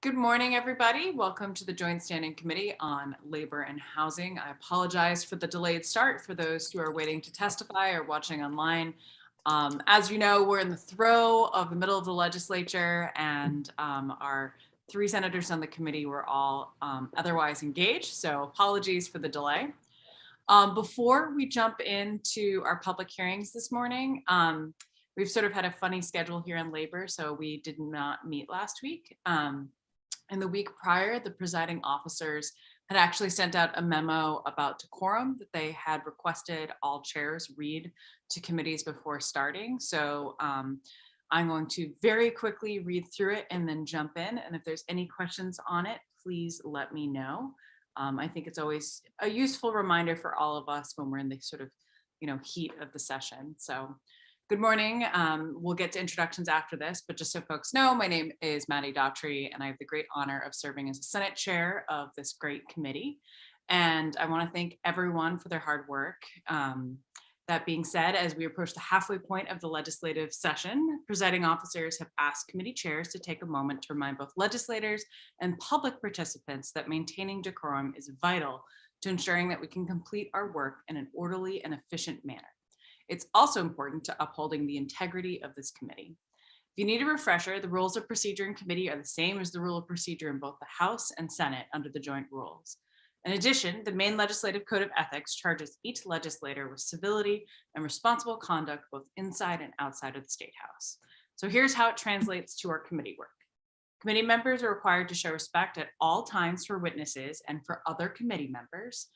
Good morning, everybody. Welcome to the Joint Standing Committee on Labor and Housing. I apologize for the delayed start for those who are waiting to testify or watching online. As you know, we're in the throe of the middle of the legislature, and our three senators on the committee were all otherwise engaged, so apologies for the delay. Before we jump into our public hearings this morning, we've sort of had a funny schedule here in labor, so we did not meet last week. In the week prior, the presiding officers had actually sent out a memo about decorum that they had requested all chairs read to committees before starting. So I'm going to very quickly read through it and then jump in. And if there's any questions on it, please let me know. I think it's always a useful reminder for all of us when we're in the sort of, heat of the session. So good morning. We'll get to introductions after this, but just so folks know, my name is Maddie Daughtry, and I have the great honor of serving as the Senate Chair of this great committee. And I want to thank everyone for their hard work. That being said, as we approach the halfway point of the legislative session, presiding officers have asked committee chairs to take a moment to remind both legislators and public participants that maintaining decorum is vital to ensuring that we can complete our work in an orderly and efficient manner. It's also important to upholding the integrity of this committee. If you need a refresher, the rules of procedure in committee are the same as the rule of procedure in both the House and Senate under the joint rules. In addition, the Maine Legislative Code of Ethics charges each legislator with civility and responsible conduct both inside and outside of the State House. So here's how it translates to our committee work. Committee members are required to show respect at all times for witnesses and for other committee members.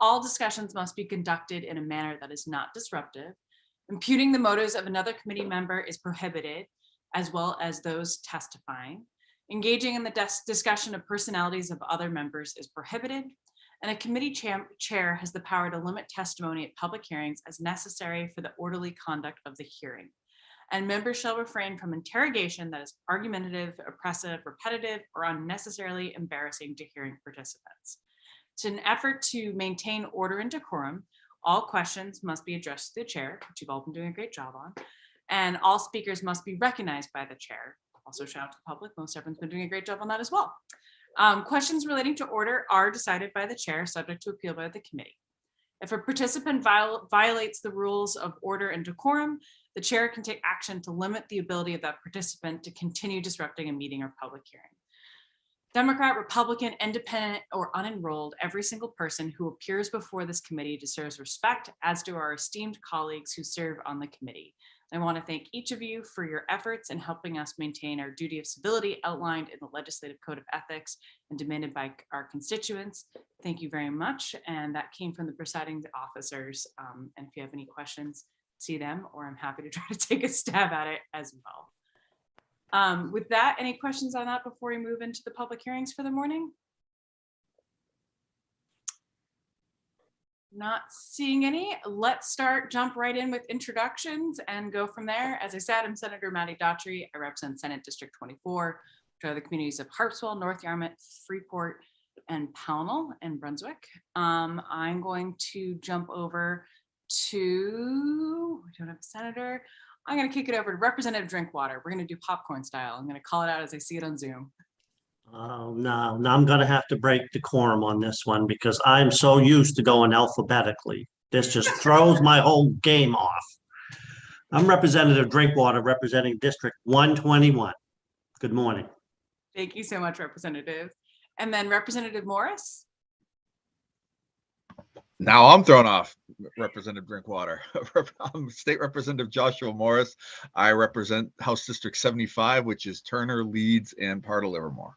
All discussions must be conducted in a manner that is not disruptive. Imputing the motives of another committee member is prohibited, as well as those testifying. Engaging in the discussion of personalities of other members is prohibited. And a committee chair has the power to limit testimony at public hearings as necessary for the orderly conduct of the hearing. And members shall refrain from interrogation that is argumentative, oppressive, repetitive, or unnecessarily embarrassing to hearing participants. So in an effort to maintain order and decorum, all questions must be addressed to the chair, which you've all been doing a great job on, and all speakers must be recognized by the chair. Also shout out to the public, most everyone's been doing a great job on that as well. Questions relating to order are decided by the chair, subject to appeal by the committee. If a participant violates the rules of order and decorum, the chair can take action to limit the ability of that participant to continue disrupting a meeting or public hearing. Democrat, Republican, independent, or unenrolled, every single person who appears before this committee deserves respect, as do our esteemed colleagues who serve on the committee. I want to thank each of you for your efforts in helping us maintain our duty of civility outlined in the Legislative Code of Ethics and demanded by our constituents. Thank you very much. And that came from the presiding officers. And if you have any questions, see them, or I'm happy to try to take a stab at it as well. With that, any questions on that before we move into the public hearings for the morning? Not seeing any. Let's jump right in with introductions and go from there. As I said, I'm Senator Maddie Daughtry. I represent Senate District 24, which are the communities of Harpswell, North Yarmouth, Freeport, and Pownell and Brunswick. I'm going to jump over to, we don't have a senator. I'm going to kick it over to Representative Drinkwater. We're going to do popcorn style. I'm going to call it out as I see it on Zoom. Oh, no, I'm going to have to break decorum on this one because I'm so used to going alphabetically. This just throws my whole game off. I'm Representative Drinkwater, representing District 121. Good morning. Thank you so much, Representative. And then Representative Morris. Now I'm thrown off, Representative Drinkwater. I'm State Representative Joshua Morris. I represent House District 75, which is Turner, Leeds, and part of Livermore.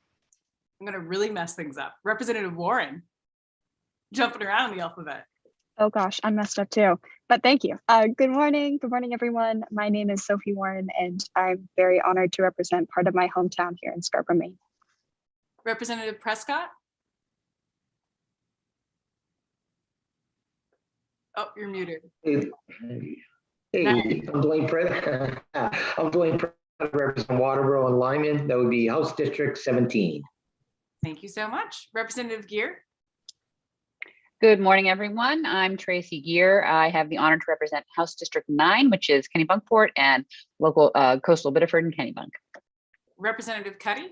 I'm going to really mess things up. Representative Warren, jumping around the alphabet. Oh gosh, I'm messed up too, but thank you. Good morning, everyone. My name is Sophie Warren, and I'm very honored to represent part of my hometown here in Scarborough, Maine. Representative Prescott. Oh, you're muted. Hey, I'm Dwayne Pratt. I'm Dwayne Pratt, representing Waterboro and Lyman. That would be House District 17. Thank you so much. Representative Gear. Good morning, everyone. I'm Tracy Gear. I have the honor to represent House District 9, which is Kennebunkport and local coastal Biddeford and Kennebunk. Representative Cuddy.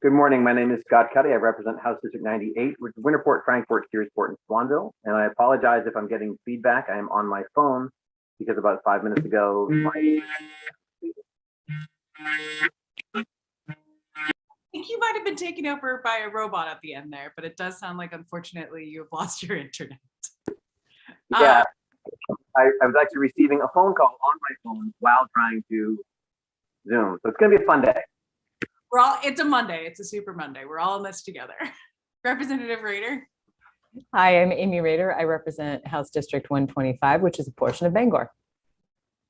Good morning. My name is Scott Cuddy. I represent House District 98, which is Winterport, Frankport, Searsport, and Swanville. And I apologize if I'm getting feedback. I am on my phone because about 5 minutes ago, I think you might have been taken over by a robot at the end there, but it does sound like, unfortunately, you've lost your internet. yeah, I was actually receiving a phone call on my phone while trying to Zoom. So it's going to be a fun day. It's a Monday. It's a super Monday. We're all in this together. Representative Rader. Hi, I'm Amy Rader. I represent House District 125, which is a portion of Bangor.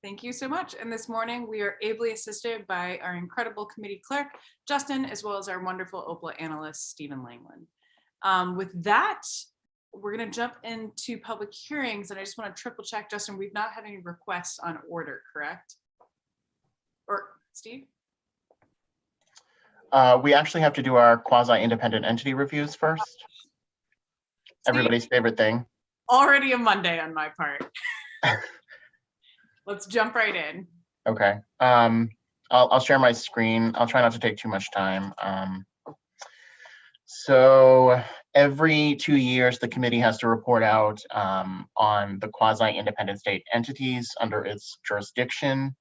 Thank you so much. And this morning we are ably assisted by our incredible committee clerk, Justin, as well as our wonderful OPLA analyst, Stephen Langland. With that, we're going to jump into public hearings. And I just want to triple check, Justin, we've not had any requests on order, correct? Or Steve? We actually have to do our quasi-independent entity reviews first. Steve? Everybody's favorite thing. Already a Monday on my part. Let's jump right in. Okay. I'll share my screen. I'll try not to take too much time. So every 2 years, the committee has to report out on the quasi-independent state entities under its jurisdiction,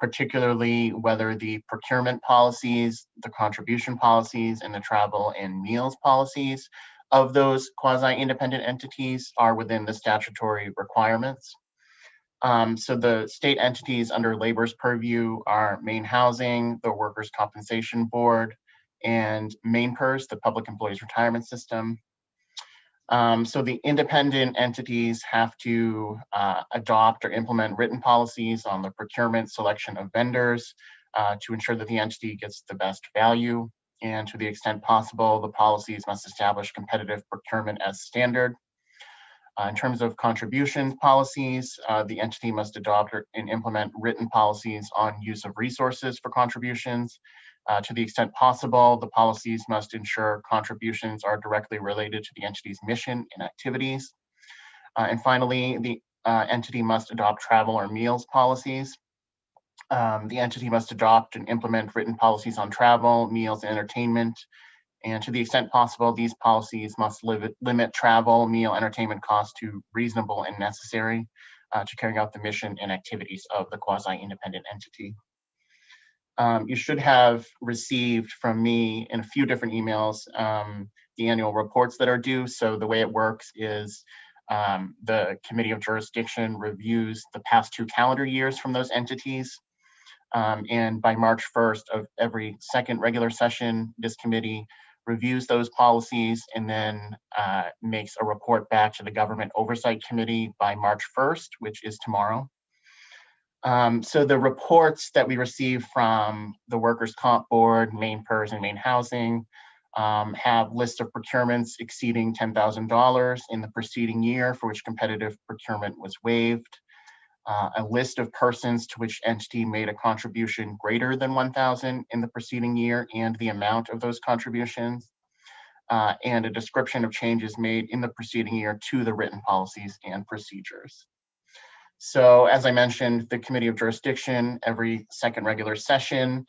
particularly whether the procurement policies, the contribution policies, and the travel and meals policies of those quasi-independent entities are within the statutory requirements. So the state entities under labor's purview are Maine Housing, the Workers' Compensation Board, and MainePERS, the Public Employees Retirement System. So the independent entities have to adopt or implement written policies on the procurement selection of vendors to ensure that the entity gets the best value. And to the extent possible, the policies must establish competitive procurement as standard. In terms of contributions policies, the entity must adopt and implement written policies on use of resources for contributions. To the extent possible, the policies must ensure contributions are directly related to the entity's mission and activities. And finally, the entity must adopt travel or meals policies. The entity must adopt and implement written policies on travel, meals, and entertainment. And to the extent possible, these policies must limit travel, meal, entertainment costs to reasonable and necessary to carry out the mission and activities of the quasi-independent entity. You should have received from me in a few different emails the annual reports that are due. So the way it works is the Committee of Jurisdiction reviews the past 2 calendar years from those entities. And by March 1st of every second regular session, this committee reviews those policies and then makes a report back to the Government Oversight Committee by March 1st, which is tomorrow. So the reports that we receive from the Workers' Comp Board, MainePERS, and Maine Housing have lists of procurements exceeding $10,000 in the preceding year for which competitive procurement was waived. A list of persons to which entity made a contribution greater than $1,000 in the preceding year and the amount of those contributions, and a description of changes made in the preceding year to the written policies and procedures. So as I mentioned, the Committee of Jurisdiction every second regular session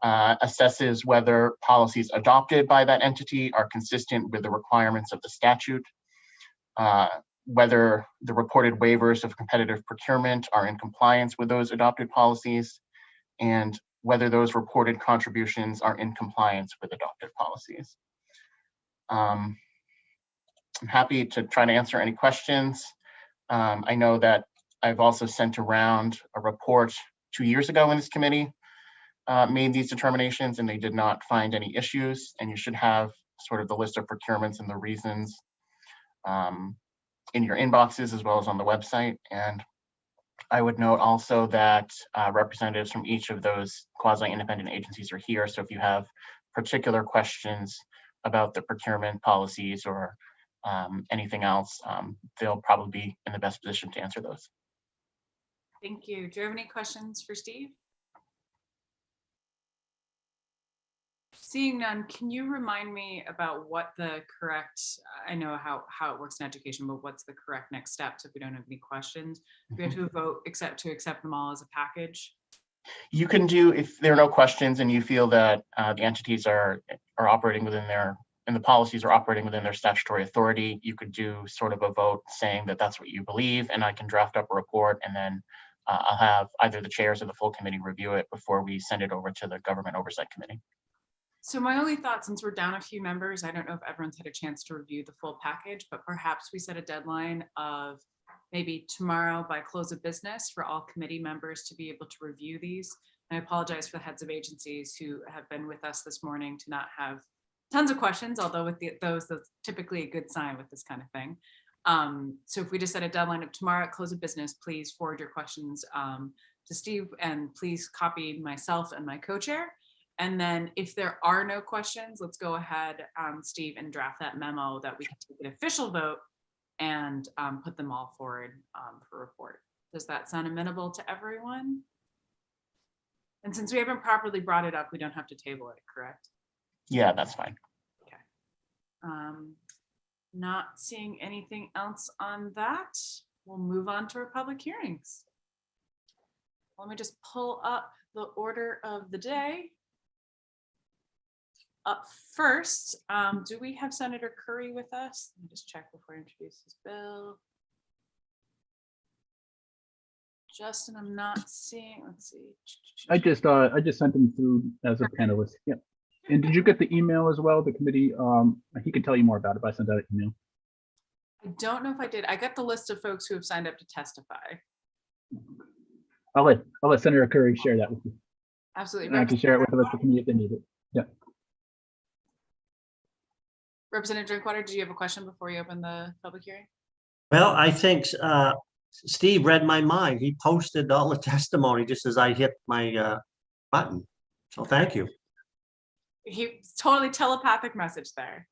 assesses whether policies adopted by that entity are consistent with the requirements of the statute, whether the reported waivers of competitive procurement are in compliance with those adopted policies, and whether those reported contributions are in compliance with adopted policies. I'm happy to try to answer any questions. I know that I've also sent around a report 2 years ago when this committee made these determinations, and they did not find any issues. And you should have sort of the list of procurements and the reasons in your inboxes as well as on the website. And I would note also that representatives from each of those quasi-independent agencies are here. So if you have particular questions about the procurement policies or anything else, they'll probably be in the best position to answer those. Thank you. Do you have any questions for Steve? Seeing none, can you remind me about what the correct, I know how it works in education, but what's the correct next steps if we don't have any questions? We have to vote to accept them all as a package. You can do, if there are no questions and you feel that the entities are operating within and the policies are operating within their statutory authority, you could do sort of a vote saying that that's what you believe, and I can draft up a report, and then I'll have either the chairs or the full committee review it before we send it over to the Government Oversight Committee. So my only thought, since we're down a few members, I don't know if everyone's had a chance to review the full package, but perhaps we set a deadline of maybe tomorrow by close of business for all committee members to be able to review these. And I apologize for the heads of agencies who have been with us this morning to not have tons of questions, although with those, that's typically a good sign with this kind of thing. So if we just set a deadline of tomorrow at close of business, please forward your questions to Steve, and please copy myself and my co-chair. And then if there are no questions, let's go ahead, Steve, and draft that memo that we can take an official vote and put them all forward for report. Does that sound amenable to everyone? And since we haven't properly brought it up, we don't have to table it, correct? Yeah, that's fine. Okay. Not seeing anything else on that. We'll move on to our public hearings. Let me just pull up the order of the day. Up first, do we have Senator Curry with us? Let me just check before I introduce his bill. Justin, I'm not seeing, let's see. I just sent him through as a panelist. Yeah. And did you get the email as well? The committee, he can tell you more about it, but I sent out an email. I don't know if I did. I got the list of folks who have signed up to testify. I'll let Senator Curry share that with you. Absolutely. And I can share it with the rest of the committee if they need it. Yeah. Representative Drinkwater, did you have a question before you open the public hearing? Well, I think Steve read my mind. He posted all the testimony just as I hit my button. So thank you. He totally telepathic message there.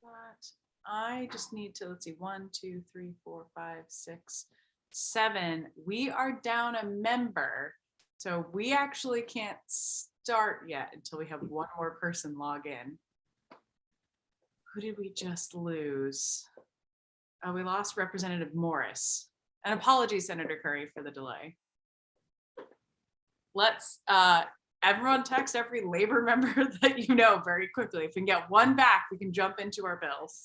But I just need to, let's see, 1, 2, 3, 4, 5, 6, 7. We are down a member. So we actually can't start yet until we have one more person log in. Who did we just lose? Oh, we lost Representative Morris. And apologies, Senator Curry, for the delay. Let's everyone text every labor member that you know very quickly. If we can get one back, we can jump into our bills.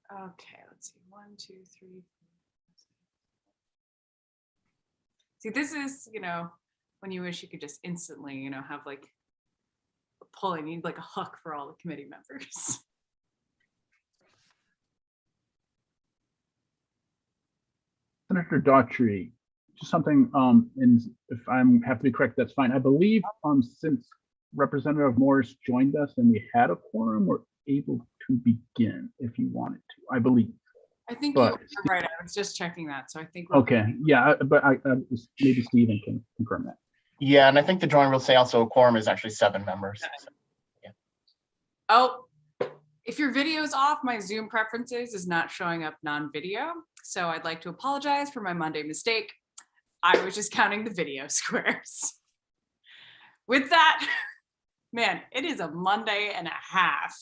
Okay, let's see. 1, 2, 3, 4. See, this is, when you wish you could just instantly, have like a pull. You need like a hook for all the committee members. Senator Daughtry, just something, and if I have to be correct, that's fine. I believe since Representative Morris joined us and we had a quorum, we're able to begin if you wanted to, I believe. I think you're right. I was just checking that. So I think. Okay, yeah, but maybe Stephen can confirm that. Yeah, and I think the drawing rules say also a quorum is actually 7 members. So, yeah. Oh, if your video is off, my Zoom preferences is not showing up non-video. So I'd like to apologize for my Monday mistake. I was just counting the video squares. With that, man, it is a Monday and a half.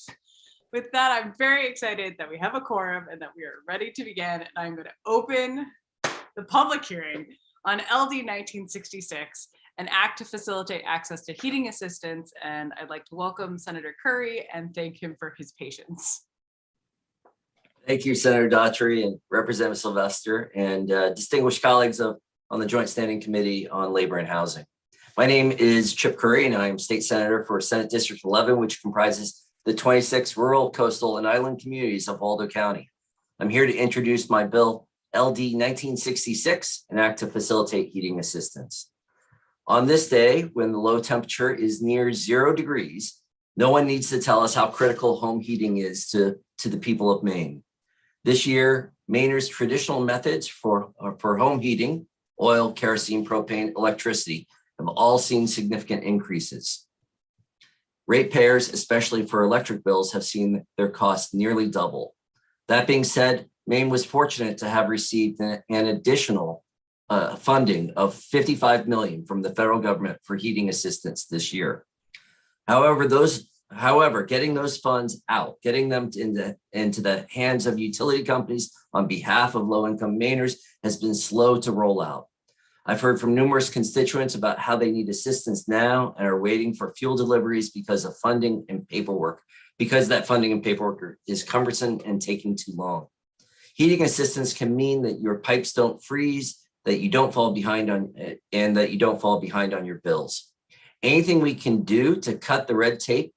With that, I'm very excited that we have a quorum and that we are ready to begin. And I'm going to open the public hearing on LD 1966, an act to facilitate access to heating assistance. And I'd like to welcome Senator Curry and thank him for his patience. Thank you, Senator Daughtry and Representative Sylvester and distinguished colleagues on the Joint Standing Committee on Labor and Housing. My name is Chip Curry and I'm State Senator for Senate District 11, which comprises the 26 rural, coastal, and island communities of Waldo County. I'm here to introduce my bill, LD 1966, an act to facilitate heating assistance. On this day, when the low temperature is near 0 degrees, no one needs to tell us how critical home heating is to the people of Maine. This year, Maine's traditional methods for home heating, oil, kerosene, propane, electricity, have all seen significant increases. Ratepayers, especially for electric bills, have seen their costs nearly double. That being said, Maine was fortunate to have received an additional funding of $55 million from the federal government for heating assistance this year. However, getting those funds out, getting them into the hands of utility companies on behalf of low-income Mainers has been slow to roll out. I've heard from numerous constituents about how they need assistance now and are waiting for fuel deliveries because of funding and paperwork, because that funding and paperwork is cumbersome and taking too long. Heating assistance can mean that your pipes don't freeze, that you don't fall behind on your bills. Anything we can do to cut the red tape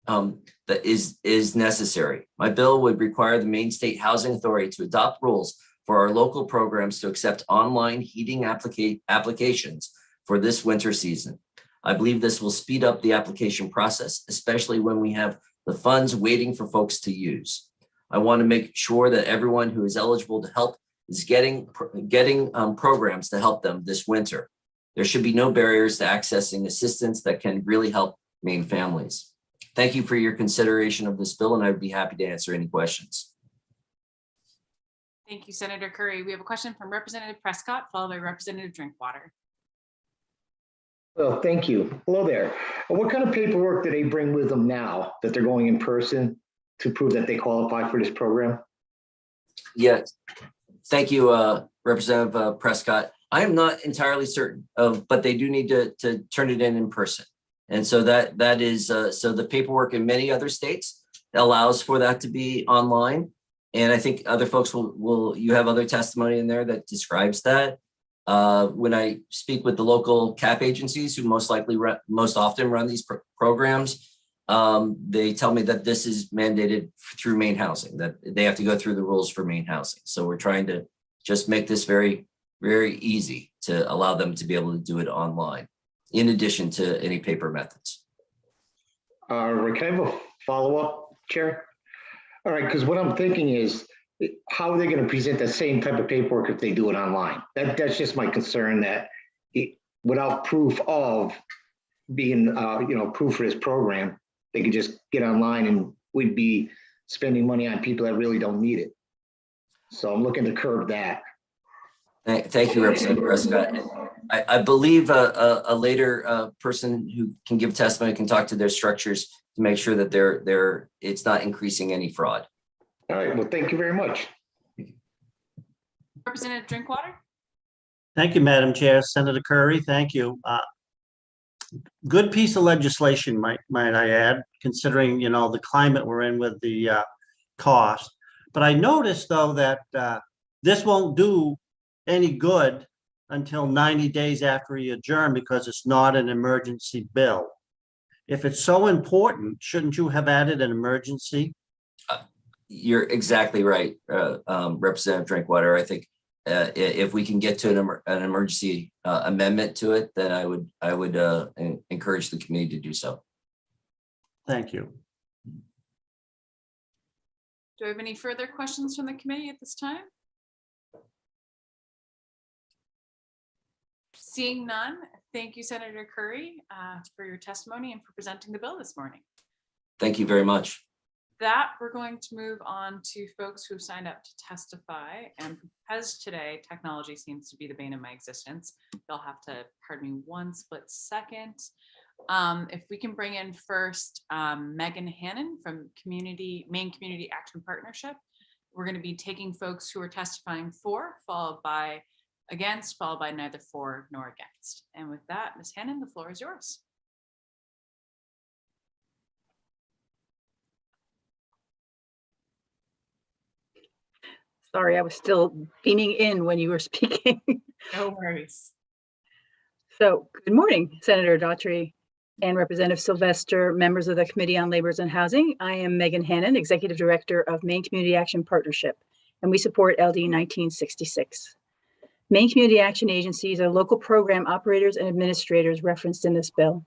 that is necessary. My bill would require the Maine State Housing Authority to adopt rules for our local programs to accept online heating applications for this winter season. I believe this will speed up the application process, especially when we have the funds waiting for folks to use. I want to make sure that everyone who is eligible to help is getting programs to help them this winter. There should be no barriers to accessing assistance that can really help Maine families. Thank you for your consideration of this bill, and I'd be happy to answer any questions. Thank you, Senator Curry. We have a question from Representative Prescott, followed by Representative Drinkwater. Well, thank you. Hello there. What kind of paperwork do they bring with them now that they're going in person to prove that they qualify for this program? Yes, thank you, Representative Prescott. I am not entirely certain but they do need to turn it in person. And so that is, so the paperwork in many other states allows for that to be online. And I think other folks you have other testimony in there that describes that. When I speak with the local CAP agencies who most often run these programs, they tell me that this is mandated through Maine Housing, that they have to go through the rules for Maine Housing. So we're trying to just make this very, very easy to allow them to be able to do it online, in addition to any paper methods. Can I have a follow-up, Chair? All right, because what I'm thinking is, how are they going to present the same type of paperwork if they do it online? That's just my concern, that without proof of being, approved for this program, they could just get online and we'd be spending money on people that really don't need it. So I'm looking to curb that. Thank you, Representative Prescott. I believe a later person who can give testimony can talk to their structures to make sure that it's not increasing any fraud. All right, well, thank you very much. Representative Drinkwater. Thank you, Madam Chair. Senator Curry, thank you. Good piece of legislation, might I add, considering, the climate we're in with the cost. But I noticed, though, that this won't do any good until 90 days after we adjourn because it's not an emergency bill. If it's so important, shouldn't you have added an emergency? You're exactly right, Representative Drinkwater. I think if we can get to an emergency amendment to it, then I would encourage the committee to do so. Thank you. Do I have any further questions from the committee at this time? Seeing none, thank you, Senator Curry, for your testimony and for presenting the bill this morning. Thank you very much. That we're going to move on to folks who have signed up to testify, and because today technology seems to be the bane of my existence, you'll have to pardon me one split second. If we can bring in first Megan Hannon from Maine Community Action Partnership. We're going to be taking folks who are testifying for, followed by against, followed by neither for nor against. And with that, Ms. Hannon, the floor is yours. Sorry, I was still beaming in when you were speaking. No worries. So, good morning, Senator Daughtry and Representative Sylvester, members of the Committee on Labor and Housing. I am Megan Hannon, Executive Director of Maine Community Action Partnership, and we support LD 1966. Maine Community Action Agencies are local program operators and administrators referenced in this bill.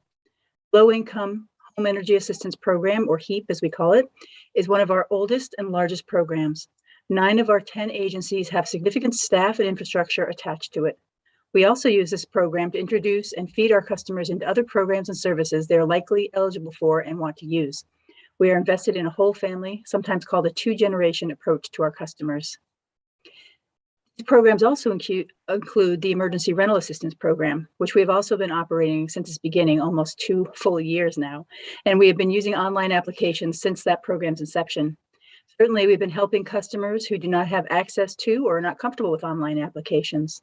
Low Income Home Energy Assistance Program, or HEAP as we call it, is one of our oldest and largest programs. 9 of our 10 agencies have significant staff and infrastructure attached to it. We also use this program to introduce and feed our customers into other programs and services they are likely eligible for and want to use. We are invested in a whole family, sometimes called a 2-generation approach to our customers. These programs also include the Emergency Rental Assistance Program, which we have also been operating since its beginning, almost 2 full years now. And we have been using online applications since that program's inception. Certainly, we've been helping customers who do not have access to or are not comfortable with online applications.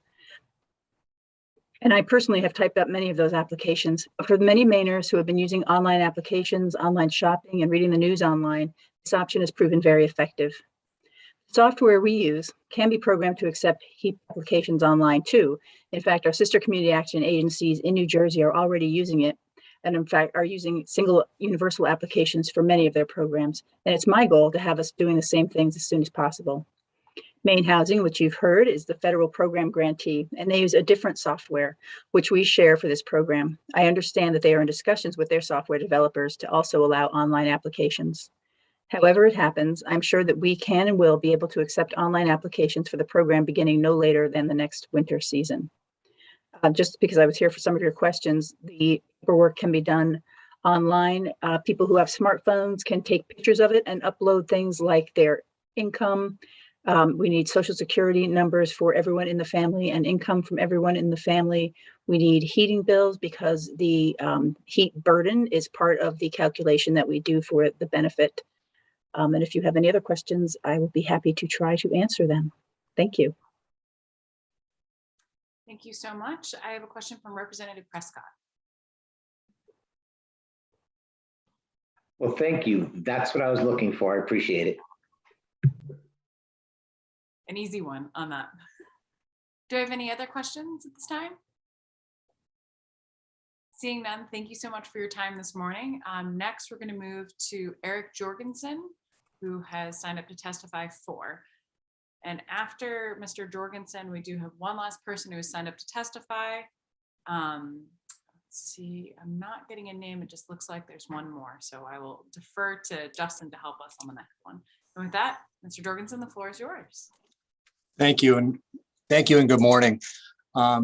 And I personally have typed up many of those applications. For the many Mainers who have been using online applications, online shopping, and reading the news online, this option has proven very effective. The software we use can be programmed to accept HEAP applications online too. In fact, our sister community action agencies in New Jersey are already using it, and in fact are using single universal applications for many of their programs. And it's my goal to have us doing the same things as soon as possible. Maine Housing, which you've heard, is the federal program grantee, and they use a different software, which we share for this program. I understand that they are in discussions with their software developers to also allow online applications. However it happens, I'm sure that we can and will be able to accept online applications for the program beginning no later than the next winter season. Just because I was here for some of your questions, the paperwork can be done online. People who have smartphones can take pictures of it and upload things like their income. We need social security numbers for everyone in the family and income from everyone in the family. We need heating bills because the heat burden is part of the calculation that we do for the benefit. And if you have any other questions, I will be happy to try to answer them. Thank you. Thank you so much. I have a question from Representative Prescott. Well, thank you. That's what I was looking for. I appreciate it. An easy one on that. Do I have any other questions at this time? Seeing none, thank you so much for your time this morning. Next, we're going to move to Eric Jorgensen, who has signed up to testify for. And after Mr. Jorgensen, we do have one last person who has signed up to testify. Let's see, I'm not getting a name. It just looks like there's one more. So I will defer to Justin to help us on the next one. And with that, Mr. Jorgensen, the floor is yours. Thank you and good morning.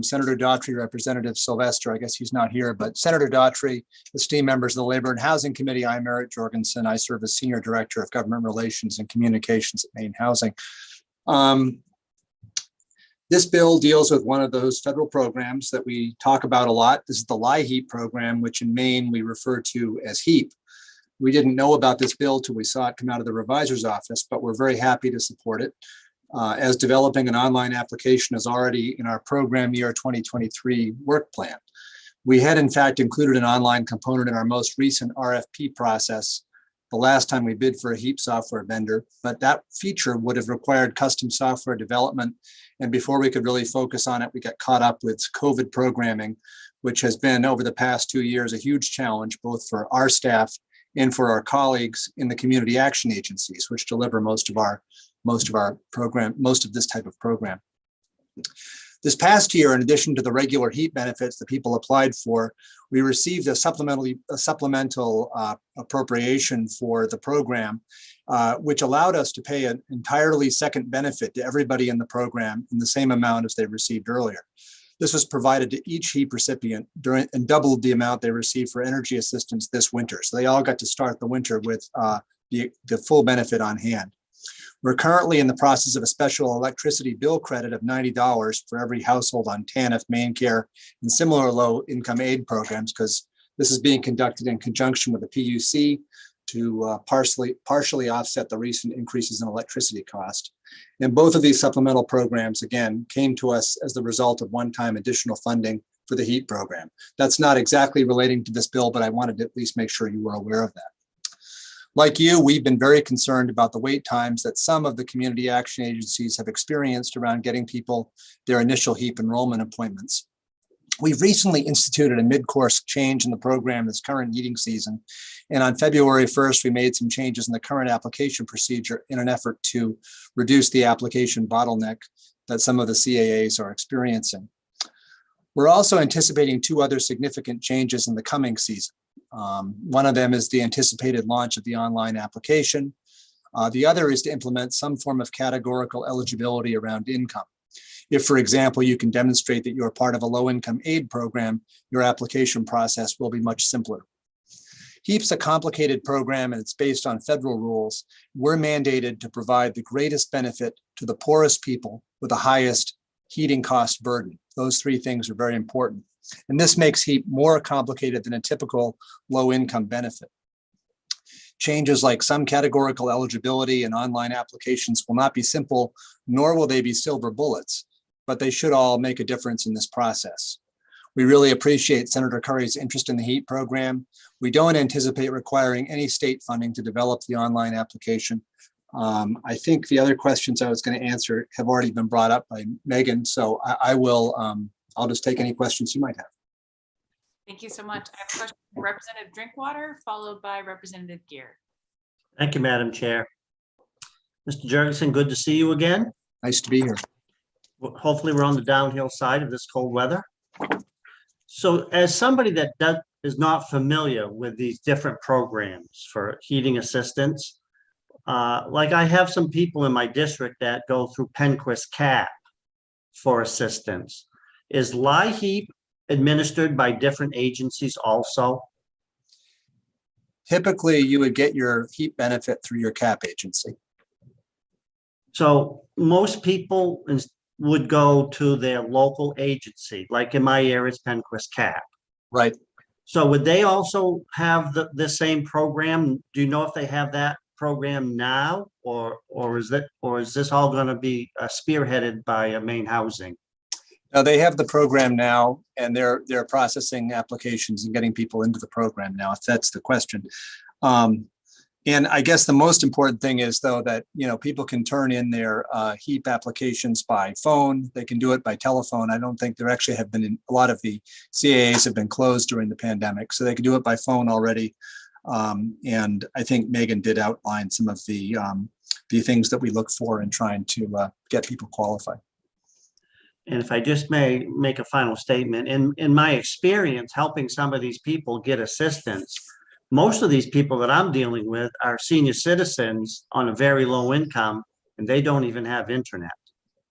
Senator Daughtry, Representative Sylvester, I guess he's not here, but Senator Daughtry, esteemed members of the Labor and Housing Committee, I'm Eric Jorgensen. I serve as Senior Director of Government Relations and Communications at Maine Housing. This bill deals with one of those federal programs that we talk about a lot. This is the LIHEAP program, which in Maine we refer to as HEAP. We didn't know about this bill till we saw it come out of the revisor's office, but we're very happy to support it. As developing an online application is already in our program year 2023 work plan. We had in fact included an online component in our most recent RFP process the last time we bid for a HEAP software vendor, but that feature would have required custom software development. And before we could really focus on it, we got caught up with COVID programming, which has been over the past 2 years a huge challenge, both for our staff and for our colleagues in the community action agencies, which deliver most of this type of program. This past year, in addition to the regular HEAP benefits that people applied for, we received a supplemental appropriation for the program, which allowed us to pay an entirely second benefit to everybody in the program in the same amount as they received earlier. This was provided to each HEAP recipient and doubled the amount they received for energy assistance this winter. So they all got to start the winter with the full benefit on hand. We're currently in the process of a special electricity bill credit of $90 for every household on TANF, Maine Care, and similar low income aid programs, because this is being conducted in conjunction with the PUC to partially offset the recent increases in electricity cost. And both of these supplemental programs, again, came to us as the result of one-time additional funding for the HEAP program. That's not exactly relating to this bill, but I wanted to at least make sure you were aware of that. Like you, we've been very concerned about the wait times that some of the community action agencies have experienced around getting people their initial HEAP enrollment appointments. We've recently instituted a mid-course change in the program this current heating season. And on February 1st, we made some changes in the current application procedure in an effort to reduce the application bottleneck that some of the CAAs are experiencing. We're also anticipating 2 other significant changes in the coming season. One of them is the anticipated launch of the online application. The other is to implement some form of categorical eligibility around income. If, for example, you can demonstrate that you're part of a low-income aid program, your application process will be much simpler. HEAP's a complicated program and it's based on federal rules. We're mandated to provide the greatest benefit to the poorest people with the highest heating cost burden. Those three things are very important. And this makes HEAP more complicated than a typical low-income benefit. Changes like some categorical eligibility and online applications will not be simple, nor will they be silver bullets, but they should all make a difference in this process. We really appreciate Senator Curry's interest in the HEAP program. We don't anticipate requiring any state funding to develop the online application. I think the other questions I was going to answer have already been brought up by Megan, so I'll just take any questions you might have. Thank you so much. I have a question from Representative Drinkwater, followed by Representative Gear. Thank you, Madam Chair. Mr. Jurgensen, good to see you again. Nice to be here. Hopefully we're on the downhill side of this cold weather. So as somebody that is not familiar with these different programs for heating assistance, like I have some people in my district that go through Penquist CAP for assistance. Is LIHEAP administered by different agencies also? Typically, you would get your HEAP benefit through your CAP agency. So most people would go to their local agency, like in my area, it's Penquist CAP. Right. So would they also have the same program? Do you know if they have that program now, or is this all going to be spearheaded by Maine Housing? Now they have the program now, and they're processing applications and getting people into the program now, if that's the question. And I guess the most important thing is, though, that people can turn in their HEAP applications by phone. They can do it by telephone. I don't think there actually have been a lot of the CAAs have been closed during the pandemic, so they can do it by phone already. And I think Megan did outline some of the things that we look for in trying to get people qualified. And if I just may make a final statement, in my experience helping some of these people get assistance, most of these people that I'm dealing with are senior citizens on a very low income, and they don't even have internet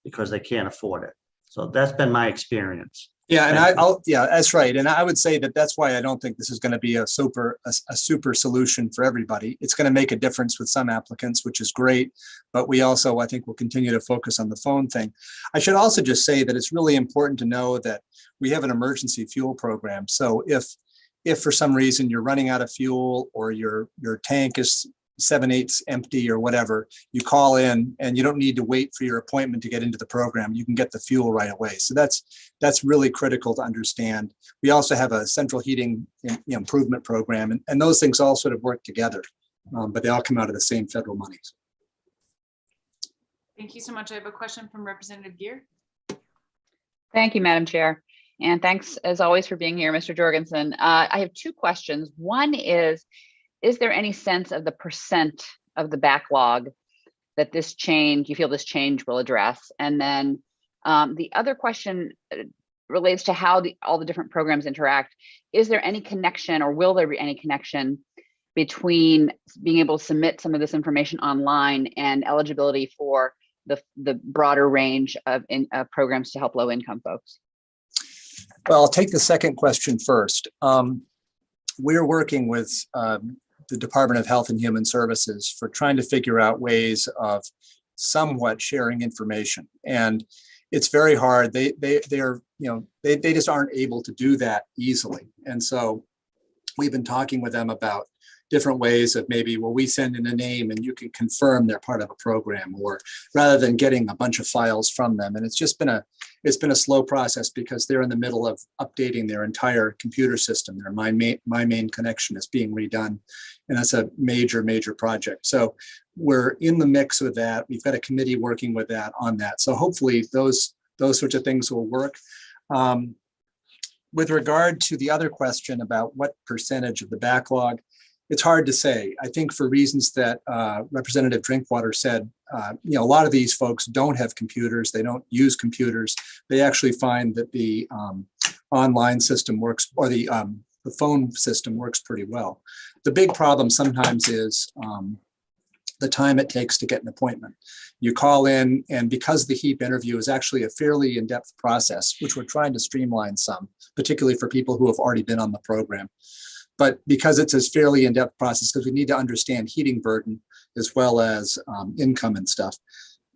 because they can't afford it. So that's been my experience. Yeah, and yeah, that's right. And I would say that that's why I don't think this is going to be a super solution for everybody. It's going to make a difference with some applicants, which is great. But we also, I think, will continue to focus on the phone thing. I should also just say that it's really important to know that we have an emergency fuel program. So if for some reason you're running out of fuel or your tank is 7/8 empty or whatever, you call in and you don't need to wait for your appointment to get into the program. You can get the fuel right away. So that's really critical to understand. We also have a central heating improvement program, and those things all sort of work together, but they all come out of the same federal monies. Thank you so much. I have a question from Representative Gear. Thank you, Madam Chair. And thanks, as always, for being here, Mr. Jorgensen. I have two questions. One is there any sense of the percent of the backlog that you feel this change will address? And then the other question relates to how all the different programs interact. Is there any connection, or will there be any connection between being able to submit some of this information online and eligibility for the broader range of programs to help low-income folks? Well, I'll take the second question first. We're working with the Department of Health and Human Services for trying to figure out ways of somewhat sharing information, and it's very hard. They just aren't able to do that easily, and so we've been talking with them about different ways of maybe, well, we send in a name and you can confirm they're part of a program, or rather than getting a bunch of files from them. And it's been a slow process because they're in the middle of updating their entire computer system. Their My Main connection is being redone, and that's a major project. So we're in the mix with that. We've got a committee working with that on that. So hopefully those sorts of things will work. With regard to the other question about what percentage of the backlog, it's hard to say. I think for reasons that Representative Drinkwater said, a lot of these folks don't have computers. They don't use computers. They actually find that the online system works, or the phone system works pretty well. The big problem sometimes is the time it takes to get an appointment. You call in, and because the HEAP interview is actually a fairly in-depth process, which we're trying to streamline some, particularly for people who have already been on the program. But because it's a fairly in-depth process, because we need to understand heating burden as well as income and stuff,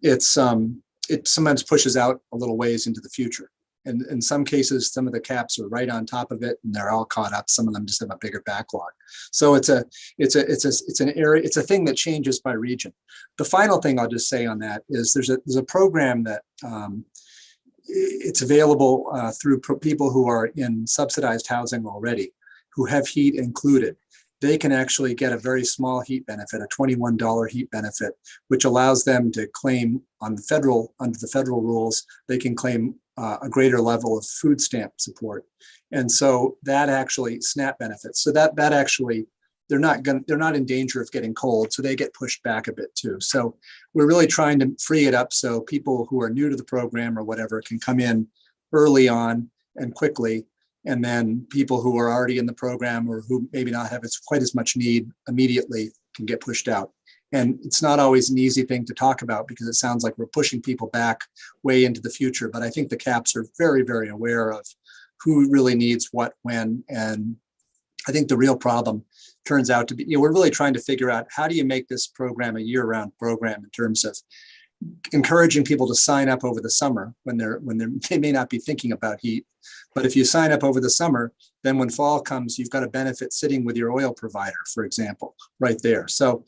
it sometimes pushes out a little ways into the future. And in some cases, some of the caps are right on top of it and they're all caught up. Some of them just have a bigger backlog. So it's an area, it's a thing that changes by region. The final thing I'll just say on that is there's a program that it's available through people who are in subsidized housing already, who have heat included. They can actually get a very small heat benefit, a $21 heat benefit, which allows them to claim on the under the federal rules, they can claim a greater level of food stamp support. And so that actually SNAP benefits. So that actually, they're not in danger of getting cold, so they get pushed back a bit too. So we're really trying to free it up so people who are new to the program or whatever can come in early on and quickly. And then people who are already in the program or who maybe not have quite as much need immediately can get pushed out. And it's not always an easy thing to talk about because it sounds like we're pushing people back way into the future. But I think the CAPs are very, very aware of who really needs what, when. And I think the real problem turns out to be, we're really trying to figure out how do you make this program a year-round program in terms of encouraging people to sign up over the summer when they may not be thinking about heat. But if you sign up over the summer, then when fall comes, you've got a benefit sitting with your oil provider, for example, right there. So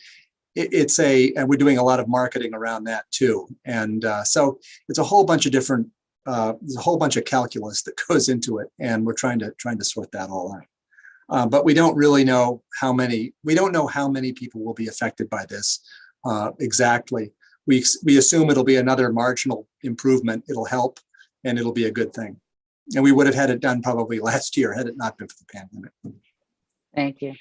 and we're doing a lot of marketing around that too. And so it's a whole bunch of different, there's a whole bunch of calculus that goes into it. And we're trying to sort that all out. But we don't really know how many people will be affected by this exactly. We assume it'll be another marginal improvement. It'll help and it'll be a good thing. And we would have had it done probably last year had it not been for the pandemic. Thank you.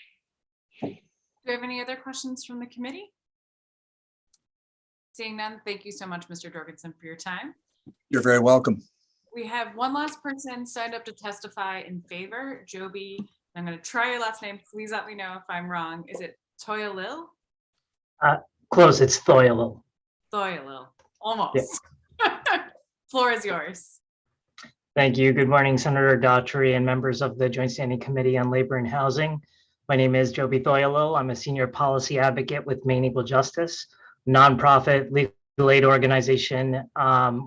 Do we have any other questions from the committee? Seeing none, thank you so much, Mr. Jorgensen, for your time. You're very welcome. We have one last person signed up to testify in favor, Joby. I'm going to try your last name. Please let me know if I'm wrong. Is it Toyalil? Close, it's Thoyalil. Thoyalil, almost. Yeah. Floor is yours. Thank you. Good morning, Senator Daughtry and members of the Joint Standing Committee on Labor and Housing. My name is Joby Thoyalil. I'm a senior policy advocate with Maine Equal Justice, nonprofit legal aid organization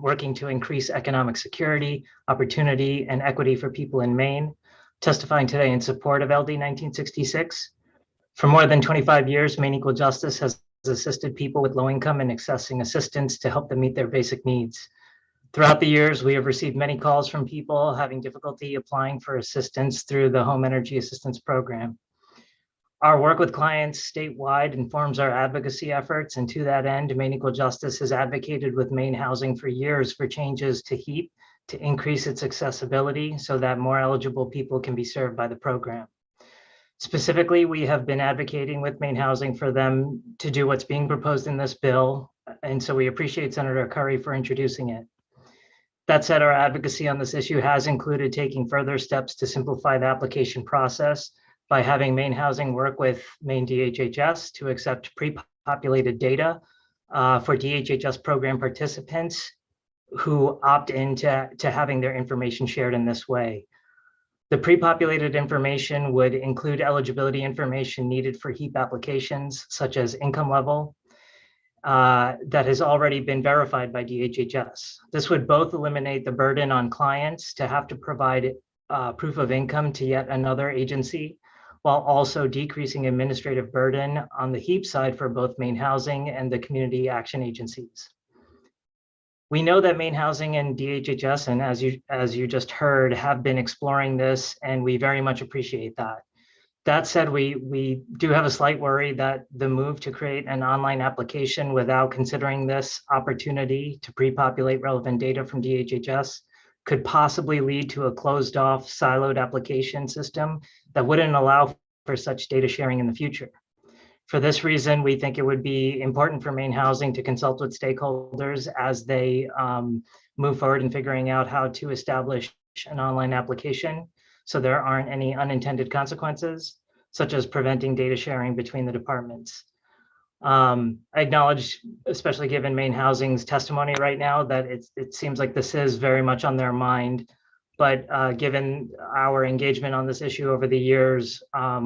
working to increase economic security, opportunity, and equity for people in Maine, testifying today in support of LD 1966. For more than 25 years, Maine Equal Justice has assisted people with low income in accessing assistance to help them meet their basic needs. Throughout the years, we have received many calls from people having difficulty applying for assistance through the Home Energy Assistance Program. Our work with clients statewide informs our advocacy efforts, and to that end, Maine Equal Justice has advocated with Maine Housing for years for changes to HEAP to increase its accessibility so that more eligible people can be served by the program. Specifically, we have been advocating with Maine Housing for them to do what's being proposed in this bill, and so we appreciate Senator Curry for introducing it. That said, our advocacy on this issue has included taking further steps to simplify the application process by having Maine Housing work with Maine DHHS to accept pre-populated data for DHHS program participants who opt into having their information shared in this way. The pre-populated information would include eligibility information needed for HEAP applications, such as income level, that has already been verified by DHHS. This would both eliminate the burden on clients to have to provide proof of income to yet another agency, while also decreasing administrative burden on the HEAP side for both Maine Housing and the community action agencies. We know that Maine Housing and DHHS, and as you just heard, have been exploring this, and we very much appreciate that. That said, we do have a slight worry that the move to create an online application without considering this opportunity to pre-populate relevant data from DHHS could possibly lead to a closed off, siloed application system that wouldn't allow for such data sharing in the future. For this reason, we think it would be important for Maine Housing to consult with stakeholders as they move forward in figuring out how to establish an online application so there aren't any unintended consequences, such as preventing data sharing between the departments. I acknowledge, especially given Maine Housing's testimony right now, that it seems like this is very much on their mind. But given our engagement on this issue over the years, our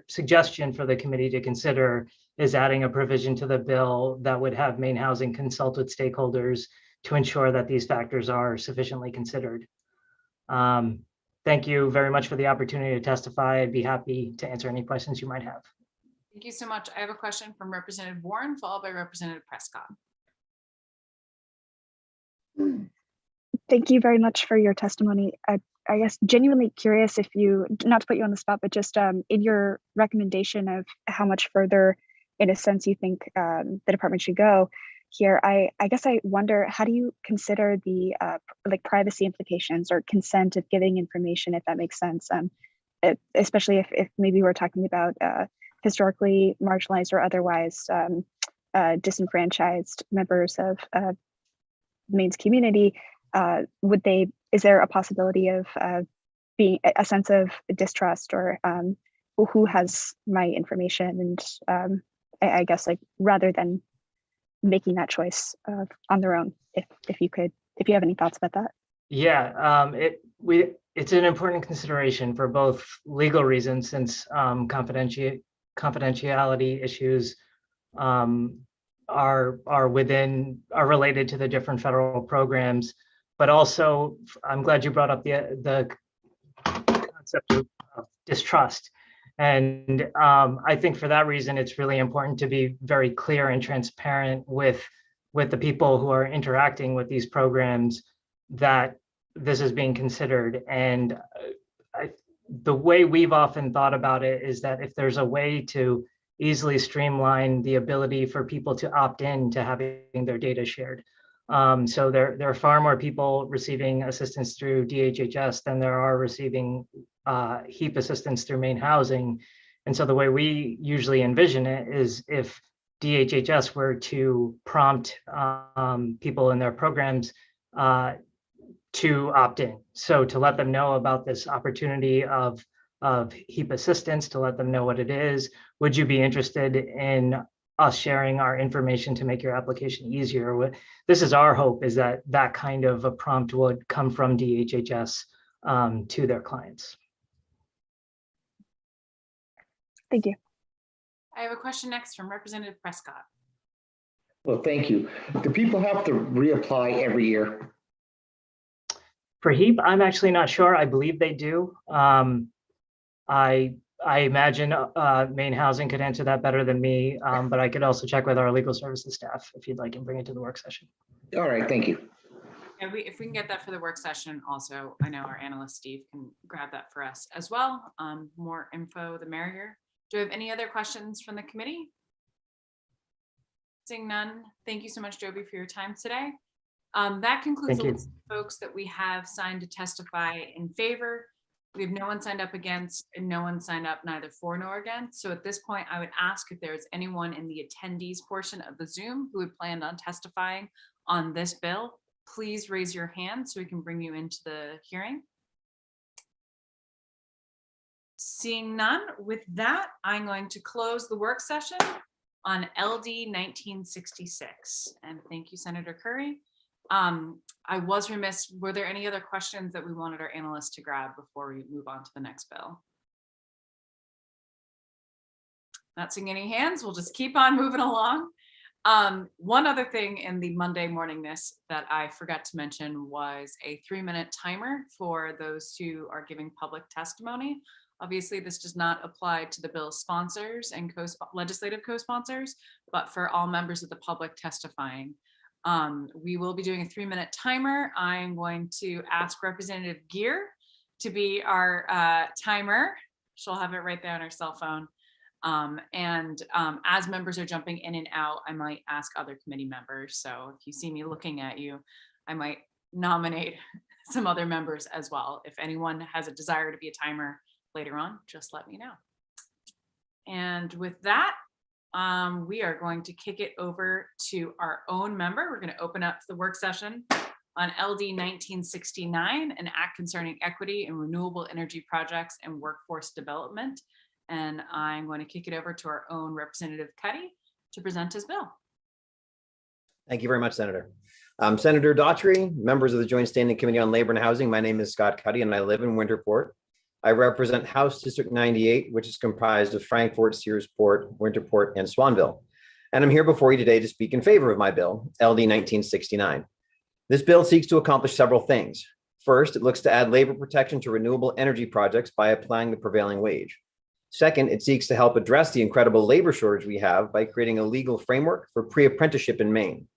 suggestion for the committee to consider is adding a provision to the bill that would have Maine Housing consult with stakeholders to ensure that these factors are sufficiently considered. Thank you very much for the opportunity to testify. I'd be happy to answer any questions you might have. Thank you so much. I have a question from Representative Warren, followed by Representative Prescott. Thank you very much for your testimony. I guess genuinely curious if you, not to put you on the spot, but just in your recommendation of how much further, in a sense, you think the department should go here, I guess I wonder, how do you consider the like privacy implications or consent of giving information, if that makes sense, especially if maybe we're talking about historically marginalized or otherwise disenfranchised members of Maine's community. Is there a possibility of being a sense of distrust or who has my information? And I guess, like, rather than making that choice on their own, if you have any thoughts about that. Yeah, it's an important consideration for both legal reasons, since confidentiality issues are related to the different federal programs. But also, I'm glad you brought up the concept of distrust. And I think for that reason, it's really important to be very clear and transparent with the people who are interacting with these programs that this is being considered. And the way we've often thought about it is that if there's a way to easily streamline the ability for people to opt in to having their data shared. So there are far more people receiving assistance through DHHS than there are receiving HEAP assistance through Maine Housing. And so the way we usually envision it is if DHHS were to prompt people in their programs to opt in. So to let them know about this opportunity of HEAP assistance, to let them know what it is. Would you be interested in us sharing our information to make your application easier? This is our hope, is that that kind of a prompt would come from DHHS to their clients. Thank you. I have a question next from Representative Prescott. Well, thank you. Do people have to reapply every year? For HEAP, I'm actually not sure. I believe they do. I imagine Maine Housing could answer that better than me, but I could also check with our legal services staff if you'd like and bring it to the work session. All right, thank you. Yeah, if we can get that for the work session also, I know our analyst Steve can grab that for us as well. More info, the merrier. Do we have any other questions from the committee? Seeing none, thank you so much, Joby, for your time today. That concludes the list of folks that we have signed to testify in favor. We have no one signed up against and no one signed up neither for nor against. So at this point, I would ask if there's anyone in the attendees portion of the Zoom who had planned on testifying on this bill, please raise your hand so we can bring you into the hearing. Seeing none, with that, I'm going to close the work session on LD 1966. And thank you, Senator Curry. I was remiss, were there any other questions that we wanted our analysts to grab before we move on to the next bill? Not seeing any hands, we'll just keep on moving along. One other thing in the Monday morningness that I forgot to mention was a 3-minute timer for those who are giving public testimony. Obviously, this does not apply to the bill's sponsors and legislative co-sponsors, but for all members of the public testifying. We will be doing a 3-minute timer. I'm going to ask Representative Gear to be our timer. She'll have it right there on her cell phone. As members are jumping in and out, I might ask other committee members. So if you see me looking at you, I might nominate some other members as well. If anyone has a desire to be a timer later on, just let me know. And with that, we are going to kick it over to our own member. We're going to open up the work session on LD 1969, an act concerning equity in renewable energy projects and workforce development. And I'm going to kick it over to our own Representative Cuddy to present his bill. Thank you very much, Senator. Senator Daughtry, members of the Joint Standing Committee on Labor and Housing. My name is Scott Cuddy and I live in Winterport. I represent House District 98, which is comprised of Frankfort, Searsport, Winterport, and Swanville. And I'm here before you today to speak in favor of my bill, LD 1969. This bill seeks to accomplish several things. First, it looks to add labor protection to renewable energy projects by applying the prevailing wage. Second, it seeks to help address the incredible labor shortage we have by creating a legal framework for pre-apprenticeship in Maine.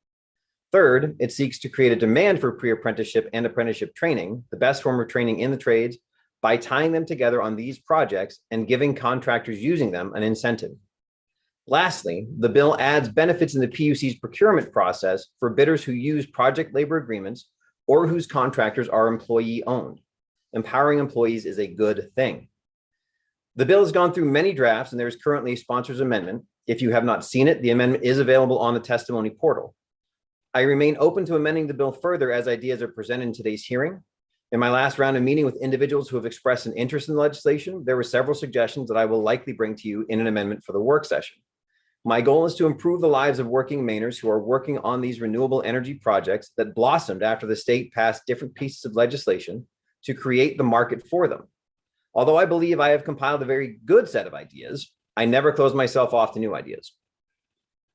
Third, it seeks to create a demand for pre-apprenticeship and apprenticeship training, the best form of training in the trades, by tying them together on these projects and giving contractors using them an incentive. Lastly, the bill adds benefits in the PUC's procurement process for bidders who use project labor agreements or whose contractors are employee-owned. Empowering employees is a good thing. The bill has gone through many drafts and there is currently a sponsor's amendment. If you have not seen it, the amendment is available on the testimony portal. I remain open to amending the bill further as ideas are presented in today's hearing. In my last round of meeting with individuals who have expressed an interest in the legislation, there were several suggestions that I will likely bring to you in an amendment for the work session. My goal is to improve the lives of working Mainers who are working on these renewable energy projects that blossomed after the state passed different pieces of legislation to create the market for them. Although I believe I have compiled a very good set of ideas, I never close myself off to new ideas.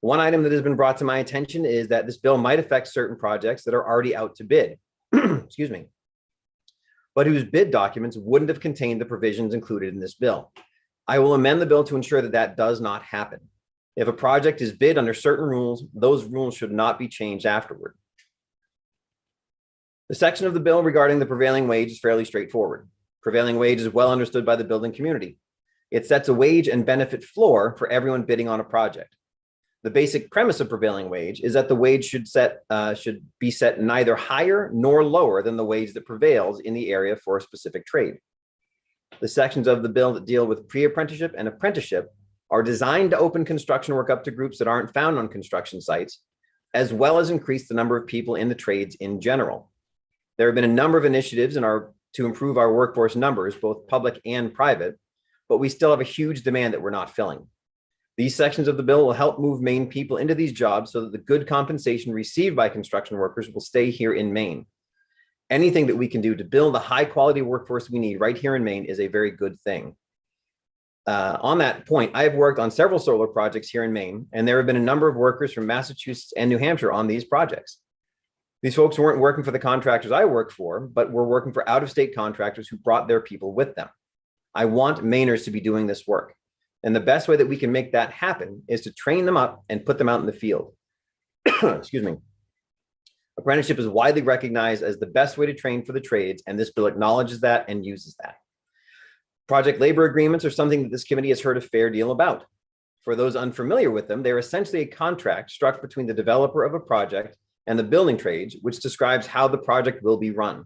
One item that has been brought to my attention is that this bill might affect certain projects that are already out to bid, excuse me, but whose bid documents wouldn't have contained the provisions included in this bill. I will amend the bill to ensure that that does not happen. If a project is bid under certain rules, those rules should not be changed afterward. The section of the bill regarding the prevailing wage is fairly straightforward. Prevailing wage is well understood by the building community. It sets a wage and benefit floor for everyone bidding on a project. The basic premise of prevailing wage is that the wage should be set neither higher nor lower than the wage that prevails in the area for a specific trade. The sections of the bill that deal with pre-apprenticeship and apprenticeship are designed to open construction work up to groups that aren't found on construction sites, as well as increase the number of people in the trades in general. There have been a number of initiatives to improve our workforce numbers, both public and private, but we still have a huge demand that we're not filling. These sections of the bill will help move Maine people into these jobs so that the good compensation received by construction workers will stay here in Maine. Anything that we can do to build a high quality workforce we need right here in Maine is a very good thing. On that point, I have worked on several solar projects here in Maine, and there have been a number of workers from Massachusetts and New Hampshire on these projects. These folks weren't working for the contractors I work for, but were working for out-of-state contractors who brought their people with them. I want Mainers to be doing this work. And the best way that we can make that happen is to train them up and put them out in the field. Excuse me. Apprenticeship is widely recognized as the best way to train for the trades, and this bill acknowledges that and uses that. Project labor agreements are something that this committee has heard a fair deal about. For those unfamiliar with them, they're essentially a contract struck between the developer of a project and the building trades, which describes how the project will be run.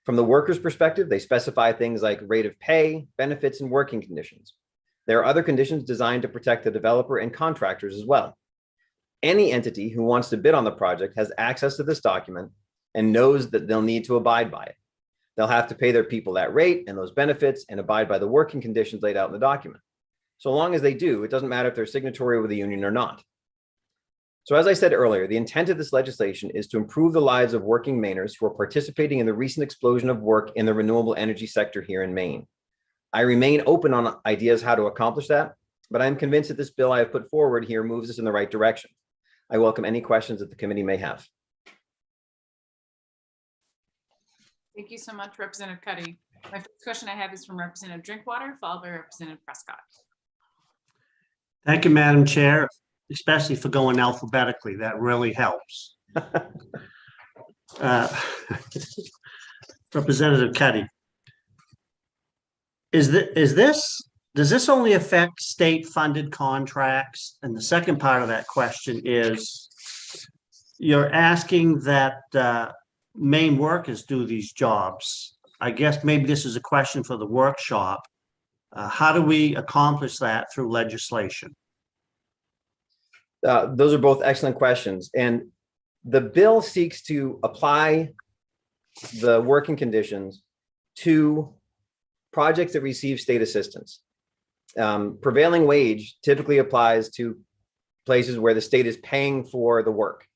From the worker's perspective, they specify things like rate of pay, benefits, and working conditions. There are other conditions designed to protect the developer and contractors as well. Any entity who wants to bid on the project has access to this document and knows that they'll need to abide by it. They'll have to pay their people that rate and those benefits and abide by the working conditions laid out in the document. So long as they do, it doesn't matter if they're signatory with the union or not. So as I said earlier, the intent of this legislation is to improve the lives of working Mainers who are participating in the recent explosion of work in the renewable energy sector here in Maine. I remain open on ideas how to accomplish that, but I'm convinced that this bill I have put forward here moves us in the right direction. I welcome any questions that the committee may have. Thank you so much, Representative Cuddy. My first question I have is from Representative Drinkwater, followed by Representative Prescott. Thank you, Madam Chair, especially for going alphabetically. That really helps. Representative Cuddy. Does this only affect state funded contracts? And the second part of that question is, you're asking that Maine workers do these jobs. I guess maybe this is a question for the workshop. How do we accomplish that through legislation? Those are both excellent questions. And the bill seeks to apply the working conditions to projects that receive state assistance. Prevailing wage typically applies to places where the state is paying for the work.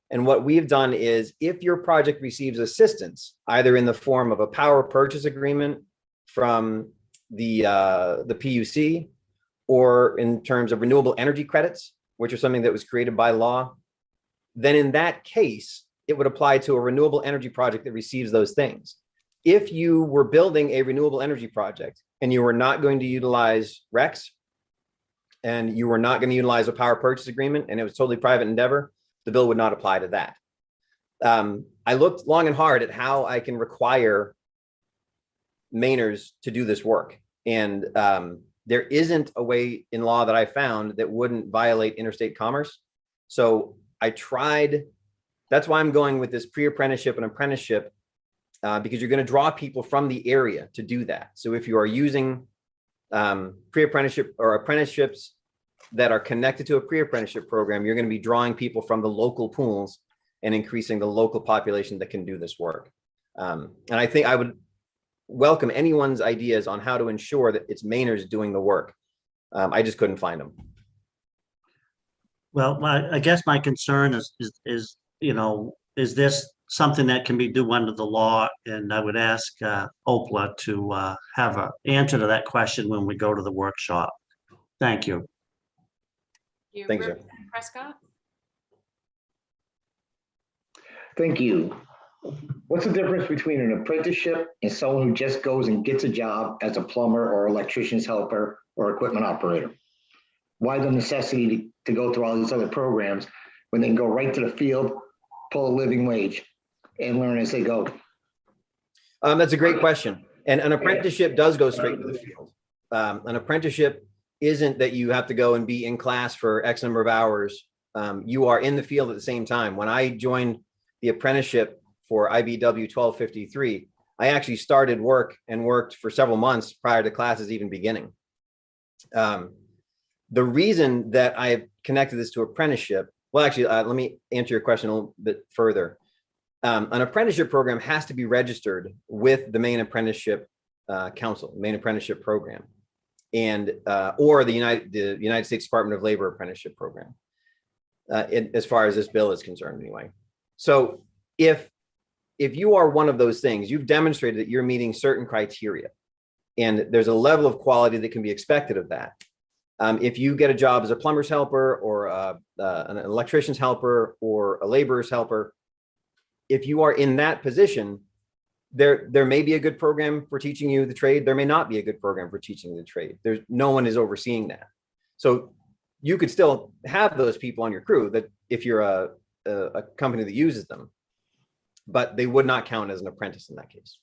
And what we've done is, if your project receives assistance, either in the form of a power purchase agreement from the PUC, or in terms of renewable energy credits, which are something that was created by law, then in that case, it would apply to a renewable energy project that receives those things. If you were building a renewable energy project and you were not going to utilize RECs, and you were not going to utilize a power purchase agreement, and it was totally private endeavor, the bill would not apply to that. I looked long and hard at how I can require Mainers to do this work. And there isn't a way in law that I found that wouldn't violate interstate commerce. So I tried, that's why I'm going with this pre-apprenticeship and apprenticeship, because you're going to draw people from the area to do that. So if you are using pre-apprenticeship or apprenticeships that are connected to a pre-apprenticeship program, you're going to be drawing people from the local pools and increasing the local population that can do this work. And I think I would welcome anyone's ideas on how to ensure that it's Mainers doing the work. I just couldn't find them. Well, I guess my concern is, you know, is this something that can be done under the law? And I would ask Opla to have an answer to that question when we go to the workshop. Thank you. Thanks, sir. Representative Prescott? Thank you. What's the difference between an apprenticeship and someone who just goes and gets a job as a plumber or electrician's helper or equipment operator? Why the necessity to go through all these other programs when they can go right to the field, pull a living wage, and learn as they go? That's a great question. And an apprenticeship does go straight to the field. An apprenticeship isn't that you have to go and be in class for X number of hours. You are in the field at the same time. When I joined the apprenticeship for IBW 1253, I actually started work and worked for several months prior to classes even beginning. The reason that I've connected this to apprenticeship, well, actually, let me answer your question a little bit further. An apprenticeship program has to be registered with the Maine Apprenticeship Council, Maine Apprenticeship Program, and or the United States Department of Labor Apprenticeship Program, as far as this bill is concerned, anyway. So if you are one of those things, you've demonstrated that you're meeting certain criteria, and there's a level of quality that can be expected of that. If you get a job as a plumber's helper or an electrician's helper or a laborer's helper, if you are in that position, there may be a good program for teaching you the trade. There may not be a good program for teaching you the trade. There's no one is overseeing that. So you could still have those people on your crew that if you're a company that uses them, but they would not count as an apprentice in that case.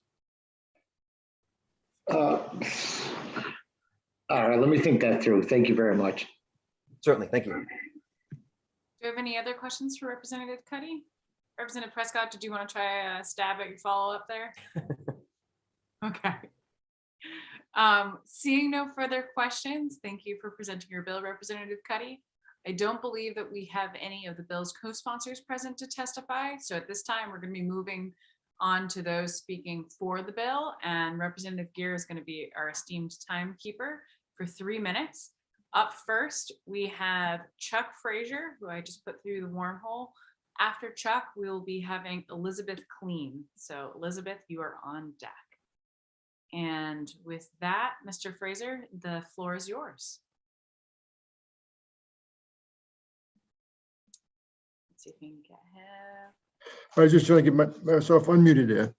All right, let me think that through. Thank you very much. Certainly, thank you. Do you have any other questions for Representative Cuddy? Representative Prescott, did you want to try a stab at your follow-up there? Okay. Seeing no further questions, thank you for presenting your bill, Representative Cuddy. I don't believe that we have any of the bill's co-sponsors present to testify. So at this time, we're going to be moving on to those speaking for the bill, and Representative Gear is going to be our esteemed timekeeper for 3 minutes. Up first, we have Chuck Frazier, who I just put through the wormhole. After Chuck, we'll be having Elizabeth Clean. So Elizabeth, you are on deck. And with that, Mr. Fraser, the floor is yours. Let's see if we can get him. I was just trying to get myself unmuted there.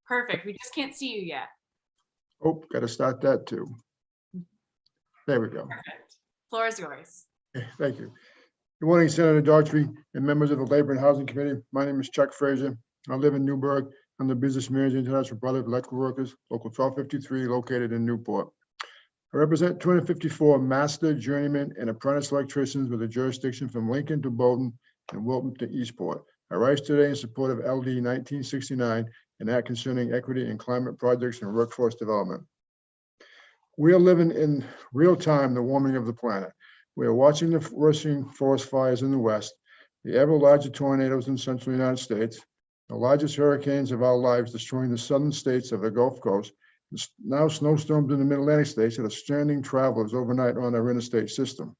Perfect. We just can't see you yet. Oh, got to start that too. There we go. Perfect. Floor is yours. Okay, thank you. Good morning, Senator Daughtry and members of the Labor and Housing Committee. My name is Chuck Frazier. I live in Newburgh. I'm the business manager, International Brotherhood of Electrical Workers, Local 1253, located in Newport. I represent 254 master, journeyman, and apprentice electricians with a jurisdiction from Lincoln to Bolton and Wilton to Eastport. I rise today in support of LD 1969 and that concerning equity and climate projects and workforce development. We are living in real time the warming of the planet. We are watching the worsening forest fires in the West, the ever larger tornadoes in central United States, the largest hurricanes of our lives destroying the southern states of the Gulf Coast, Now snowstorms in the Mid-Atlantic states that are stranding travelers overnight on our interstate system.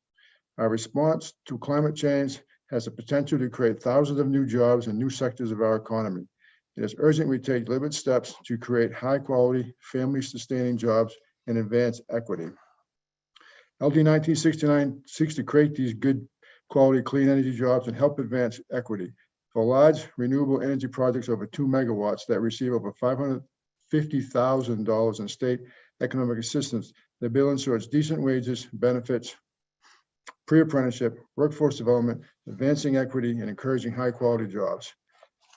Our response to climate change has the potential to create thousands of new jobs in new sectors of our economy. It is urgent we take deliberate steps to create high-quality, family-sustaining jobs and advance equity. LD 1969 seeks to create these good quality clean energy jobs and help advance equity. For large renewable energy projects over 2 megawatts that receive over $550,000 in state economic assistance, the bill ensures decent wages, benefits, pre-apprenticeship, workforce development, advancing equity, and encouraging high-quality jobs.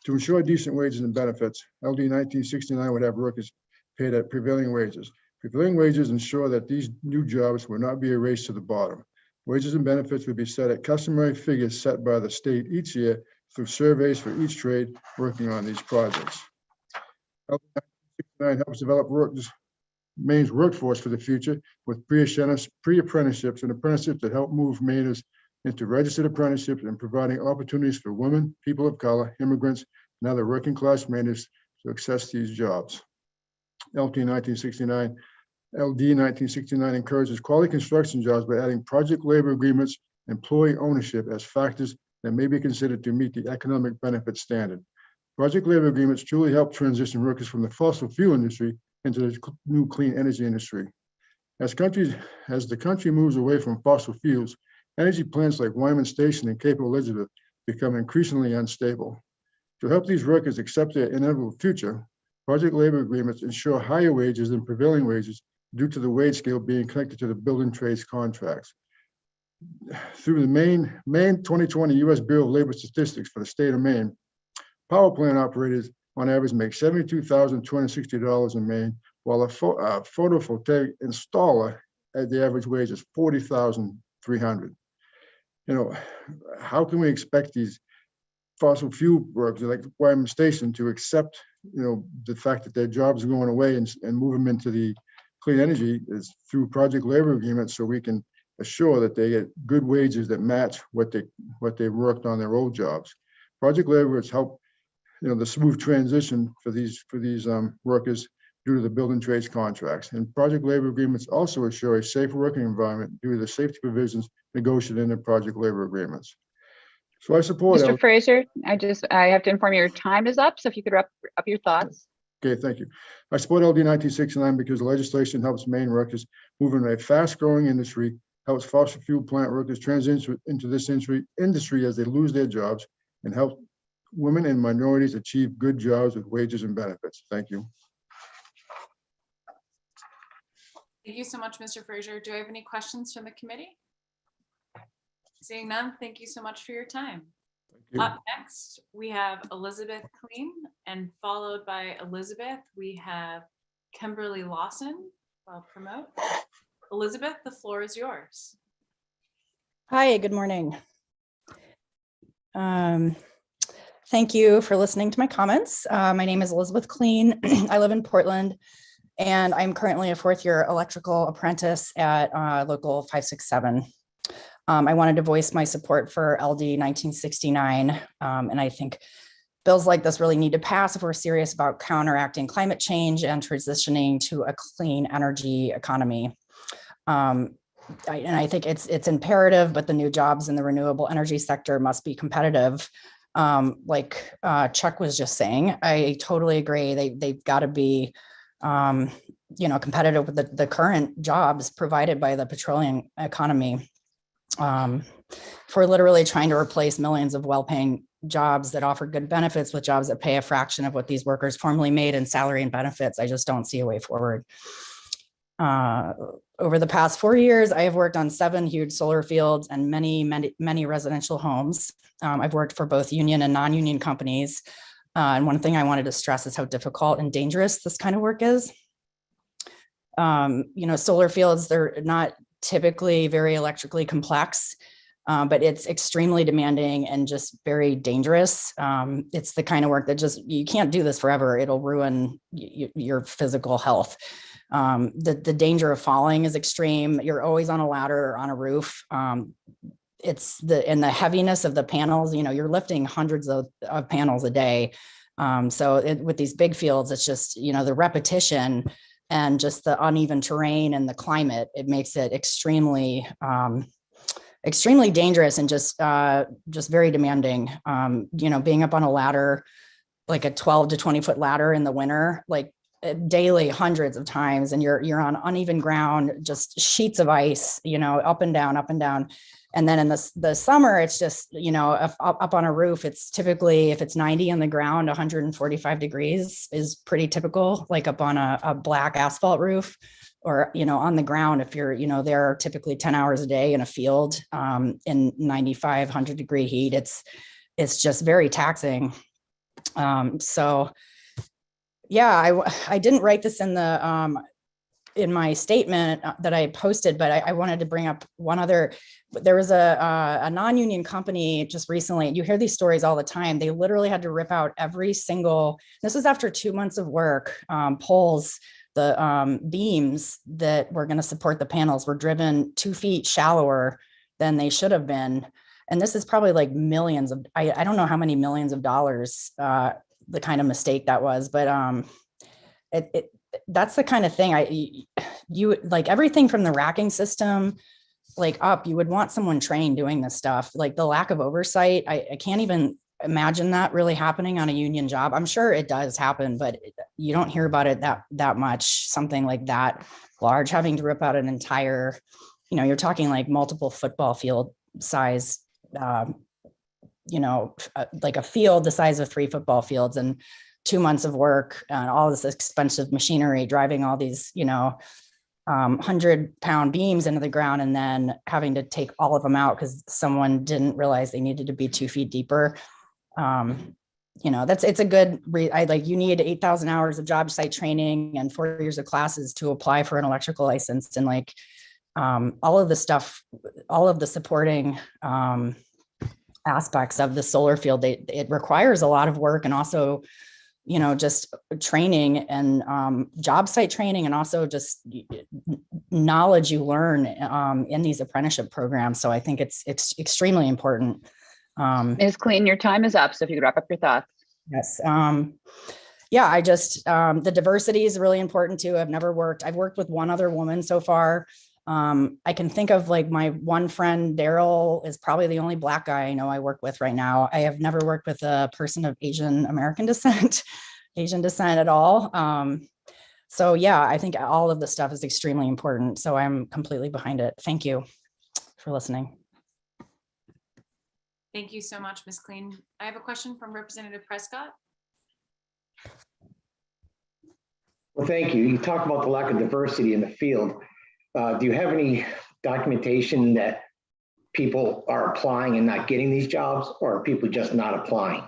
To ensure decent wages and benefits, LD 1969 would have workers paid at prevailing wages. Prevailing wages ensure that these new jobs will not be erased to the bottom. Wages and benefits would be set at customary figures set by the state each year through surveys for each trade working on these projects. LD 1969 helps develop Maine's workforce for the future with pre-apprenticeships and apprenticeships that help move Mainers into registered apprenticeships and providing opportunities for women, people of color, immigrants, and other working class Mainers to access these jobs. LD 1969 encourages quality construction jobs by adding project labor agreements, employee ownership as factors that may be considered to meet the economic benefit standard. Project labor agreements truly help transition workers from the fossil fuel industry into the new clean energy industry. As the country moves away from fossil fuels, energy plants like Wyman Station and Cape Elizabeth become increasingly unstable. To help these workers accept their inevitable future, project labor agreements ensure higher wages than prevailing wages due to the wage scale being connected to the building trades contracts. Through the Maine 2020 U.S. Bureau of Labor Statistics for the state of Maine, power plant operators on average make $72,260 in Maine, while a photovoltaic installer at the average wage is $40,300. You know, how can we expect these fossil fuel workers like Wyman Station to accept, you know, the fact that their jobs are going away and move them into the clean energy is through project labor agreements, so we can assure that they get good wages that match what they worked on their old jobs. Project labor has helped, you know, the smooth transition for these workers due to the building trades contracts. And project labor agreements also assure a safe working environment due to the safety provisions negotiated in the project labor agreements. So I support Mr. Fraser, I have to inform you your time is up. So if you could wrap up your thoughts. Okay, thank you. I support LD 1969 because the legislation helps Maine workers move in a fast-growing industry, helps fossil fuel plant workers transition into this industry as they lose their jobs, and helps women and minorities achieve good jobs with wages and benefits. Thank you. Thank you so much, Mr. Fraser. Do I have any questions from the committee? Seeing none, thank you so much for your time. Up next, we have Elizabeth Kleen, and followed by Elizabeth, we have Kimberly Lawson. I'll promote. Elizabeth, the floor is yours. Hi, good morning. Thank you for listening to my comments. My name is Elizabeth Kleen. I live in Portland, and I'm currently a fourth-year electrical apprentice at Local 567. I wanted to voice my support for LD 1969, and I think bills like this really need to pass if we're serious about counteracting climate change and transitioning to a clean energy economy. And I think it's imperative, but the new jobs in the renewable energy sector must be competitive. Like Chuck was just saying, I totally agree. They've got to be, you know, competitive with the current jobs provided by the petroleum economy. If we're literally trying to replace millions of well-paying jobs that offer good benefits with jobs that pay a fraction of what these workers formerly made in salary and benefits, I just don't see a way forward. Over the past 4 years, I have worked on 7 huge solar fields and many residential homes. I've worked for both union and non-union companies. And one thing I wanted to stress is how difficult and dangerous this kind of work is. You know, solar fields, they're not typically very electrically complex, but it's extremely demanding and just very dangerous. It's the kind of work that you can't do this forever. It'll ruin your physical health. The danger of falling is extreme. You're always on a ladder or on a roof. It's the heaviness of the panels, you know, you're lifting hundreds of panels a day. So with these big fields, it's just, you know, the repetition and just the uneven terrain and the climate, it makes it extremely extremely dangerous and just very demanding. Being up on a ladder, like a 12 to 20 foot ladder in the winter, like daily hundreds of times, and you're on uneven ground, just sheets of ice, up and down, up and down. And then in the summer, it's just, up on a roof, it's typically, if it's 90 on the ground, 145 degrees is pretty typical, like up on a black asphalt roof, or, on the ground, if you're, there typically 10 hours a day in a field in 95, 100 degree heat, it's just very taxing. So yeah, I didn't write this in my statement that I posted, but I wanted to bring up one other. There was a non-union company just recently. You hear these stories all the time. They literally had to rip out every single, this was after 2 months of work, poles, the beams that were going to support the panels were driven 2 feet shallower than they should have been. And this is probably like millions of, I don't know how many millions of dollars, the kind of mistake that was, but that's the kind of thing you like, everything from the racking system, like up, you would want someone trained doing this stuff. Like the lack of oversight, I can't even imagine that really happening on a union job. I'm sure it does happen, but you don't hear about it that much. Something like that large, having to rip out an entire, you're talking like multiple football field size, like a field the size of 3 football fields, and 2 months of work and all this expensive machinery, driving all these, 100-pound beams into the ground, and then having to take all of them out because someone didn't realize they needed to be 2 feet deeper. It's a good, you need 8,000 hours of job site training and 4 years of classes to apply for an electrical license. And all of the stuff, all of the supporting aspects of the solar field, it requires a lot of work, and also, just training and job site training, and also just knowledge you learn in these apprenticeship programs. So I think it's extremely important. Ms. Clean, your time is up. So if you could wrap up your thoughts. Yes. Yeah, the diversity is really important too. I've worked with one other woman so far. I can think of like my one friend, Daryl, is probably the only Black guy I know I work with right now. I have never worked with a person of Asian descent at all. So yeah, I think all of this stuff is extremely important. So I'm completely behind it. Thank you for listening. Thank you so much, Ms. Clean. I have a question from Representative Prescott. Well, thank you. You talk about the lack of diversity in the field. Do you have any documentation that people are applying and not getting these jobs, or are people just not applying?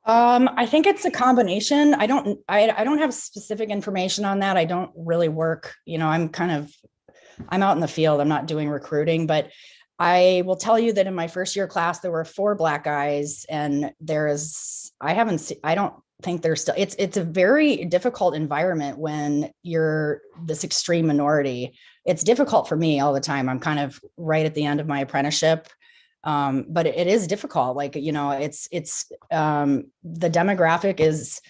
I think it's a combination. I don't have specific information on that. I don't really work, I'm out in the field. I'm not doing recruiting, but I will tell you that in my first year class, there were 4 Black guys, and I don't think there's still, it's a very difficult environment when you're this extreme minority. It's difficult for me all the time. I'm kind of right at the end of my apprenticeship. But it is difficult. It's the demographic is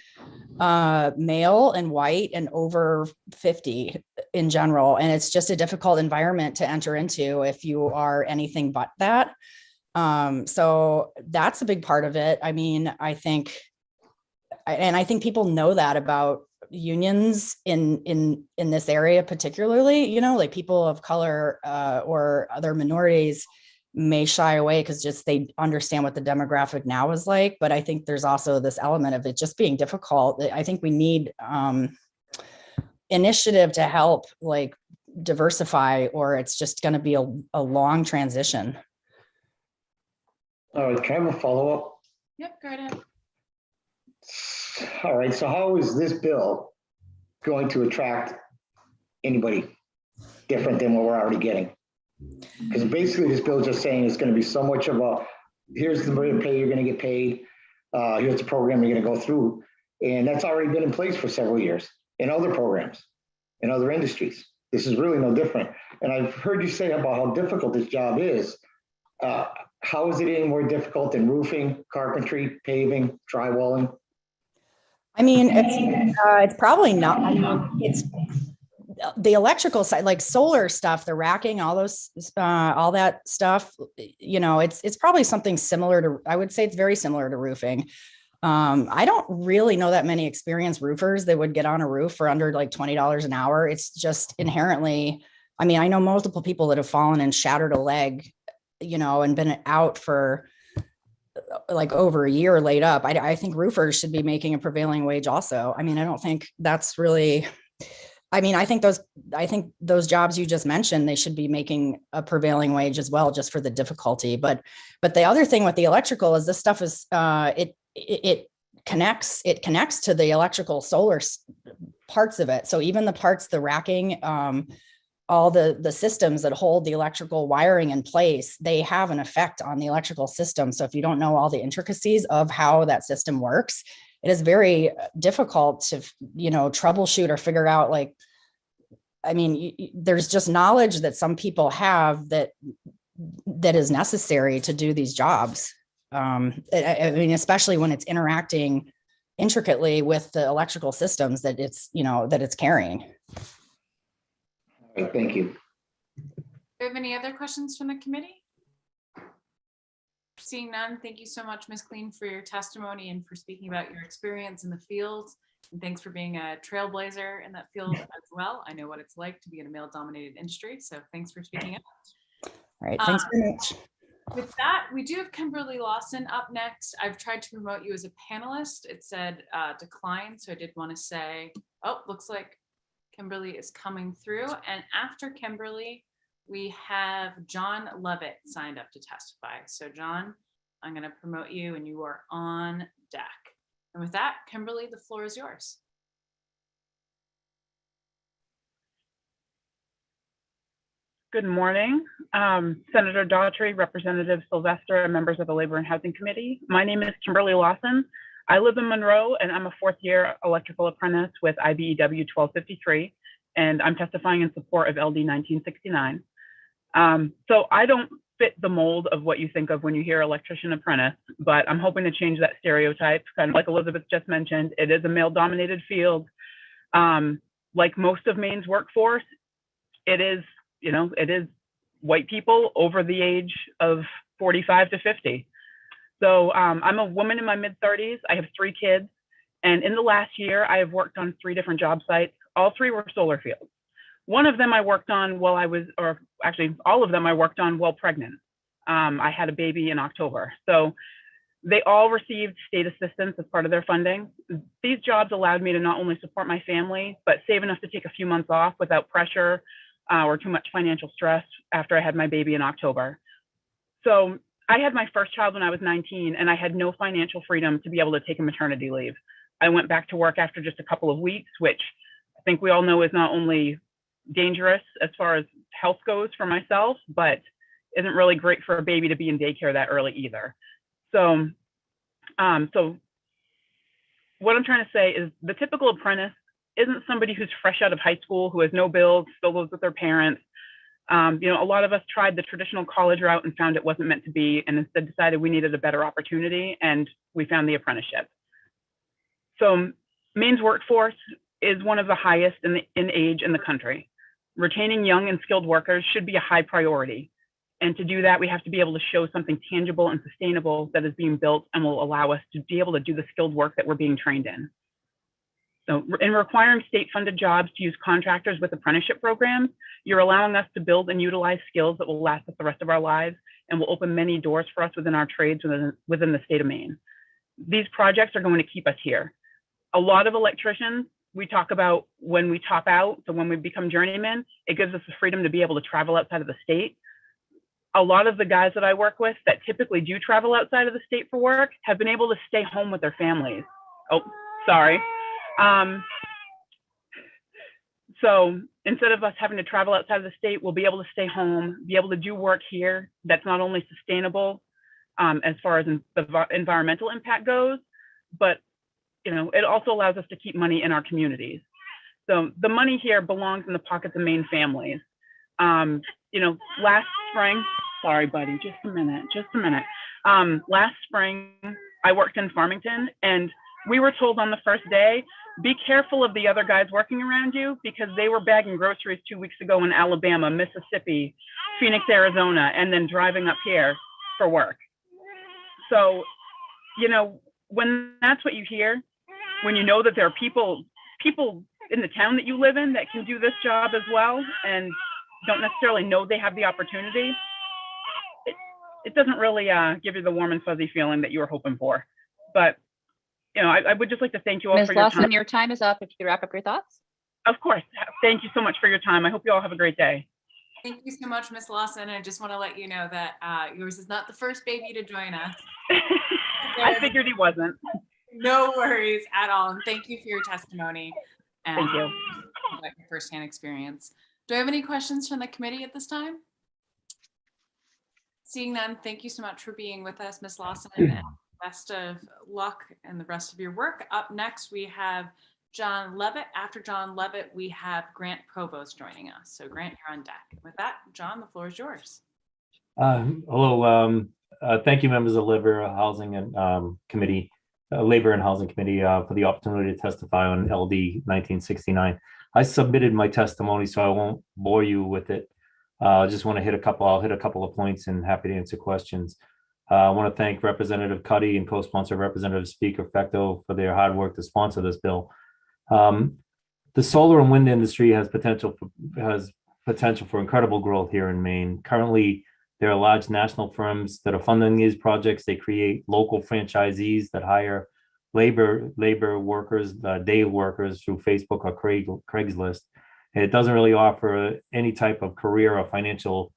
male and white and over 50 in general. And it's just a difficult environment to enter into if you are anything but that. So that's a big part of it. I mean, I think people know that about unions in this area, particularly, like people of color or other minorities may shy away because just they understand what the demographic now is like. But I think there's also this element of it just being difficult. I think we need initiative to help like diversify, or it's just going to be a long transition. All right, can I have a follow-up? Yep, go ahead. All right, so how is this bill going to attract anybody different than what we're already getting? Because basically this bill is just saying it's going to be so much of a, here's the rate of pay you're going to get paid, here's the program you're going to go through. And that's already been in place for several years in other programs, in other industries. This is really no different. And I've heard you say about how difficult this job is. How is it any more difficult than roofing, carpentry, paving, drywalling? I mean, it's probably not, I mean, it's the electrical side, like solar stuff, the racking, all those, all that stuff, you know, it's probably something similar to, I would say it's very similar to roofing. I don't really know that many experienced roofers that would get on a roof for under like $20 an hour. It's just inherently, I mean, I know multiple people that have fallen and shattered a leg, you know, and been out for like over a year laid up. I think roofers should be making a prevailing wage also. I mean, I don't think that's really, I mean, I think those jobs you just mentioned, they should be making a prevailing wage as well, just for the difficulty. But the other thing with the electrical is this stuff is, it connects to the electrical solar parts of it. So even the parts, the racking, all the systems that hold the electrical wiring in place, they have an effect on the electrical system. So if you don't know all the intricacies of how that system works, it is very difficult to, you know, troubleshoot or figure out, like, I mean, there's just knowledge that some people have that is necessary to do these jobs. I mean, especially when it's interacting intricately with the electrical systems that it's, you know, that it's carrying. All right, thank you. Do we have any other questions from the committee? Seeing none, thank you so much, Ms. Clean, for your testimony and for speaking about your experience in the field. And thanks for being a trailblazer in that field as well. I know what it's like to be in a male-dominated industry, so thanks for speaking up. All right, thanks very much. With that, we do have Kimberly Lawson up next. I've tried to promote you as a panelist. It said decline, so I did want to say, oh, looks like Kimberly is coming through. And after Kimberly, we have John Levitt signed up to testify. So John, I'm going to promote you and you are on deck. And with that, Kimberly, the floor is yours. Good morning, Senator Daughtry, Representative Sylvester, and members of the Labor and Housing Committee. My name is Kimberly Lawson. I live in Monroe and I'm a fourth-year electrical apprentice with IBEW 1253, and I'm testifying in support of LD 1969. So I don't fit the mold of what you think of when you hear electrician apprentice, but I'm hoping to change that stereotype. Kind of like Elizabeth just mentioned, it is a male-dominated field. Like most of Maine's workforce, it is, you know, it is white people over the age of 45 to 50. So I'm a woman in my mid-30s. I have 3 kids. And in the last year, I have worked on 3 different job sites. All 3 were solar fields. One of them I worked on while I was, or actually all of them I worked on while pregnant. I had a baby in October. So they all received state assistance as part of their funding. These jobs allowed me to not only support my family, but save enough to take a few months off without pressure or too much financial stress after I had my baby in October. So I had my first child when I was 19 and I had no financial freedom to be able to take a maternity leave. I went back to work after just a couple of weeks, which I think we all know is not only dangerous as far as health goes for myself, but isn't really great for a baby to be in daycare that early either. So, so what I'm trying to say is the typical apprentice isn't somebody who's fresh out of high school, who has no bills, still lives with their parents. You know, a lot of us tried the traditional college route and found it wasn't meant to be, and instead decided we needed a better opportunity, and we found the apprenticeship. So Maine's workforce is one of the highest in age in the country. Retaining young and skilled workers should be a high priority. And to do that, we have to be able to show something tangible and sustainable that is being built and will allow us to be able to do the skilled work that we're being trained in. So in requiring state-funded jobs to use contractors with apprenticeship programs, you're allowing us to build and utilize skills that will last us the rest of our lives and will open many doors for us within our trades within the state of Maine. These projects are going to keep us here. A lot of electricians, we talk about when we top out, so when we become journeymen, it gives us the freedom to be able to travel outside of the state. A lot of the guys that I work with that typically do travel outside of the state for work have been able to stay home with their families. Oh, sorry. So instead of us having to travel outside of the state, we'll be able to stay home, be able to do work here that's not only sustainable as far as the environmental impact goes, but you know, it also allows us to keep money in our communities. So the money here belongs in the pockets of Maine families. You know, last spring, sorry, buddy, just a minute. Last spring, I worked in Farmington, and we were told on the first day, be careful of the other guys working around you because they were bagging groceries 2 weeks ago in Alabama, Mississippi, Phoenix, Arizona, and then driving up here for work. So, you know, when that's what you hear, when you know that there are people in the town that you live in that can do this job as well and don't necessarily know they have the opportunity, it doesn't really give you the warm and fuzzy feeling that you were hoping for. But, you know, I would just like to thank you all Ms. for your Lawson, time. your time is up. If you could wrap up your thoughts. Of course. Thank you so much for your time. I hope you all have a great day. Thank you so much, Ms. Lawson. I just want to let you know that yours is not the first baby to join us. I figured he wasn't. No worries at all. And thank you for your testimony. And Thank you. about your firsthand experience. Do I have any questions from the committee at this time? Seeing none, thank you so much for being with us, Ms. Lawson, and best of luck in the rest of your work. Up next, we have John Levitt. After John Levitt, we have Grant Provost joining us. So Grant, you're on deck. With that, John, the floor is yours. Hello. Thank you, members of Labor Housing and Committee, Labor and Housing Committee, for the opportunity to testify on LD 1969. I submitted my testimony, so I won't bore you with it. I just want to hit a couple of points and happy to answer questions. I want to thank Representative Cuddy and co-sponsor Representative Speaker Fecto for their hard work to sponsor this bill. The solar and wind industry has potential for incredible growth here in Maine. Currently, there are large national firms that are funding these projects. They create local franchisees that hire labor workers, day workers through Facebook or Craigslist. And it doesn't really offer any type of career or financial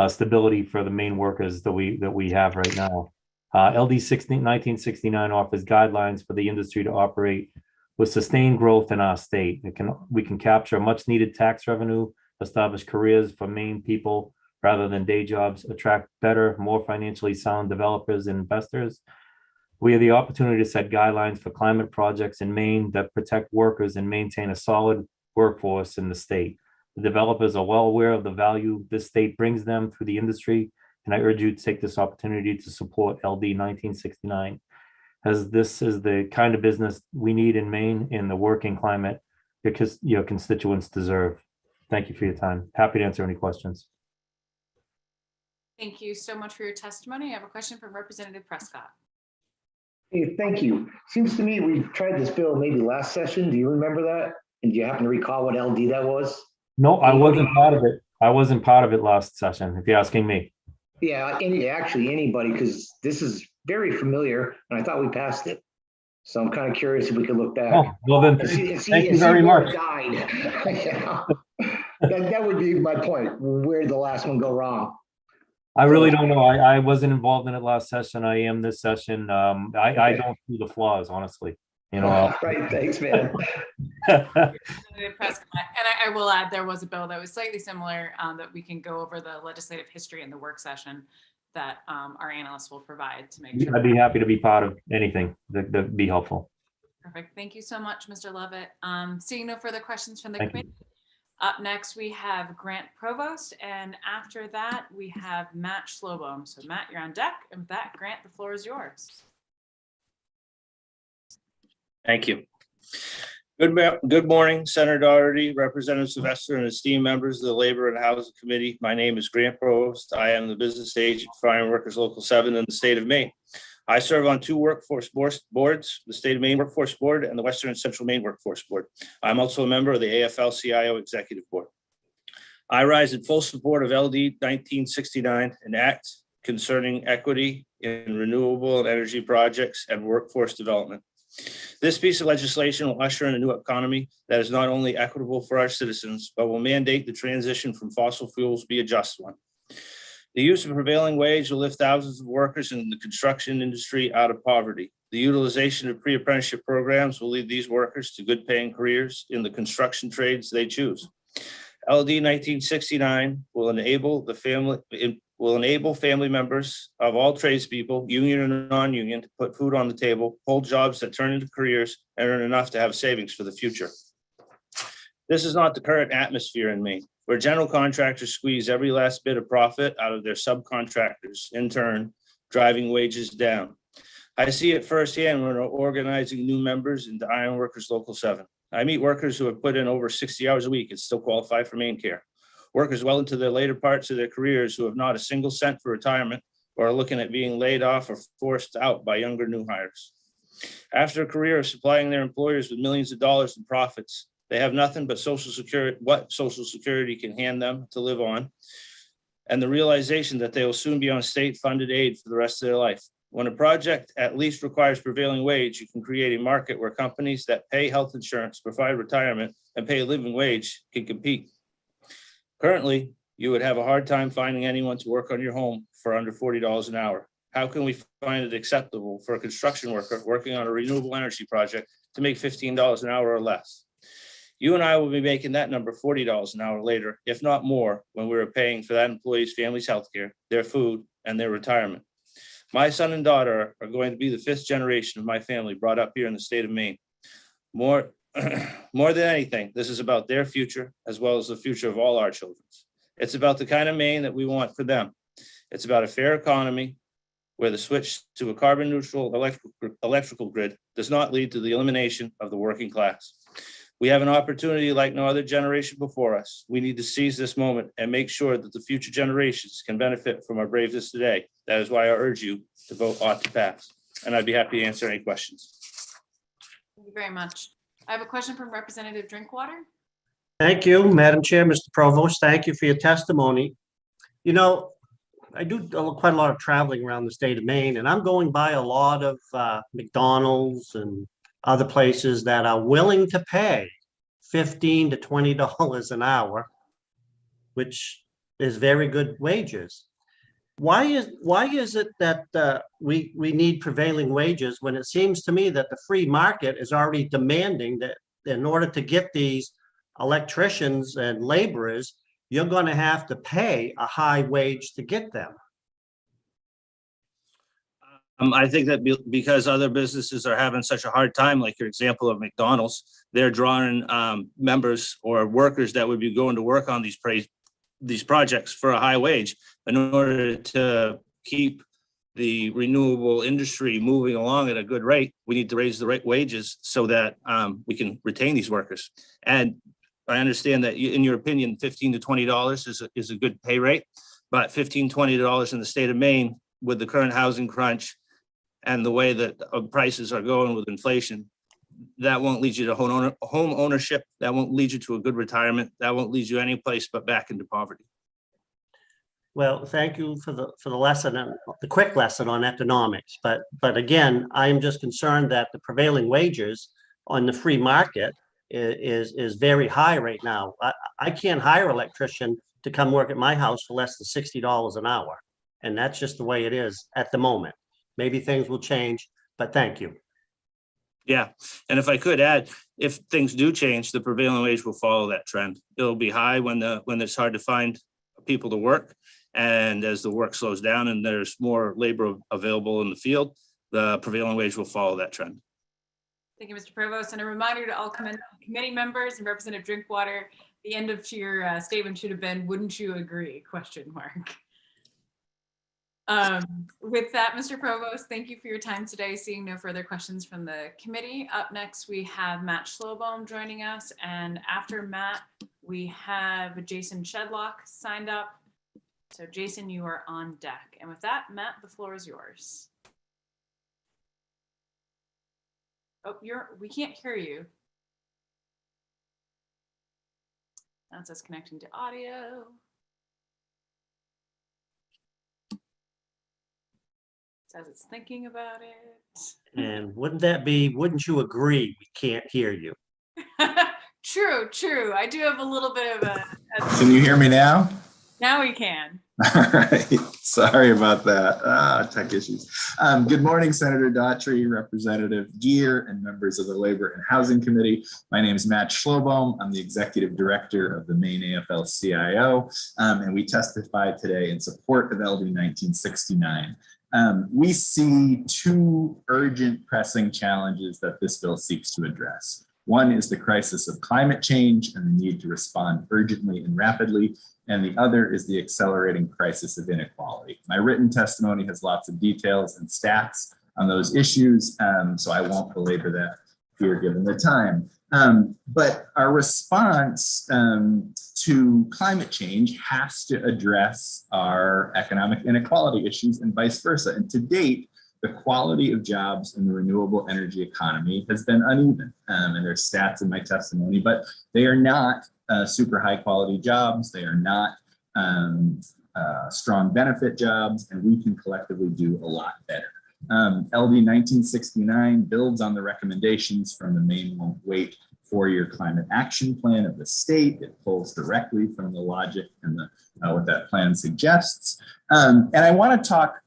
stability for the Maine workers that we have right now. LD 1969 offers guidelines for the industry to operate with sustained growth in our state. We can capture much needed tax revenue, establish careers for Maine people rather than day jobs, attract better, more financially sound developers and investors. We have the opportunity to set guidelines for climate projects in Maine that protect workers and maintain a solid workforce in the state. The developers are well aware of the value this state brings them through the industry, and I urge you to take this opportunity to support LD 1969, as this is the kind of business we need in Maine in the working climate because your constituents deserve. Thank you for your time. Happy to answer any questions. Thank you so much for your testimony. I have a question from Representative Prescott. Hey, thank you. Seems to me we tried this bill maybe last session. Do you remember that? And do you happen to recall what LD that was? No, I wasn't part of it. I wasn't part of it last session, if you're asking me. Yeah, actually anybody, because this is very familiar and I thought we passed it. So I'm kind of curious if we could look back. Oh, well then, thank you very much. Died. Yeah. that would be my point. Where did the last one go wrong? I really don't know. I wasn't involved in it last session. I am this session. I don't see the flaws, honestly. You know. Right. Thanks, man. And I will add, there was a bill that was slightly similar that we can go over the legislative history in the work session that our analysts will provide to make sure. I'd be happy to be part of anything that'd be helpful. Perfect. Thank you so much, Mr. Levitt. Seeing no further questions from the Thank committee. Up next, we have Grant Provost, and after that, we have Matt Schlobohm. So Matt, you're on deck, and with that, Grant, the floor is yours. Thank you. Good morning, Senator Doherty, Representative Sylvester, and esteemed members of the Labor and Housing Committee. My name is Grant Provost. I am the business agent for Fire and Workers Local 7 in the state of Maine. I serve on 2 workforce boards, the State of Maine Workforce Board and the Western and Central Maine Workforce Board. I'm also a member of the AFL-CIO Executive Board. I rise in full support of LD 1969, an act concerning equity in renewable energy projects and workforce development. This piece of legislation will usher in a new economy that is not only equitable for our citizens, but will mandate the transition from fossil fuels be a just one. The use of prevailing wage will lift thousands of workers in the construction industry out of poverty. The utilization of pre-apprenticeship programs will lead these workers to good paying careers in the construction trades they choose. LD 1969 will enable family members of all tradespeople, union and non-union, to put food on the table, hold jobs that turn into careers, and earn enough to have savings for the future. This is not the current atmosphere in Maine, where general contractors squeeze every last bit of profit out of their subcontractors, in turn, driving wages down. I see it firsthand when we're organizing new members into Iron Workers Local 7. I meet workers who have put in over 60 hours a week and still qualify for main care. Workers well into their later parts of their careers who have not a single cent for retirement or are looking at being laid off or forced out by younger new hires. After a career of supplying their employers with millions of dollars in profits, they have nothing but Social Security, what Social Security can hand them to live on, and the realization that they will soon be on state-funded aid for the rest of their life. When a project at least requires prevailing wage, you can create a market where companies that pay health insurance, provide retirement, and pay a living wage can compete. Currently, you would have a hard time finding anyone to work on your home for under $40 an hour. How can we find it acceptable for a construction worker working on a renewable energy project to make $15 an hour or less? You and I will be making that number $40 an hour later, if not more, when we are paying for that employee's family's health care, their food, and their retirement. My son and daughter are going to be the 5th generation of my family brought up here in the state of Maine. More than anything, this is about their future as well as the future of all our children. It's about the kind of Maine that we want for them. It's about a fair economy where the switch to a carbon neutral electrical grid does not lead to the elimination of the working class. We have an opportunity like no other generation before us. We need to seize this moment and make sure that the future generations can benefit from our braveness today. That is why I urge you to vote ought to pass. And I'd be happy to answer any questions. Thank you very much. I have a question from Representative Drinkwater. Thank you, Madam Chair, Mr. Provost. Thank you for your testimony. You know, I do quite a lot of traveling around the state of Maine, and I'm going by a lot of McDonald's and other places that are willing to pay $15 to $20 an hour, which is very good wages. Why is it that we need prevailing wages when it seems to me that the free market is already demanding that in order to get these electricians and laborers, you're going to have to pay a high wage to get them? I think that because other businesses are having such a hard time, like your example of McDonald's, they're drawing members or workers that would be going to work on these projects for a high wage. In order to keep the renewable industry moving along at a good rate, we need to raise the rate wages so that we can retain these workers. And I understand that in your opinion, $15 to $20 is a good pay rate, but $15, $20 in the state of Maine with the current housing crunch and the way that prices are going with inflation, that won't lead you to home ownership. That won't lead you to a good retirement. That won't lead you any place but back into poverty. Well, thank you for the lesson, the quick lesson on economics. But again, I am just concerned that the prevailing wages on the free market is very high right now. I can't hire an electrician to come work at my house for less than $60 an hour, and that's just the way it is at the moment. Maybe things will change, but thank you. Yeah, and if I could add, if things do change, the prevailing wage will follow that trend. It'll be high when it's hard to find people to work, and as the work slows down and there's more labor available in the field, the prevailing wage will follow that trend. Thank you, Mr. Provost. And a reminder to all committee members and Representative Drinkwater, the end of your statement should have been, "Wouldn't you agree?" ? With that, Mr. Provost, thank you for your time today. Seeing no further questions from the committee. Up next, we have Matt Schlobohm joining us. And after Matt, we have Jason Shedlock signed up. So Jason, you are on deck. And with that, Matt, the floor is yours. Oh, we can't hear you. Now it says connecting to audio. Says it's thinking about it. And wouldn't you agree we can't hear you? True. I do have a little bit of a Can you hear me now? Now we can. All right. Sorry about that. Tech issues. Good morning, Senator Daughtry, Representative Geer, and members of the Labor and Housing Committee. My name is Matt Schlobohm. I'm the Executive Director of the Maine AFL-CIO, and we testify today in support of LD 1969. We see two urgent pressing challenges that this bill seeks to address. One is the crisis of climate change and the need to respond urgently and rapidly, and the other is the accelerating crisis of inequality. My written testimony has lots of details and stats on those issues. So I won't belabor that here given the time. But our response to climate change has to address our economic inequality issues and vice versa. And to date, the quality of jobs in the renewable energy economy has been uneven. And there's stats in my testimony, but they are not super high quality jobs. They are not strong benefit jobs, and we can collectively do a lot better. LD 1969 builds on the recommendations from the Maine Won't Wait 4-year climate action plan of the state. It pulls directly from the logic and what that plan suggests. And I want to talk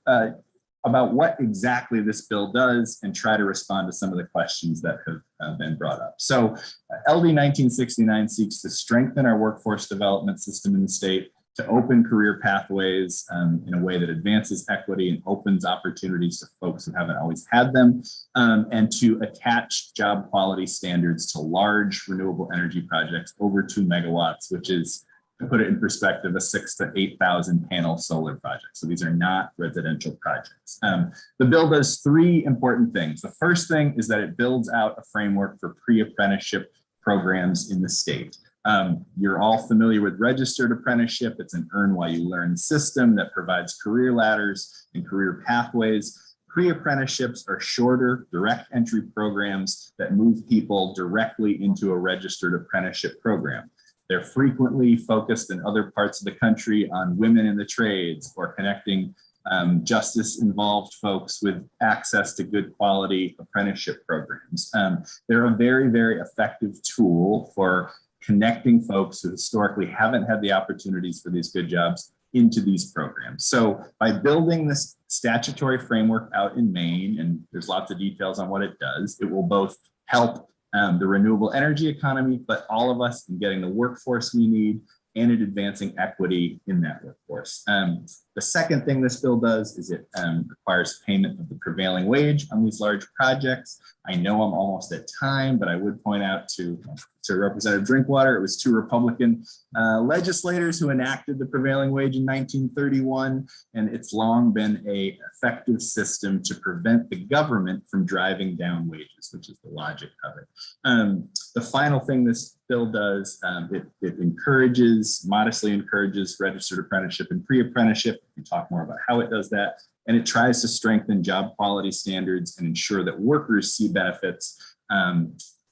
about what exactly this bill does and try to respond to some of the questions that have been brought up. So LD 1969 seeks to strengthen our workforce development system in the state, to open career pathways in a way that advances equity and opens opportunities to folks who haven't always had them, and to attach job quality standards to large renewable energy projects over 2 megawatts, which is, to put it in perspective, a 6,000 to 8,000 panel solar project. So these are not residential projects. The bill does 3 important things. The first thing is that it builds out a framework for pre-apprenticeship programs in the state. You're all familiar with registered apprenticeship. It's an earn while you learn system that provides career ladders and career pathways. Pre-apprenticeships are shorter, direct entry programs that move people directly into a registered apprenticeship program. They're frequently focused in other parts of the country on women in the trades or connecting justice-involved folks with access to good quality apprenticeship programs. They're a very, very effective tool for connecting folks who historically haven't had the opportunities for these good jobs into these programs. So by building this statutory framework out in Maine, and there's lots of details on what it does, it will both help the renewable energy economy, but all of us in getting the workforce we need and in advancing equity in that workforce. The second thing this bill does is it requires payment of the prevailing wage on these large projects. I know I'm almost at time, but I would point out to Representative Drinkwater, it was 2 Republican legislators who enacted the prevailing wage in 1931, and it's long been an effective system to prevent the government from driving down wages, which is the logic of it. The final thing this bill does, it modestly encourages registered apprenticeship and pre-apprenticeship. We can talk more about how it does that. And it tries to strengthen job quality standards and ensure that workers see benefits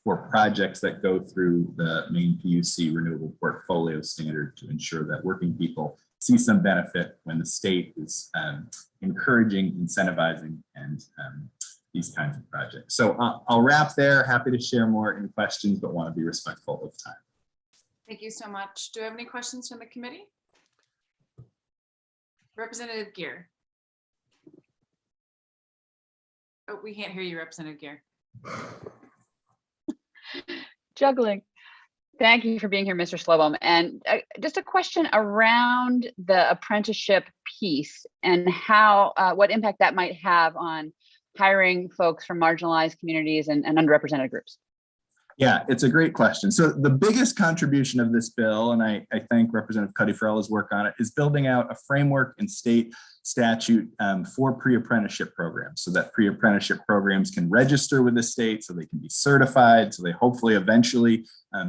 for projects that go through the Maine PUC renewable portfolio standard to ensure that working people see some benefit when the state is encouraging, incentivizing, and these kinds of projects. So I'll wrap there. Happy to share more in questions, but want to be respectful of time. Thank you so much. Do we have any questions from the committee? Representative Gear. Oh, we can't hear you, Representative Gear. Juggling. Thank you for being here, Mr. Slowbom. And just a question around the apprenticeship piece and how, what impact that might have on hiring folks from marginalized communities and underrepresented groups. Yeah, it's a great question. So the biggest contribution of this bill, and I thank Representative Cuddy for all his work on it, is building out a framework in state statute for pre-apprenticeship programs, so that pre-apprenticeship programs can register with the state, so they can be certified, so they hopefully eventually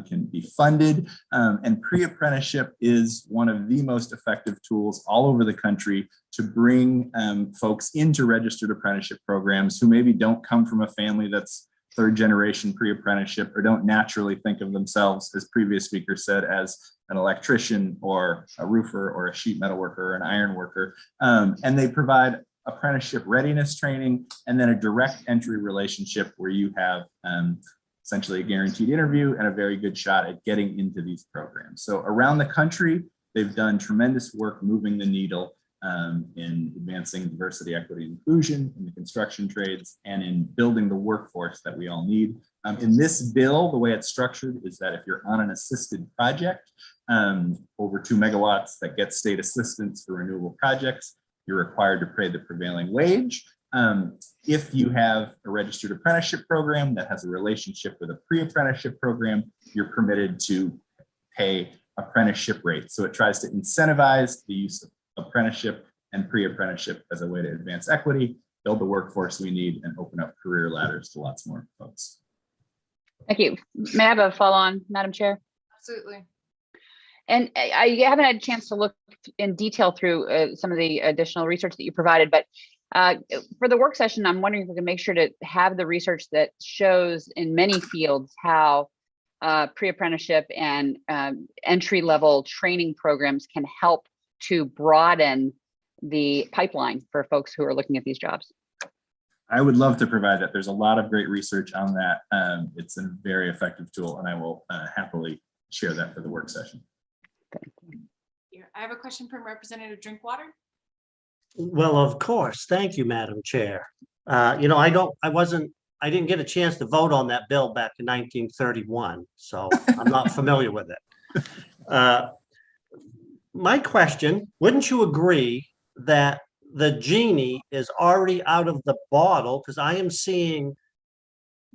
can be funded. And pre-apprenticeship is one of the most effective tools all over the country to bring folks into registered apprenticeship programs who maybe don't come from a family that's 3rd generation pre-apprenticeship or don't naturally think of themselves, as previous speaker said, as an electrician or a roofer or a sheet metal worker or an iron worker. And they provide apprenticeship readiness training and then a direct entry relationship where you have essentially a guaranteed interview and a very good shot at getting into these programs. So around the country, they've done tremendous work moving the needle in advancing diversity, equity, and inclusion in the construction trades and in building the workforce that we all need. In this bill, the way it's structured is that if you're on an assisted project over 2 megawatts that gets state assistance for renewable projects, you're required to pay the prevailing wage. If you have a registered apprenticeship program that has a relationship with a pre-apprenticeship program, you're permitted to pay apprenticeship rates. So it tries to incentivize the use of apprenticeship and pre-apprenticeship as a way to advance equity build the workforce we need, and open up career ladders to lots more folks. Thank you. May I have a follow on, Madam Chair? Absolutely. And I haven't had a chance to look in detail through some of the additional research that you provided, but for the work session, I'm wondering if we can make sure to have the research that shows in many fields how pre-apprenticeship and entry-level training programs can help to broaden the pipeline for folks who are looking at these jobs. I would love to provide that. There's a lot of great research on that. It's a very effective tool, and I will happily share that for the work session. I have a question from Representative Drinkwater. Well, of course. Thank you, Madam Chair. You know, I didn't get a chance to vote on that bill back in 1931, so I'm not familiar with it. My question, wouldn't you agree that the genie is already out of the bottle? Because I am seeing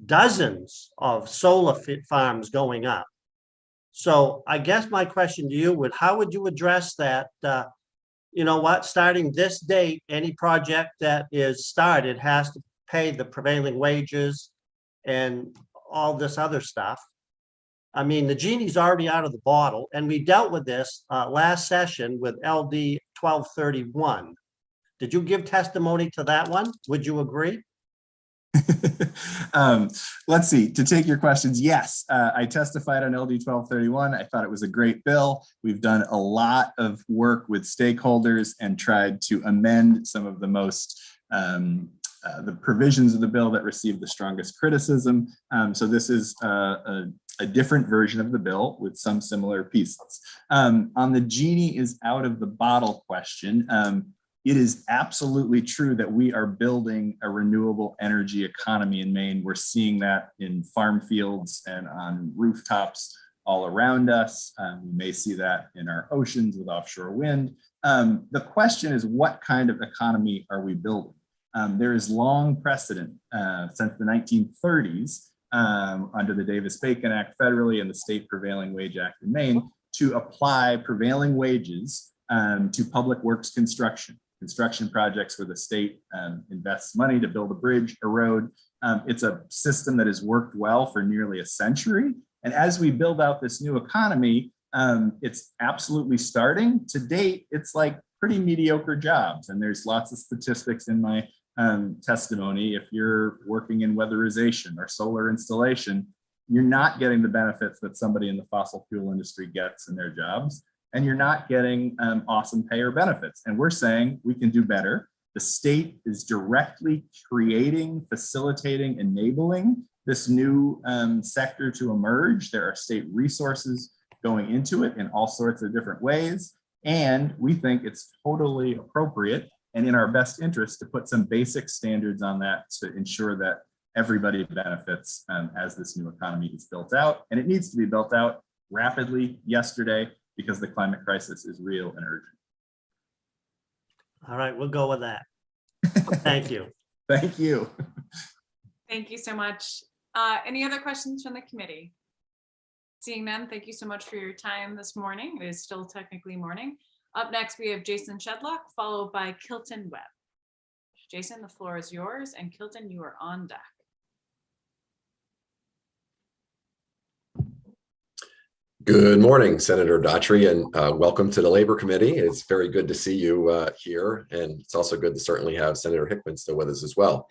dozens of solar farms going up. So I guess my question to you would, how would you address that? You know what, starting this date, any project that is started has to pay the prevailing wages and all this other stuff. I mean, the genie's already out of the bottle, and we dealt with this last session with LD 1231. Did you give testimony to that one? Would you agree? Let's see, to take your questions, yes, I testified on LD 1231. I thought it was a great bill. We've done a lot of work with stakeholders and tried to amend some of the most the provisions of the bill that received the strongest criticism. So this is a different version of the bill with some similar pieces. On the genie is out of the bottle question, it is absolutely true that we are building a renewable energy economy in Maine. We're seeing that in farm fields and on rooftops all around us. We may see that in our oceans with offshore wind. The question is, what kind of economy are we building? There is long precedent since the 1930s under the Davis-Bacon Act federally and the State Prevailing Wage Act in Maine to apply prevailing wages to public works construction projects where the state invests money to build a bridge, a road. It's a system that has worked well for nearly a century. And as we build out this new economy, it's absolutely starting. To date, it's like pretty mediocre jobs. And there's lots of statistics in my testimony. If you're working in weatherization or solar installation, you're not getting the benefits that somebody in the fossil fuel industry gets in their jobs. And you're not getting awesome pay or benefits. And we're saying we can do better. The state is directly creating, facilitating, enabling this new sector to emerge. There are state resources going into it in all sorts of different ways. And we think it's totally appropriate and in our best interest to put some basic standards on that to ensure that everybody benefits as this new economy is built out. And it needs to be built out rapidly yesterday, because the climate crisis is real and urgent. All right, we'll go with that. Thank you. Thank you. Thank you so much. Any other questions from the committee? Seeing none, thank you so much for your time this morning. It is still technically morning. Up next, we have Jason Shedlock, followed by Kilton Webb. Jason, the floor is yours, and Kilton, you are on deck. Good morning, Senator Daughtry, and welcome to the Labor Committee. It's very good to see you here, and it's also good to certainly have Senator Hickman still with us as well.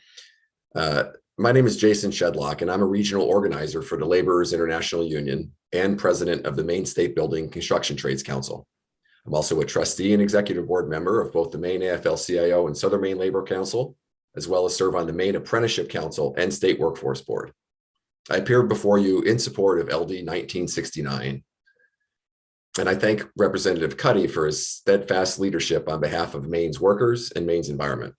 My name is Jason Shedlock, and I'm a regional organizer for the Laborers International Union and president of the Maine State Building Construction Trades Council. I'm also a trustee and executive board member of both the Maine AFL-CIO and Southern Maine Labor Council, as well as serve on the Maine Apprenticeship Council and State Workforce Board. I appeared before you in support of LD 1969. And I thank Representative Cuddy for his steadfast leadership on behalf of Maine's workers and Maine's environment.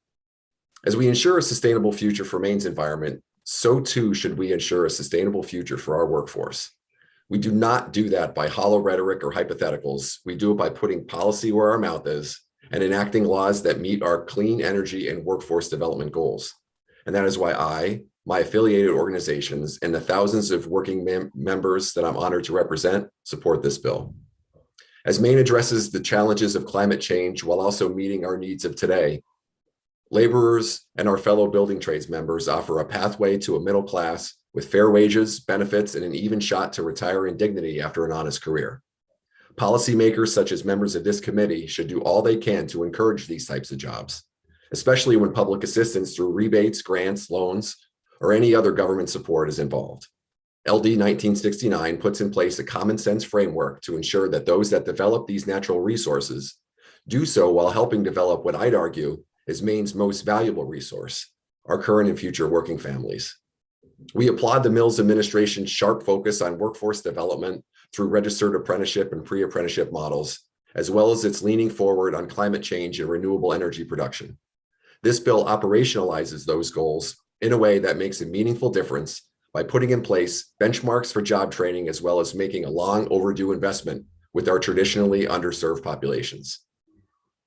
As we ensure a sustainable future for Maine's environment, so too should we ensure a sustainable future for our workforce. We do not do that by hollow rhetoric or hypotheticals. We do it by putting policy where our mouth is and enacting laws that meet our clean energy and workforce development goals. And that is why I, my affiliated organizations, and the thousands of working members that I'm honored to represent support this bill. As Maine addresses the challenges of climate change while also meeting our needs of today, Laborers and our fellow building trades members offer a pathway to a middle class with fair wages, benefits, and an even shot to retire in dignity after an honest career. Policymakers such as members of this committee should do all they can to encourage these types of jobs, especially when public assistance through rebates, grants, loans, or any other government support is involved. LD 1969 puts in place a common sense framework to ensure that those that develop these natural resources do so while helping develop what I'd argue is Maine's most valuable resource, our current and future working families. We applaud the Mills administration's sharp focus on workforce development through registered apprenticeship and pre-apprenticeship models, as well as its leaning forward on climate change and renewable energy production. This bill operationalizes those goals in a way that makes a meaningful difference by putting in place benchmarks for job training, as well as making a long overdue investment with our traditionally underserved populations.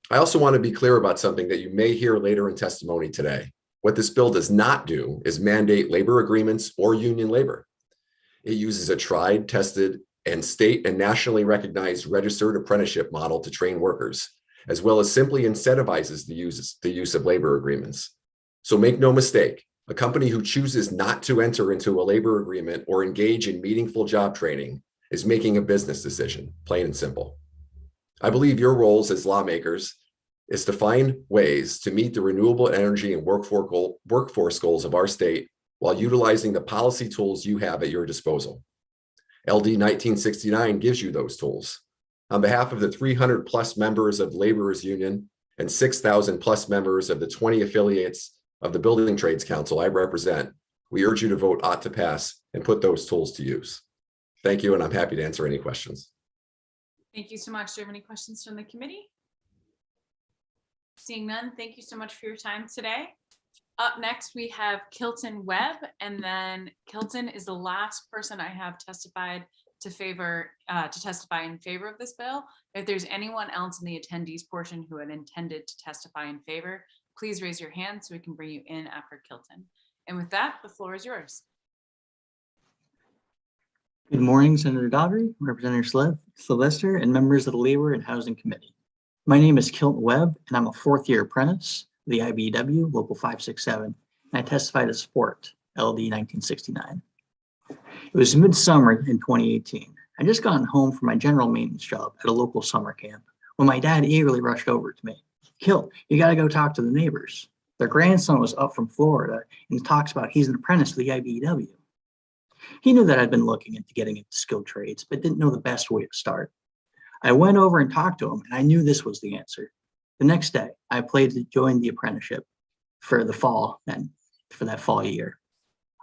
I also want to be clear about something that you may hear later in testimony today. What this bill does not do is mandate labor agreements or union labor. It uses a tried, tested, and state and nationally recognized registered apprenticeship model to train workers, as well as simply incentivizes the use of labor agreements. So make no mistake, a company who chooses not to enter into a labor agreement or engage in meaningful job training is making a business decision, plain and simple. I believe your roles as lawmakers is to find ways to meet the renewable energy and workforce goals of our state while utilizing the policy tools you have at your disposal. LD 1969 gives you those tools. On behalf of the 300 plus members of the Laborers Union and 6,000 plus members of the 20 affiliates of the Building Trades Council I represent, we urge you to vote ought to pass and put those tools to use. Thank you, and I'm happy to answer any questions. Thank you so much. Do you have any questions from the committee? Seeing none, thank you so much for your time today. Up next, we have Kilton Webb, and then Kilton is the last person I have testified to testify in favor of this bill. If there's anyone else in the attendees portion who had intended to testify in favor, please raise your hand so we can bring you in after Kilton. And with that, the floor is yours. Good morning, Senator Daugherty, Representative Sylvester, and members of the Labor and Housing Committee. My name is Kilton Webb, and I'm a fourth-year apprentice of the IBEW, Local 567, and I testify to support LD 1969. It was midsummer in 2018. I just gotten home from my general maintenance job at a local summer camp when my dad eagerly rushed over to me. Kilt, you got to go talk to the neighbors. Their grandson was up from Florida and talks about he's an apprentice of the IBEW. He knew that I'd been looking into getting into skilled trades, but didn't know the best way to start. I went over and talked to him, and I knew this was the answer. The next day, I applied to join the apprenticeship for the fall, and for that fall year.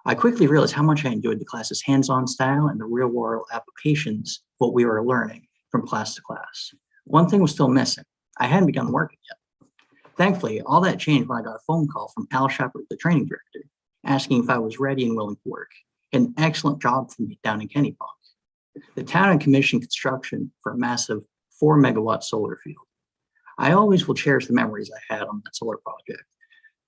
I quickly realized how much I enjoyed the class's hands-on style and the real-world applications of what we were learning from class to class. One thing was still missing. I hadn't begun working yet. Thankfully, all that changed when I got a phone call from Al Shepard, the training director, asking if I was ready and willing to work. An excellent job for me down in Kennebunk. The town had commissioned construction for a massive 4 megawatt solar field. I always will cherish the memories I had on that solar project.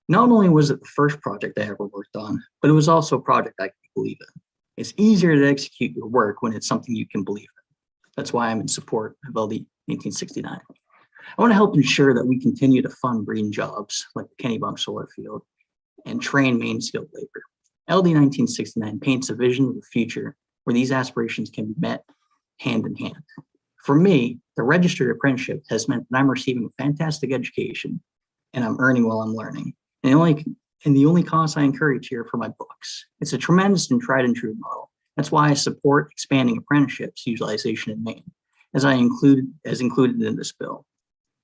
Not only was it the first project I ever worked on, but it was also a project I could believe in. It's easier to execute your work when it's something you can believe in. That's why I'm in support of LD 1969. I want to help ensure that we continue to fund green jobs like the Kennebunk solar field and train Maine skilled labor. LD 1969 paints a vision of the future where these aspirations can be met hand in hand. For me, the registered apprenticeship has meant that I'm receiving a fantastic education and I'm earning while I'm learning. And the only cost I encourage here for my books. It's a tremendous and tried and true model. That's why I support expanding apprenticeships utilization in Maine, as included in this bill.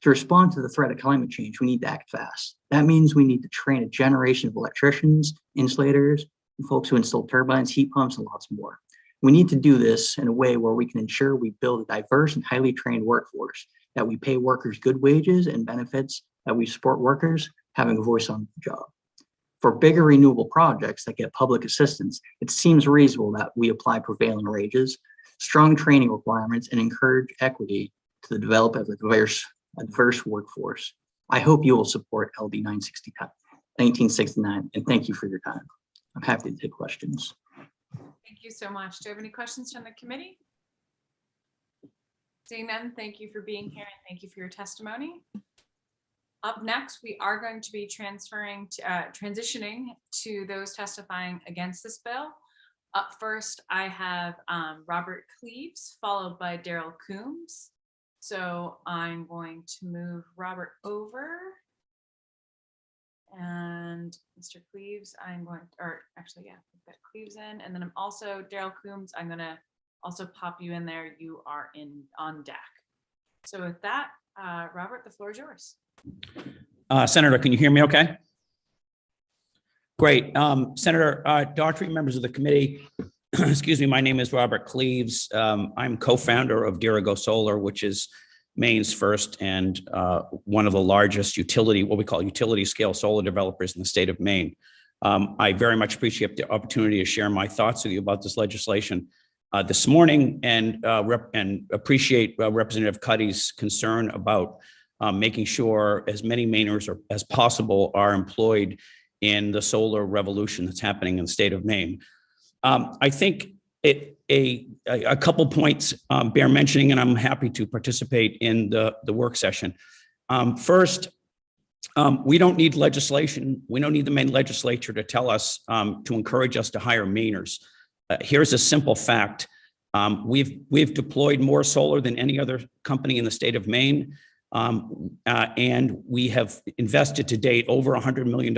To respond to the threat of climate change, we need to act fast. That means we need to train a generation of electricians, insulators, and folks who install turbines, heat pumps, and lots more. We need to do this in a way where we can ensure we build a diverse and highly trained workforce, that we pay workers good wages and benefits, that we support workers having a voice on the job. For bigger renewable projects that get public assistance, it seems reasonable that we apply prevailing wages, strong training requirements, and encourage equity to the development of a diverse workforce. I hope you will support LD 1969, and thank you for your time. I'm happy to take questions. Thank you so much. Do you have any questions from the committee? Seeing none, thank you for being here and thank you for your testimony. Up next, we are going to be transitioning to those testifying against this bill. Up first, I have Robert Cleaves, followed by Daryl Coombs. So I'm going to move Robert over. And Mr. Cleaves, we've got Cleaves in, and then I'm also Daryl Coombs. I'm gonna also pop you in there. You are on deck. So with that, Robert, the floor is yours. Senator, can you hear me okay? Great. Senator Daughtry, members of the committee, excuse me, my name is Robert Cleaves. I'm co-founder of Dirigo Solar, which is Maine's first and one of the largest what we call utility scale solar developers in the state of Maine. I very much appreciate the opportunity to share my thoughts with you about this legislation this morning, and appreciate Representative Cuddy's concern about making sure as many Mainers as possible are employed in the solar revolution that's happening in the state of Maine. I think a couple points bear mentioning, and I'm happy to participate in the work session. First, we don't need legislation. We don't need the Maine legislature to tell us, to encourage us to hire Mainers. Here's a simple fact. We've deployed more solar than any other company in the state of Maine. And we have invested to date over $100 million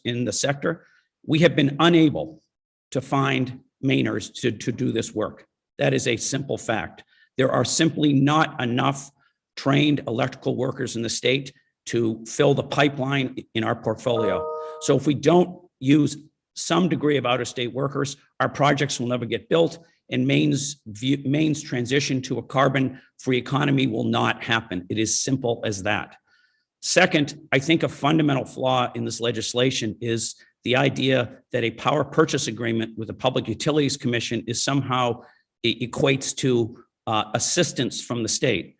in the sector. We have been unable to find Mainers to do this work. That is a simple fact. There are simply not enough trained electrical workers in the state to fill the pipeline in our portfolio. So if we don't use some degree of out-of-state workers, our projects will never get built, and Maine's transition to a carbon-free economy will not happen. It is simple as that. Second, I think a fundamental flaw in this legislation is the idea that a power purchase agreement with the Public Utilities Commission is somehow equates to assistance from the state.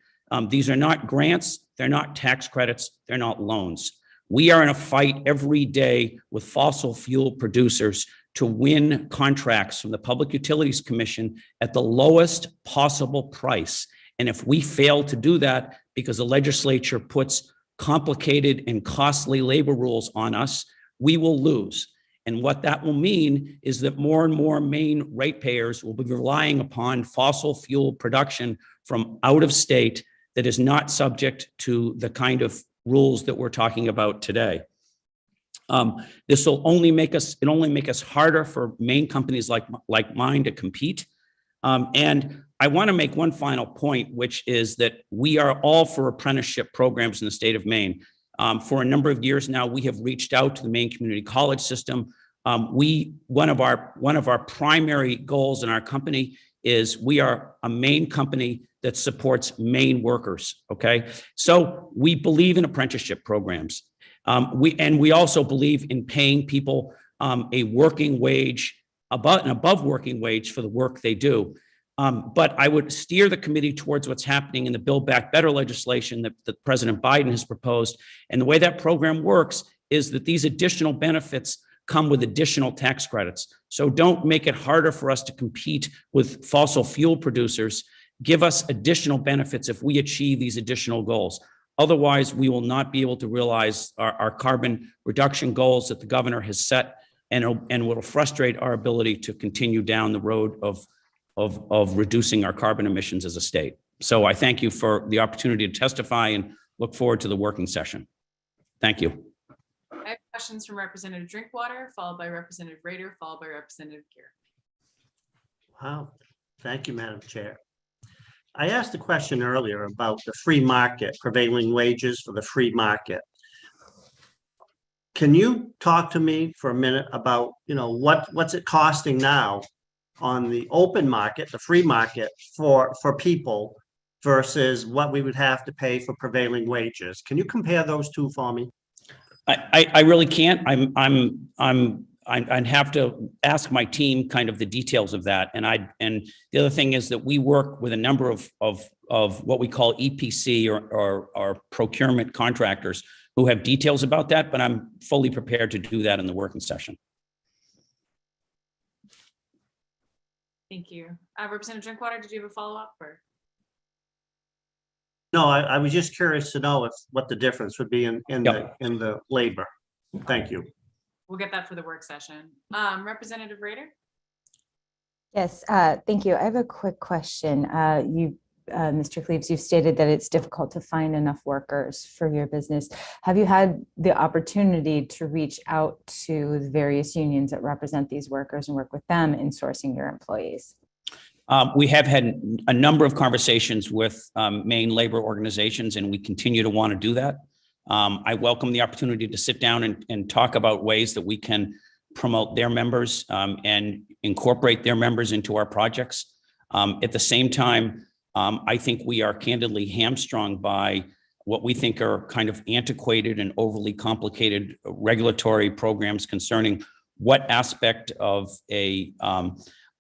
These are not grants, they're not tax credits, they're not loans. We are in a fight every day with fossil fuel producers to win contracts from the Public Utilities Commission at the lowest possible price. And if we fail to do that because the legislature puts complicated and costly labor rules on us, we will lose. And what that will mean is that more and more Maine ratepayers will be relying upon fossil fuel production from out of state that is not subject to the kind of rules that we're talking about today. This will only make us harder for Maine companies like mine to compete. And I want to make one final point, which is that we are all for apprenticeship programs in the state of Maine. For a number of years now, we have reached out to the Maine Community College system. One of our primary goals in our company is we are a Maine company that supports Maine workers. Okay, so we believe in apprenticeship programs. We also believe in paying people a working wage, above working wage for the work they do. But I would steer the committee towards what's happening in the Build Back Better legislation that President Biden has proposed. And the way that program works is that these additional benefits come with additional tax credits. So don't make it harder for us to compete with fossil fuel producers. Give us additional benefits if we achieve these additional goals. Otherwise, we will not be able to realize our carbon reduction goals that the governor has set, and will frustrate our ability to continue down the road of reducing our carbon emissions as a state. So I thank you for the opportunity to testify and look forward to the working session. Thank you. I have questions from Representative Drinkwater, followed by Representative Rader, followed by Representative Gear. Wow, thank you, Madam Chair. I asked a question earlier about the free market, prevailing wages for the free market. Can you talk to me for a minute about, what's it costing now on the open market, the free market for people versus what we would have to pay for prevailing wages? Can you compare those two for me? I really can't. I'd have to ask my team kind of the details of that. And the other thing is that we work with a number of what we call EPC or procurement contractors who have details about that, but I'm fully prepared to do that in the working session. Thank you. Representative Drinkwater, did you have a follow-up? No, I was just curious to know what the difference would be in the labor. Thank you. We'll get that for the work session. Representative Rader? Yes, thank you. I have a quick question. Mr. Cleaves, you've stated that it's difficult to find enough workers for your business. Have you had the opportunity to reach out to the various unions that represent these workers and work with them in sourcing your employees? We have had a number of conversations with Maine labor organizations, and we continue to want to do that. I welcome the opportunity to sit down and talk about ways that we can promote their members and incorporate their members into our projects. At the same time, I think we are candidly hamstrung by what we think are kind of antiquated and overly complicated regulatory programs concerning what aspect of a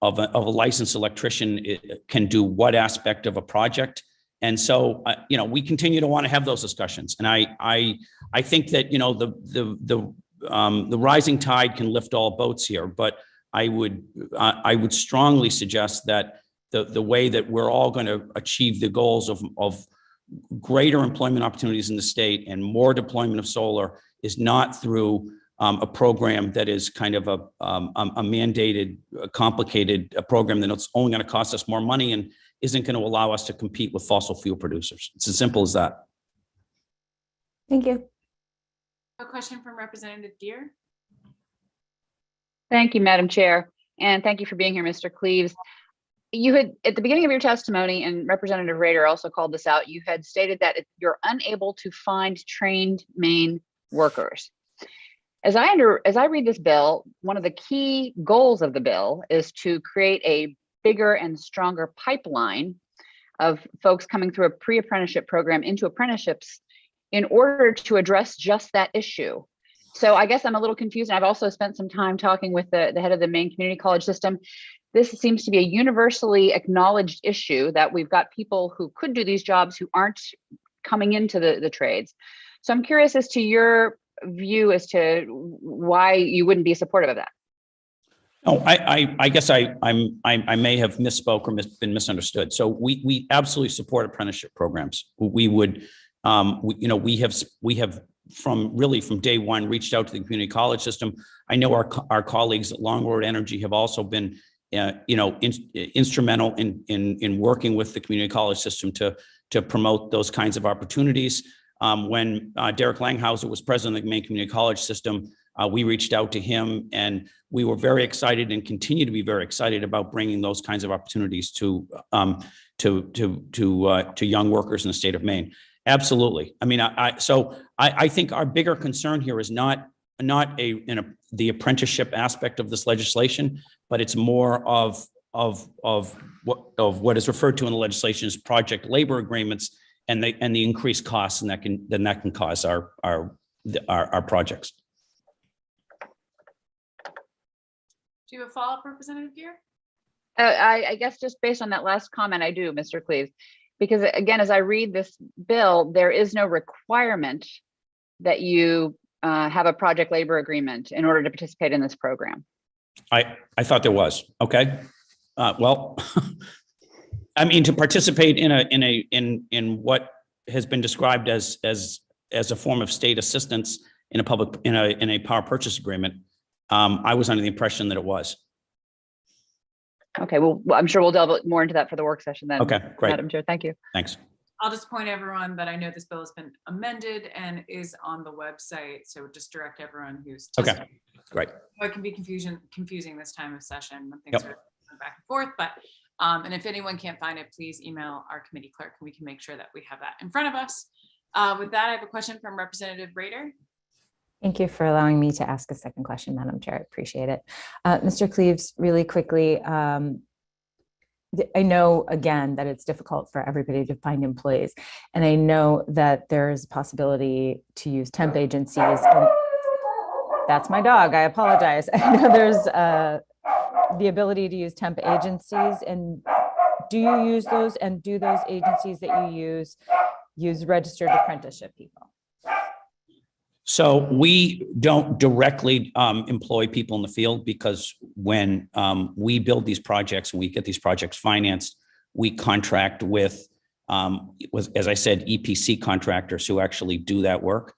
licensed electrician can do what aspect of a project. And so, we continue to want to have those discussions. And I think that, the rising tide can lift all boats here, but I would strongly suggest that the way that we're all going to achieve the goals of greater employment opportunities in the state and more deployment of solar is not through a program that is kind of a mandated, complicated program that's only going to cost us more money and isn't going to allow us to compete with fossil fuel producers. It's as simple as that. Thank you. A question from Representative Geer. Thank you, Madam Chair. And thank you for being here, Mr. Cleaves. You had, at the beginning of your testimony, and Representative Rader also called this out, you had stated that you're unable to find trained Maine workers. As I read this bill, one of the key goals of the bill is to create a bigger and stronger pipeline of folks coming through a pre-apprenticeship program into apprenticeships in order to address just that issue. So I guess I'm a little confused. And I've also spent some time talking with the head of the Maine Community College system. This seems to be a universally acknowledged issue that we've got people who could do these jobs who aren't coming into the trades. So I'm curious as to your view as to why you wouldn't be supportive of that. Oh, I guess I may have misspoke or been misunderstood. So we absolutely support apprenticeship programs. We would, we have from day one reached out to the community college system. I know our colleagues at Long Road Energy have also been, instrumental in working with the community college system to promote those kinds of opportunities. When Derek Langhauser was president of the Maine Community College system, we reached out to him, and we were very excited and continue to be very excited about bringing those kinds of opportunities to young workers in the state of Maine. Absolutely. I mean, I think our bigger concern here is not the apprenticeship aspect of this legislation, but it's more of what is referred to in the legislation as project labor agreements and the increased costs, and that can cause our projects. Do you have a follow-up, Representative Geer? I guess just based on that last comment, I do, Mr. Cleaves, because again, as I read this bill, there is no requirement that you have a project labor agreement in order to participate in this program. I thought there was. Okay. Well, I mean, to participate in what has been described as a form of state assistance in a power purchase agreement, I was under the impression that it was. Okay, well, I'm sure we'll delve more into that for the work session then. Okay, great. Madam Chair, thank you. Thanks. I'll just point everyone that I know this bill has been amended and is on the website. So just direct everyone who's okay. Great. It can be confusing this time of session when things are going back and forth. But and if anyone can't find it, please email our committee clerk and we can make sure that we have that in front of us. With that, I have a question from Representative Rader. Thank you for allowing me to ask a second question, Madam Chair. I appreciate it. Mr. Cleaves, really quickly, I know, again, that it's difficult for everybody to find employees. And I know that there's a possibility to use temp agencies. And that's my dog. I apologize. I know there's the ability to use temp agencies. And do you use those? And do those agencies that you use registered apprenticeship people? So we don't directly employ people in the field, because when we build these projects and we get these projects financed, we contract with as I said, EPC contractors who actually do that work.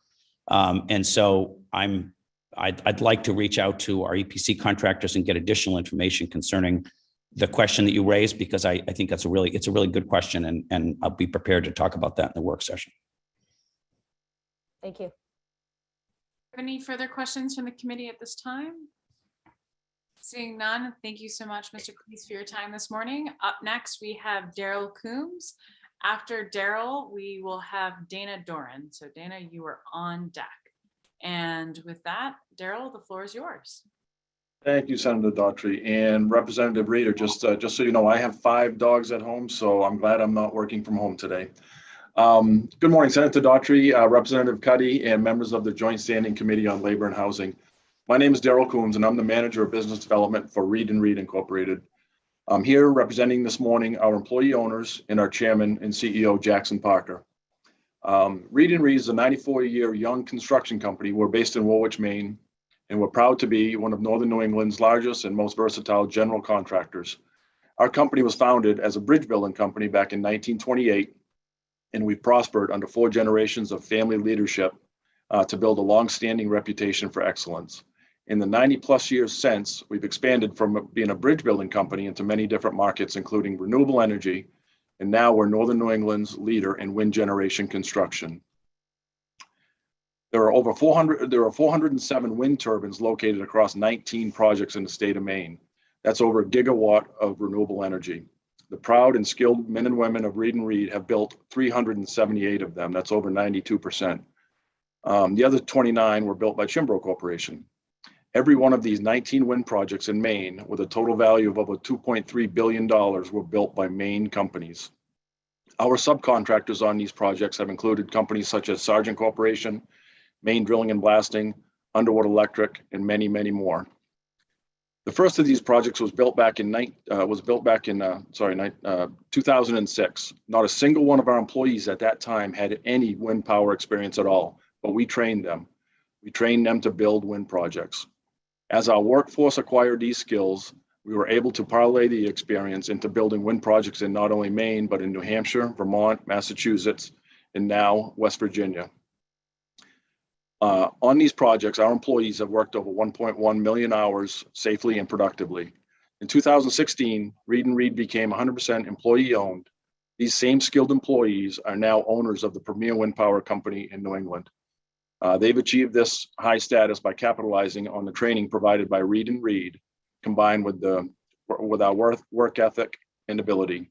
And so I'd like to reach out to our EPC contractors and get additional information concerning the question that you raised, because I think it's a really good question, and I'll be prepared to talk about that in the work session. Thank you. Any further questions from the committee at this time? Seeing none, thank you so much, Mr. Cleese, for your time this morning. Up next, we have Daryl Coombs. After Daryl, we will have Dana Doran. So Dana, you are on deck. And with that, Daryl, the floor is yours. Thank you, Senator Daughtry. And Representative Reeder, just so you know, I have 5 dogs at home, so I'm glad I'm not working from home today. Good morning, Senator Daughtry, Representative Cuddy, and members of the Joint Standing Committee on Labor and Housing. My name is Daryl Coombs, and I'm the Manager of Business Development for Reed & Reed Incorporated. I'm here representing this morning our employee owners and our Chairman and CEO, Jackson Parker. Reed & Reed is a 94-year young construction company. We're based in Woolwich, Maine, and we're proud to be one of Northern New England's largest and most versatile general contractors. Our company was founded as a bridge building company back in 1928, and we've prospered under 4 generations of family leadership to build a long-standing reputation for excellence. In the 90-plus years since, we've expanded from being a bridge building company into many different markets, including renewable energy, and now we're Northern New England's leader in wind generation construction. There are 407 wind turbines located across 19 projects in the state of Maine. That's over 1 gigawatt of renewable energy. The proud and skilled men and women of Reed & Reed have built 378 of them. That's over 92%. The other 29 were built by Chimbro Corporation. Every one of these 19 wind projects in Maine, with a total value of over $2.3 billion, were built by Maine companies. Our subcontractors on these projects have included companies such as Sargent Corporation, Maine Drilling and Blasting, Underwood Electric, and many, many more. The first of these projects was built back in 2006. Not a single one of our employees at that time had any wind power experience at all, but we trained them. We trained them to build wind projects. As our workforce acquired these skills, we were able to parlay the experience into building wind projects in not only Maine, but in New Hampshire, Vermont, Massachusetts, and now West Virginia. On these projects, our employees have worked over 1.1 million hours safely and productively. In 2016, Reed & Reed became 100% employee-owned. These same skilled employees are now owners of the premier wind power company in New England. They've achieved this high status by capitalizing on the training provided by Reed & Reed, combined with our work ethic and ability.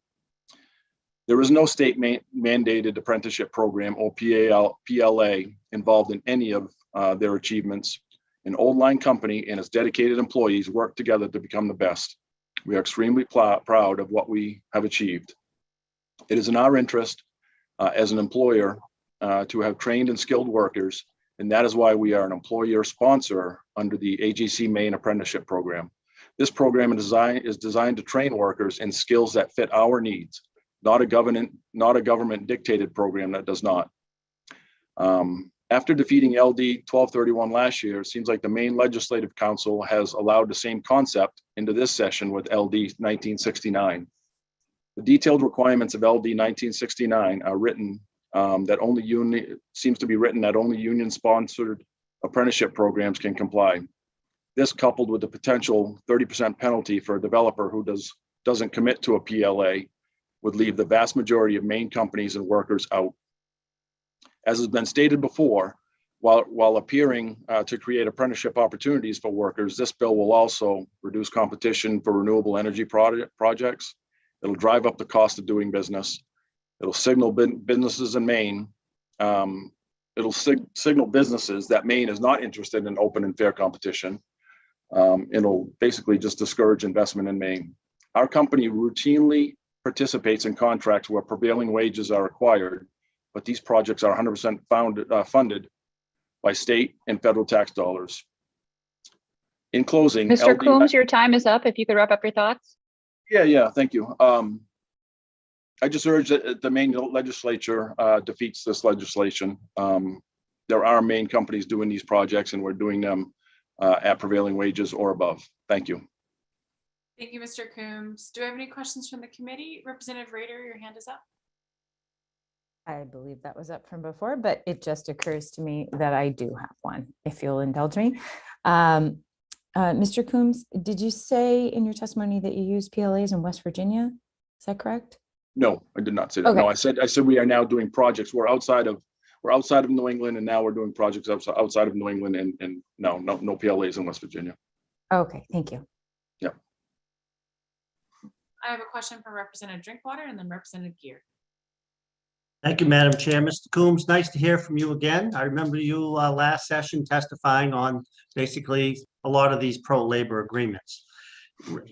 There is no state mandated apprenticeship program or PLA involved in any of their achievements. An old line company and its dedicated employees work together to become the best. We are extremely proud of what we have achieved. It is in our interest as an employer to have trained and skilled workers, and that is why we are an employer sponsor under the AGC Maine Apprenticeship Program. This program is designed to train workers in skills that fit our needs, not a government dictated program that does not. After defeating LD 1231 last year, it seems like the Maine Legislative Council has allowed the same concept into this session with LD 1969. The detailed requirements of LD 1969 are written seems to be written that only union-sponsored apprenticeship programs can comply. This, coupled with the potential 30% penalty for a developer who doesn't commit to a PLA, would leave the vast majority of Maine companies and workers out. As has been stated before, while appearing to create apprenticeship opportunities for workers, this bill will also reduce competition for renewable energy projects. It'll drive up the cost of doing business. It'll signal businesses in Maine. Signal businesses that Maine is not interested in open and fair competition. It'll basically just discourage investment in Maine. Our company routinely participates in contracts where prevailing wages are required, but these projects are 100% funded by state and federal tax dollars. In closing, Mr. Coombs, your time is up. If you could wrap up your thoughts. Yeah, thank you. I just urge that the Maine legislature defeats this legislation. There are Maine companies doing these projects, and we're doing them at prevailing wages or above. Thank you. Thank you, Mr. Coombs. Do I have any questions from the committee? Representative Rader, your hand is up. I believe that was up from before, but it just occurs to me that I do have one, if you'll indulge me. Mr. Coombs, did you say in your testimony that you use PLAs in West Virginia? Is that correct? No, I did not say that. No, I said we are now doing projects. We're outside of New England, and now we're doing projects outside of New England, and no PLAs in West Virginia. Okay, thank you. Yep. I have a question from Representative Drinkwater and then Representative Gear. Thank you, Madam Chair. Mr. Coombs, nice to hear from you again. I remember you last session testifying on basically a lot of these pro-labor agreements.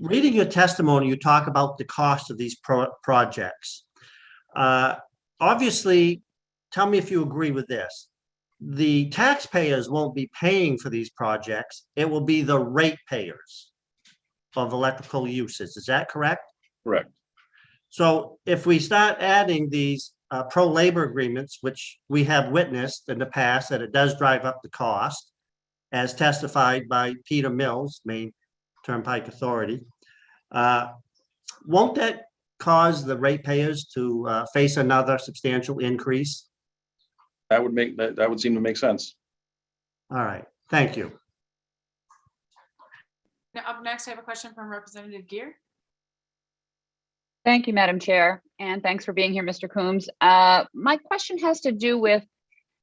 Reading your testimony, you talk about the cost of these projects. Obviously, tell me if you agree with this. The taxpayers won't be paying for these projects. It will be the ratepayers of electrical uses. Is that correct? Correct. So if we start adding these pro-labor agreements, which we have witnessed in the past, that it does drive up the cost, as testified by Peter Mills, Maine Turnpike Authority, won't that cause the ratepayers to face another substantial increase? That would seem to make sense. All right, thank you. Now, up next, I have a question from Representative Gear. Thank you, Madam Chair, and thanks for being here, Mr. Coombs. My question has to do with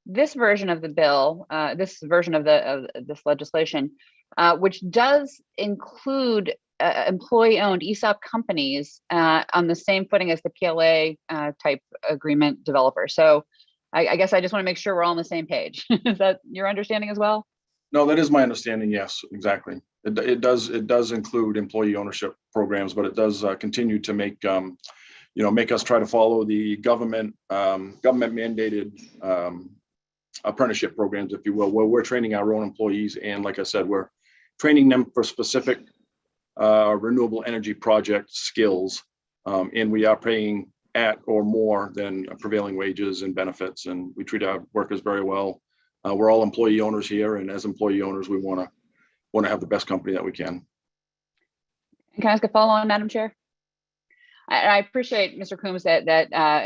this version of the bill, this version of this legislation, which does include employee-owned ESOP companies on the same footing as the PLA type agreement developer. So I guess I just want to make sure we're all on the same page. Is that your understanding as well? No, that is my understanding. Yes, exactly. It does include employee ownership programs, but it does continue to make make us try to follow the government mandated apprenticeship programs, if you will, where we're training our own employees, and like I said, we're training them for specific renewable energy project skills, and we are paying at or more than prevailing wages and benefits, and we treat our workers very well. We're all employee owners here, and as employee owners, we want to have the best company that we can. Can I ask a follow-on, Madam Chair? I appreciate, Mr. Coombs, that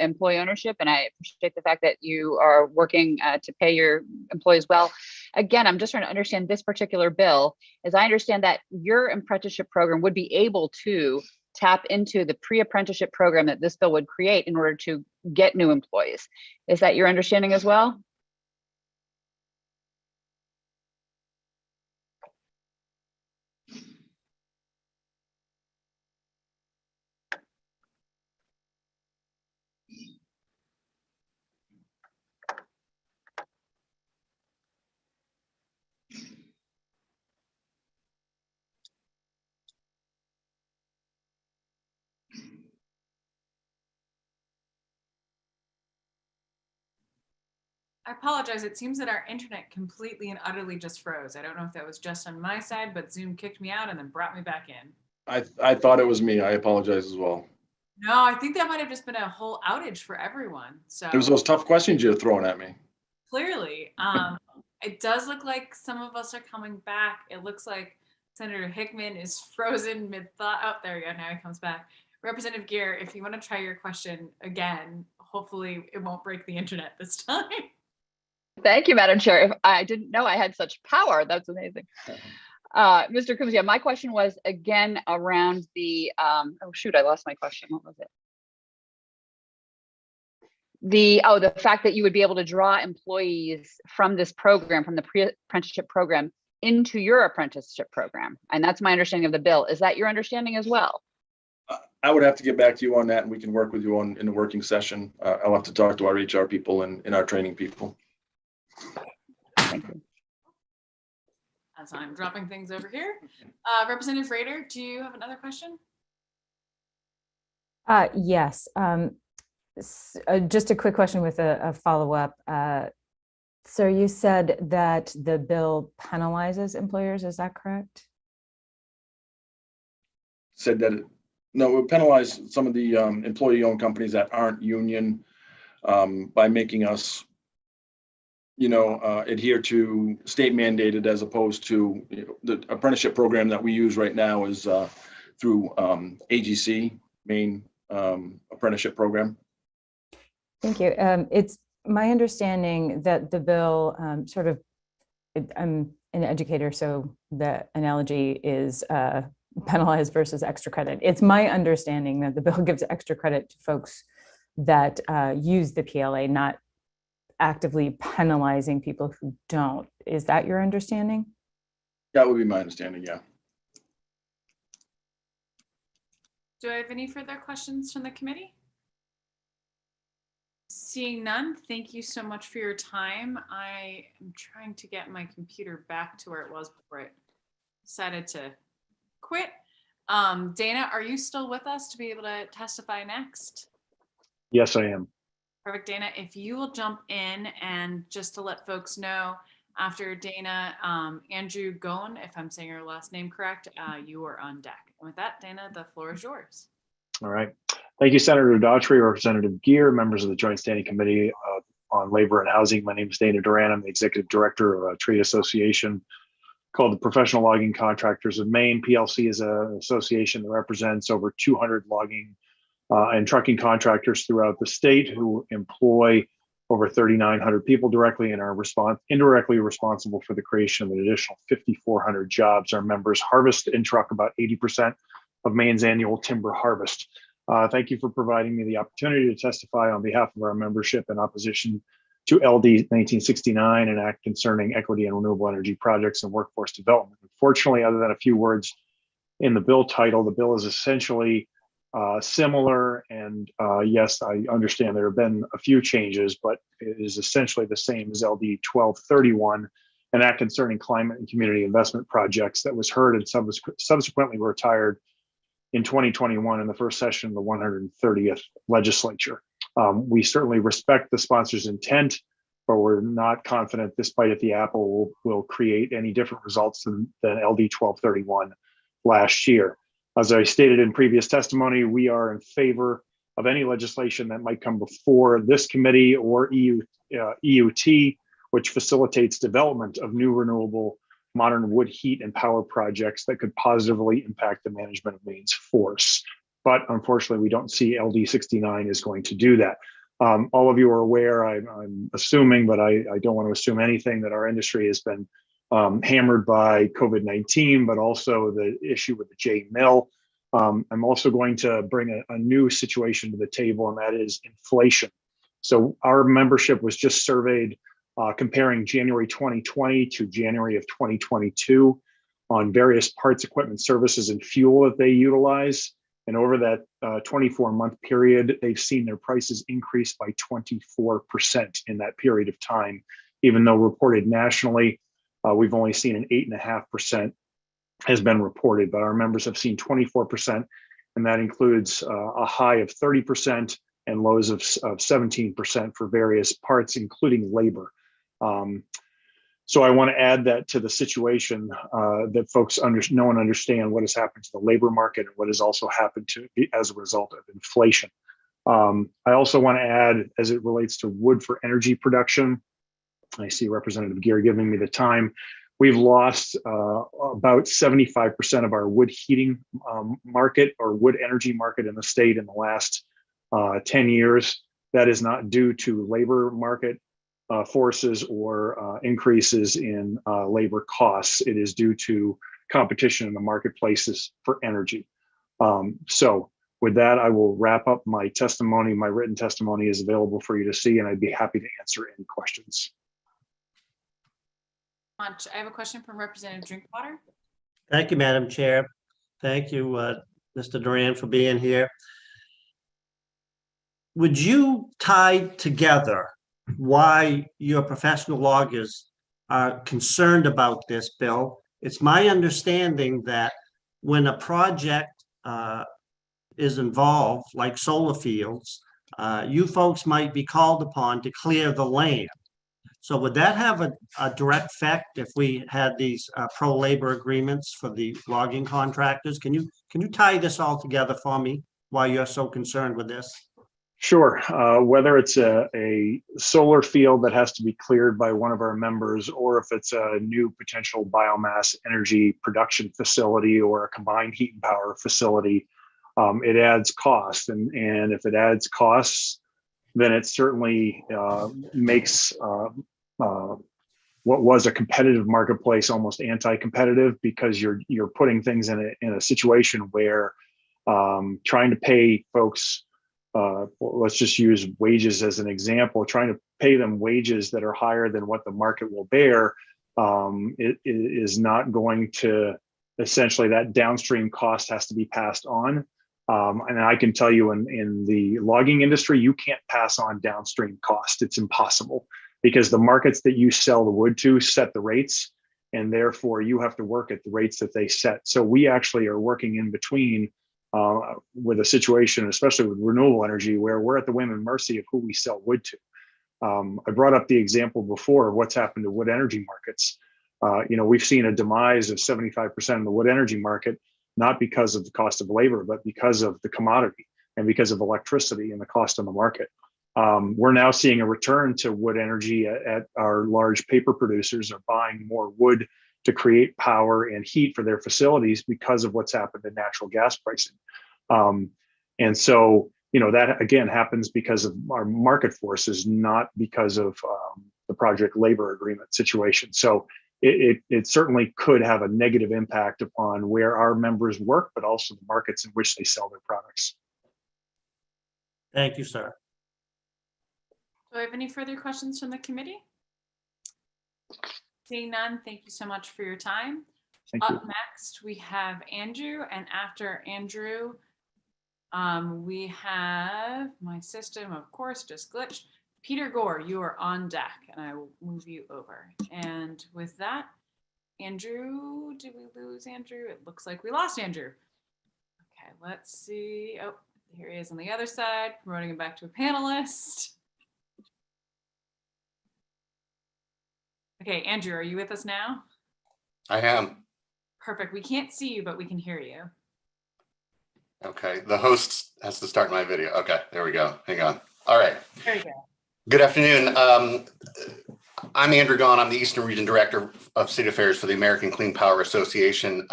employee ownership, and I appreciate the fact that you are working to pay your employees well. Again, I'm just trying to understand this particular bill. As I understand that your apprenticeship program would be able to tap into the pre-apprenticeship program that this bill would create in order to get new employees. Is that your understanding as well? I apologize. It seems that our internet completely and utterly just froze. I don't know if that was just on my side, but Zoom kicked me out and then brought me back in. I thought it was me. I apologize as well. No, I think that might have just been a whole outage for everyone. So It was those tough questions you're throwing at me. clearly, it does look like some of us are coming back. It looks like Senator Hickman is frozen mid-thought. Oh, there we go. Now he comes back. Representative Gear, if you want to try your question again, hopefully it won't break the internet this time. Thank you, Madam Chair. If I didn't know I had such power. That's amazing. Mr. Coombs, yeah, my question was again around the, oh shoot, I lost my question. What was it? The fact that you would be able to draw employees from this program, from the pre-apprenticeship program, into your apprenticeship program. And that's my understanding of the bill. Is that your understanding as well? I would have to get back to you on that, and we can work with you in the working session. I'll have to talk to our HR people and our training people. Thank you. As I'm dropping things over here. Representative Rader, do you have another question? Yes. Just a quick question with a follow-up. So you said that the bill penalizes employers, is that correct? Said that no, it would penalize some of the employee-owned companies that aren't union by making us, adhere to state mandated, as opposed to the apprenticeship program that we use right now is through AGC, Maine Apprenticeship Program. Thank you. It's my understanding that the bill I'm an educator, so the analogy is penalized versus extra credit. It's my understanding that the bill gives extra credit to folks that use the PLA, not actively penalizing people who don't. Is that your understanding? That would be my understanding, yeah. Do I have any further questions from the committee? Seeing none, thank you so much for your time. I am trying to get my computer back to where it was before it decided to quit. Dana, are you still with us to be able to testify next? Yes, I am. Perfect, Dana. If you will jump in, and just to let folks know, after Dana, Andrew Goen, if I'm saying your last name correct, you are on deck. And with that, Dana, the floor is yours. All right. Thank you, Senator Daughtry, Representative Gear, members of the Joint Standing Committee on Labor and Housing. My name is Dana Duran. I'm the Executive Director of a trade association called the Professional Logging Contractors of Maine. PLC is an association that represents over 200 logging and trucking contractors throughout the state who employ over 3,900 people directly and are indirectly responsible for the creation of an additional 5,400 jobs. Our members harvest and truck about 80% of Maine's annual timber harvest. Thank you for providing me the opportunity to testify on behalf of our membership in opposition to LD 1969, an act concerning equity and renewable energy projects and workforce development. Unfortunately, other than a few words in the bill title, the bill is essentially similar, and yes, I understand there have been a few changes, but it is essentially the same as LD 1231, an act concerning climate and community investment projects that was heard and subsequently retired in 2021 in the first session of the 130th legislature. We certainly respect the sponsor's intent, but we're not confident this bite at the apple will create any different results than LD 1231 last year. As I stated in previous testimony, we are in favor of any legislation that might come before this committee or EUT, which facilitates development of new renewable modern wood heat and power projects that could positively impact the management of Maine's forests. But unfortunately, we don't see LD 69 is going to do that. All of you are aware, I'm assuming, but I don't want to assume anything, that our industry has been hammered by COVID-19, but also the issue with the J mill. I'm also going to bring a new situation to the table, and that is inflation. So our membership was just surveyed comparing January 2020 to January of 2022 on various parts, equipment, services, and fuel that they utilize. And over that 24-month period, they've seen their prices increase by 24% in that period of time, even though reported nationally, we've only seen an 8.5% has been reported, but our members have seen 24%, and that includes a high of 30% and lows of 17% for various parts, including labor. So I want to add that to the situation that folks know and understand what has happened to the labor market and what has also happened to as a result of inflation. I also want to add, as it relates to wood for energy production, I see Representative Gear giving me the time. We've lost about 75% of our wood heating market or wood energy market in the state in the last 10 years. That is not due to labor market forces or increases in labor costs. It is due to competition in the marketplaces for energy. So with that, I will wrap up my testimony. My written testimony is available for you to see, and I'd be happy to answer any questions. I have a question from Representative Drinkwater. Thank you, Madam Chair. Thank you, Mr. Duran, for being here. Would you tie together why your professional loggers are concerned about this bill? It's my understanding that when a project is involved, like solar fields, you folks might be called upon to clear the land. So would that have a direct effect if we had these pro-labor agreements for the logging contractors? Can you tie this all together for me, why you're so concerned with this? Sure. Whether it's a solar field that has to be cleared by one of our members, or if it's a new potential biomass energy production facility or a combined heat and power facility, it adds cost. And if it adds costs then it certainly makes what was a competitive marketplace almost anti-competitive, because you're putting things in a situation where trying to pay folks, let's just use wages as an example, trying to pay them wages that are higher than what the market will bear, it is not going to, essentially that downstream cost has to be passed on. And I can tell you in the logging industry, you can't pass on downstream cost. It's impossible, because the markets that you sell the wood to set the rates, and therefore you have to work at the rates that they set. So we actually are working in between with a situation, especially with renewable energy, where we're at the whim and mercy of who we sell wood to. I brought up the example before of what's happened to wood energy markets. We've seen a demise of 75% of the wood energy market, not because of the cost of labor, but because of the commodity and because of electricity and the cost on the market. We're now seeing a return to wood energy at our large paper producers are buying more wood to create power and heat for their facilities because of what's happened in natural gas pricing. And so, that again happens because of our market forces, not because of the project labor agreement situation. So it certainly could have a negative impact upon where our members work, but also the markets in which they sell their products. Thank you, sir. Do I have any further questions from the committee? Seeing none, thank you so much for your time. Up next, we have Andrew, and after Andrew, we have, my system, of course, just glitched. Peter Gore, you are on deck, and I will move you over. And with that, Andrew, did we lose Andrew? It looks like we lost Andrew. Okay, let's see. Oh, here he is on the other side, promoting him back to a panelist. Okay, Andrew, are you with us now? I am. Perfect. We can't see you, but we can hear you. Okay, the host has to start my video. Okay, there we go. Hang on. All right. There you go. Good afternoon. I'm Andrew Gahn. I'm the Eastern Region Director of State Affairs for the American Clean Power Association.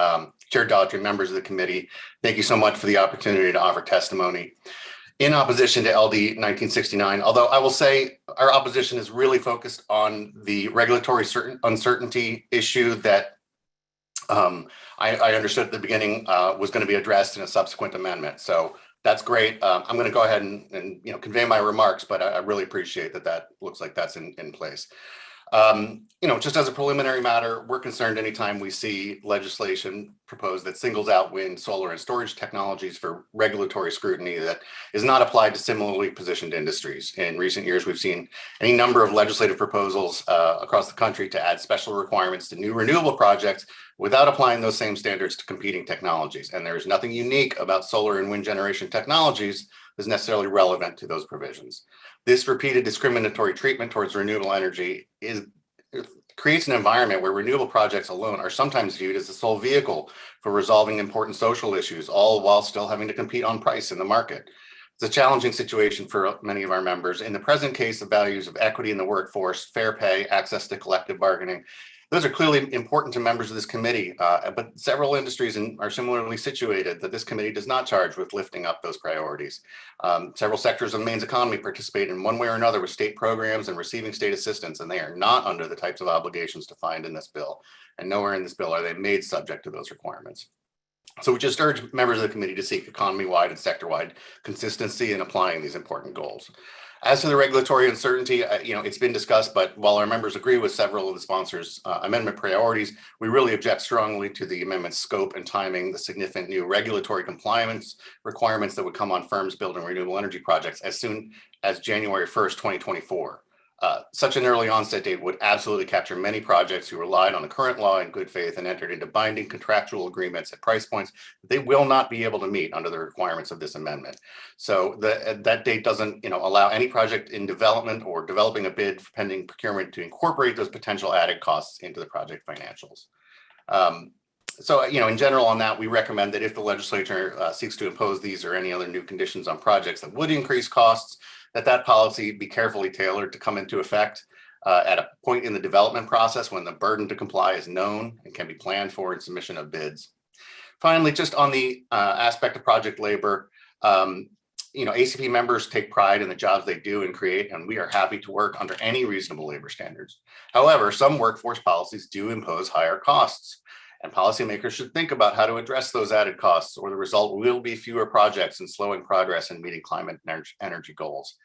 Chair Daughtry, members of the committee, thank you so much for the opportunity to offer testimony in opposition to LD 1969. Although I will say our opposition is really focused on the regulatory uncertainty issue that I understood at the beginning was going to be addressed in a subsequent amendment. So that's great. I'm going to go ahead and convey my remarks, but I really appreciate that looks like that's in place. Just as a preliminary matter, we're concerned anytime we see legislation proposed that singles out wind, solar, and storage technologies for regulatory scrutiny that is not applied to similarly positioned industries. In recent years, we've seen any number of legislative proposals across the country to add special requirements to new renewable projects without applying those same standards to competing technologies. And there's nothing unique about solar and wind generation technologies that's necessarily relevant to those provisions. This repeated discriminatory treatment towards renewable energy creates an environment where renewable projects alone are sometimes viewed as the sole vehicle for resolving important social issues, all while still having to compete on price in the market. It's a challenging situation for many of our members. In the present case, the values of equity in the workforce, fair pay, access to collective bargaining, those are clearly important to members of this committee, but several industries are similarly situated that this committee does not charge with lifting up those priorities. Several sectors of Maine's economy participate in one way or another with state programs and receiving state assistance, and they are not under the types of obligations defined in this bill. And nowhere in this bill are they made subject to those requirements. So we just urge members of the committee to seek economy-wide and sector-wide consistency in applying these important goals. As to the regulatory uncertainty, it's been discussed, but while our members agree with several of the sponsors' amendment priorities, we really object strongly to the amendment's scope and timing, the significant new regulatory compliance requirements that would come on firms building renewable energy projects as soon as January 1st, 2024. Such an early onset date would absolutely capture many projects who relied on the current law in good faith and entered into binding contractual agreements at price points that they will not be able to meet under the requirements of this amendment. So that date doesn't allow any project in development or developing a bid for pending procurement to incorporate those potential added costs into the project financials. So, in general on that, we recommend that if the legislature seeks to impose these or any other new conditions on projects that would increase costs, that policy be carefully tailored to come into effect at a point in the development process when the burden to comply is known and can be planned for in submission of bids. Finally, just on the aspect of project labor, ACP members take pride in the jobs they do and create, and we are happy to work under any reasonable labor standards. However, some workforce policies do impose higher costs, and policymakers should think about how to address those added costs, or the result will be fewer projects and slowing progress in meeting climate and energy goals.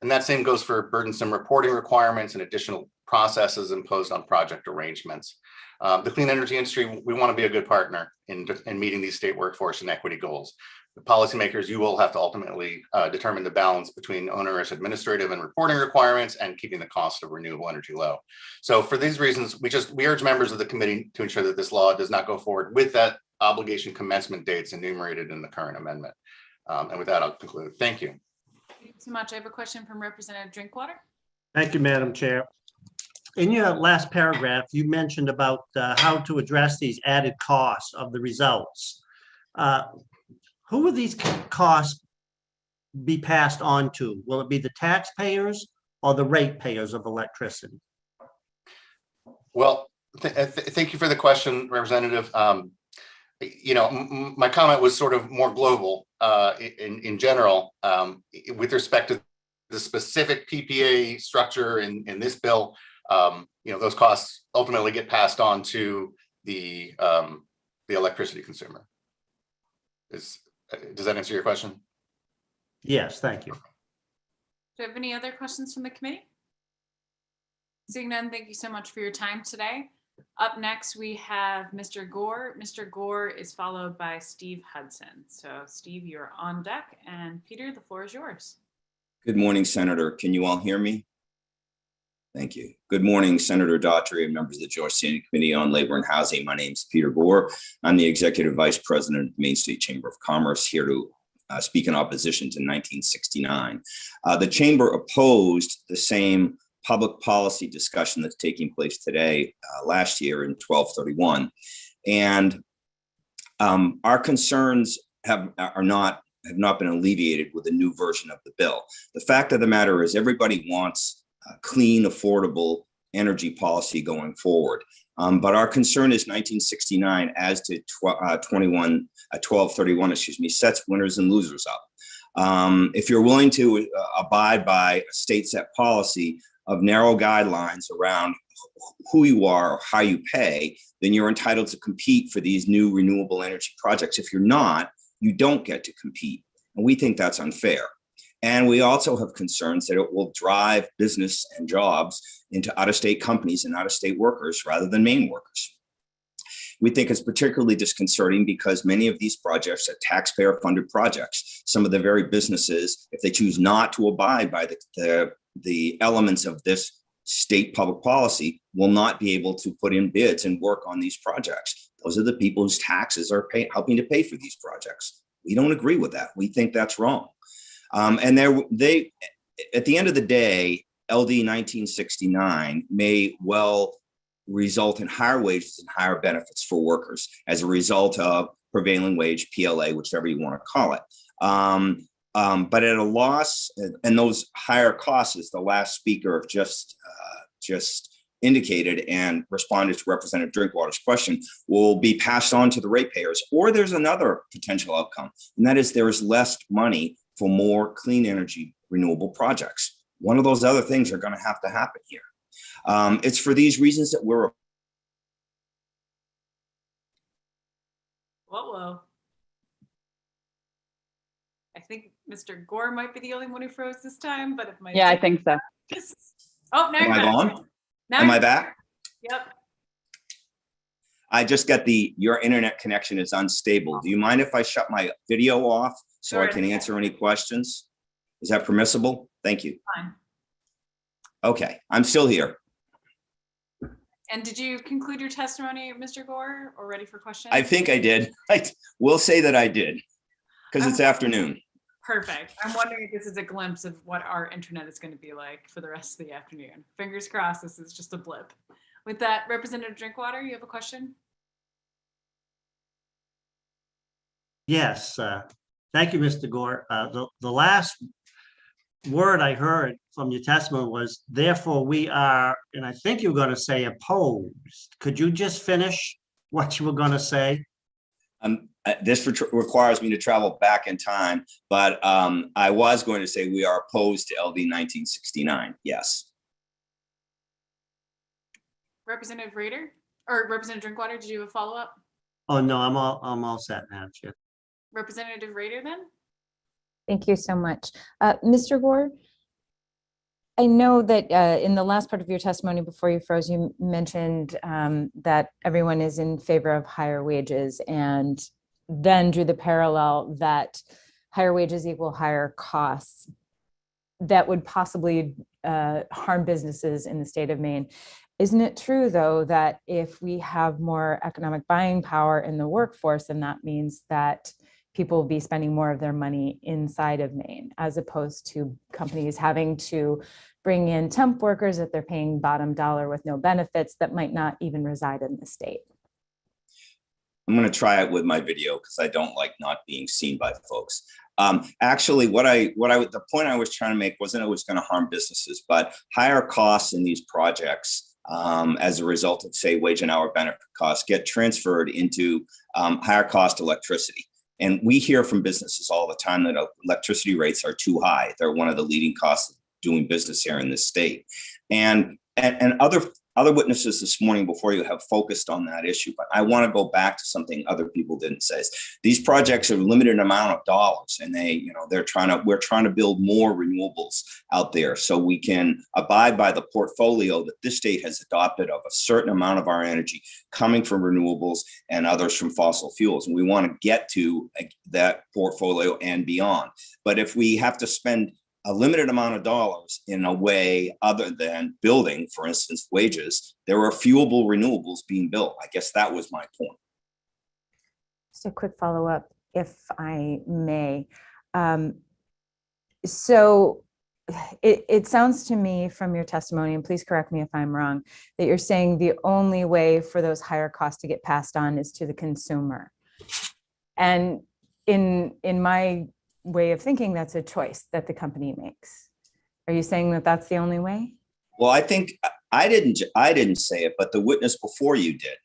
And that same goes for burdensome reporting requirements and additional processes imposed on project arrangements. The clean energy industry, we want to be a good partner in meeting these state workforce and equity goals. The policymakers, you will have to ultimately determine the balance between onerous administrative and reporting requirements and keeping the cost of renewable energy low. So for these reasons, we urge members of the committee to ensure that this law does not go forward with that obligation commencement dates enumerated in the current amendment. And with that, I'll conclude. Thank you. Thank you so much. I have a question from Representative Drinkwater. Thank you, Madam Chair. In your last paragraph, you mentioned about how to address these added costs of the results. Who will these costs be passed on to? Will it be the taxpayers or the ratepayers of electricity? Well, thank you for the question, Representative. My comment was sort of more global in general with respect to the specific PPA structure in this bill. Those costs ultimately get passed on to the electricity consumer. Does that answer your question? Yes, thank you. Do you have any other questions from the committee? Seeing none, thank you so much for your time today. Up next, we have Mr. Gore. Mr. Gore is followed by Steve Hudson. So Steve, you're on deck, and Peter, the floor is yours. Good morning, Senator. Can you all hear me? Thank you. Good morning, Senator Daughtry and members of the Joint Standing Committee on Labor and Housing. My name is Peter Gore. I'm the Executive Vice President of the Maine State Chamber of Commerce, here to speak in opposition to 1969. The Chamber opposed the same public policy discussion that's taking place today, last year in 1231. And our concerns have not been alleviated with the new version of the bill. The fact of the matter is everybody wants clean, affordable energy policy going forward. But our concern is 1969 as to 1231, sets winners and losers up. If you're willing to abide by a state set policy of narrow guidelines around who you are or how you pay, then you're entitled to compete for these new renewable energy projects. If you're not, you don't get to compete. And we think that's unfair. And we also have concerns that it will drive business and jobs into out-of-state companies and out-of-state workers rather than Maine workers. We think it's particularly disconcerting because many of these projects are taxpayer-funded projects. Some of the very businesses, if they choose not to abide by the elements of this state public policy, will not be able to put in bids and work on these projects. Those are the people whose taxes are helping to pay for these projects. We don't agree with that. We think that's wrong. And at the end of the day, LD 1969 may well result in higher wages and higher benefits for workers as a result of prevailing wage, PLA, whichever you want to call it. But at a loss, and those higher costs, as the last speaker just indicated and responded to Representative Drinkwater's question, will be passed on to the ratepayers. Or there's another potential outcome, and that is there is less money for more clean energy renewable projects. One of those other things are going to happen here. It's for these reasons that we're. Whoa. I think Mr. Gore might be the only one who froze this time, but it might. Yeah, I think so. Oh, now Am I gone? Am I back? Yep. I just got your internet connection is unstable. Do you mind if I shut my video off so I can answer any questions? Is that permissible? Thank you. Fine. Okay, I'm still here. And did you conclude your testimony, Mr. Gore, or ready for questions? I think I did. We'll say that I did because it's afternoon. Perfect. I'm wondering if this is a glimpse of what our internet is going to be like for the rest of the afternoon. Fingers crossed this is just a blip. With that, Representative Drinkwater, you have a question? Yes, thank you, Mr. Gore. The last word I heard from your testimony was, therefore we are, and I think you were going to say opposed. Could you just finish what you were going to say? This requires me to travel back in time, but I was going to say we are opposed to LD 1969. Yes. Representative Rader or Representative Drinkwater, did you have a follow-up? Oh, no, I'm all set, Madam Chair. Representative Rader then? Thank you so much. Mr. Gore, I know that in the last part of your testimony before you froze, you mentioned that everyone is in favor of higher wages and then drew the parallel that higher wages equal higher costs that would possibly harm businesses in the state of Maine. Isn't it true, though, that if we have more economic buying power in the workforce, then that means that people will be spending more of their money inside of Maine, as opposed to companies having to bring in temp workers that they're paying bottom dollar with no benefits that might not even reside in the state? I'm going to try it with my video because I don't like not being seen by folks. Actually, the point I was trying to make wasn't it was going to harm businesses, but higher costs in these projects as a result of, say, wage and hour benefit costs get transferred into higher cost electricity. And we hear from businesses all the time that electricity rates are too high. They're one of the leading costs of doing business here in this state. And other witnesses this morning before you have focused on that issue, but I want to go back to something other people didn't say. These projects are a limited amount of dollars, and we're trying to build more renewables out there so we can abide by the portfolio that this state has adopted of a certain amount of our energy coming from renewables and others from fossil fuels. And we want to get to that portfolio and beyond. But if we have to spend a limited amount of dollars in a way other than building, for instance, wages, there are fuelable renewables being built. I guess that was my point. Just a quick follow-up, if I may. So it sounds to me from your testimony, and please correct me if I'm wrong, that you're saying the only way for those higher costs to get passed on is to the consumer. And in my way of thinking, that's a choice that the company makes. Are you saying that that's the only way? Well, I think I didn't say it, but the witness before you did.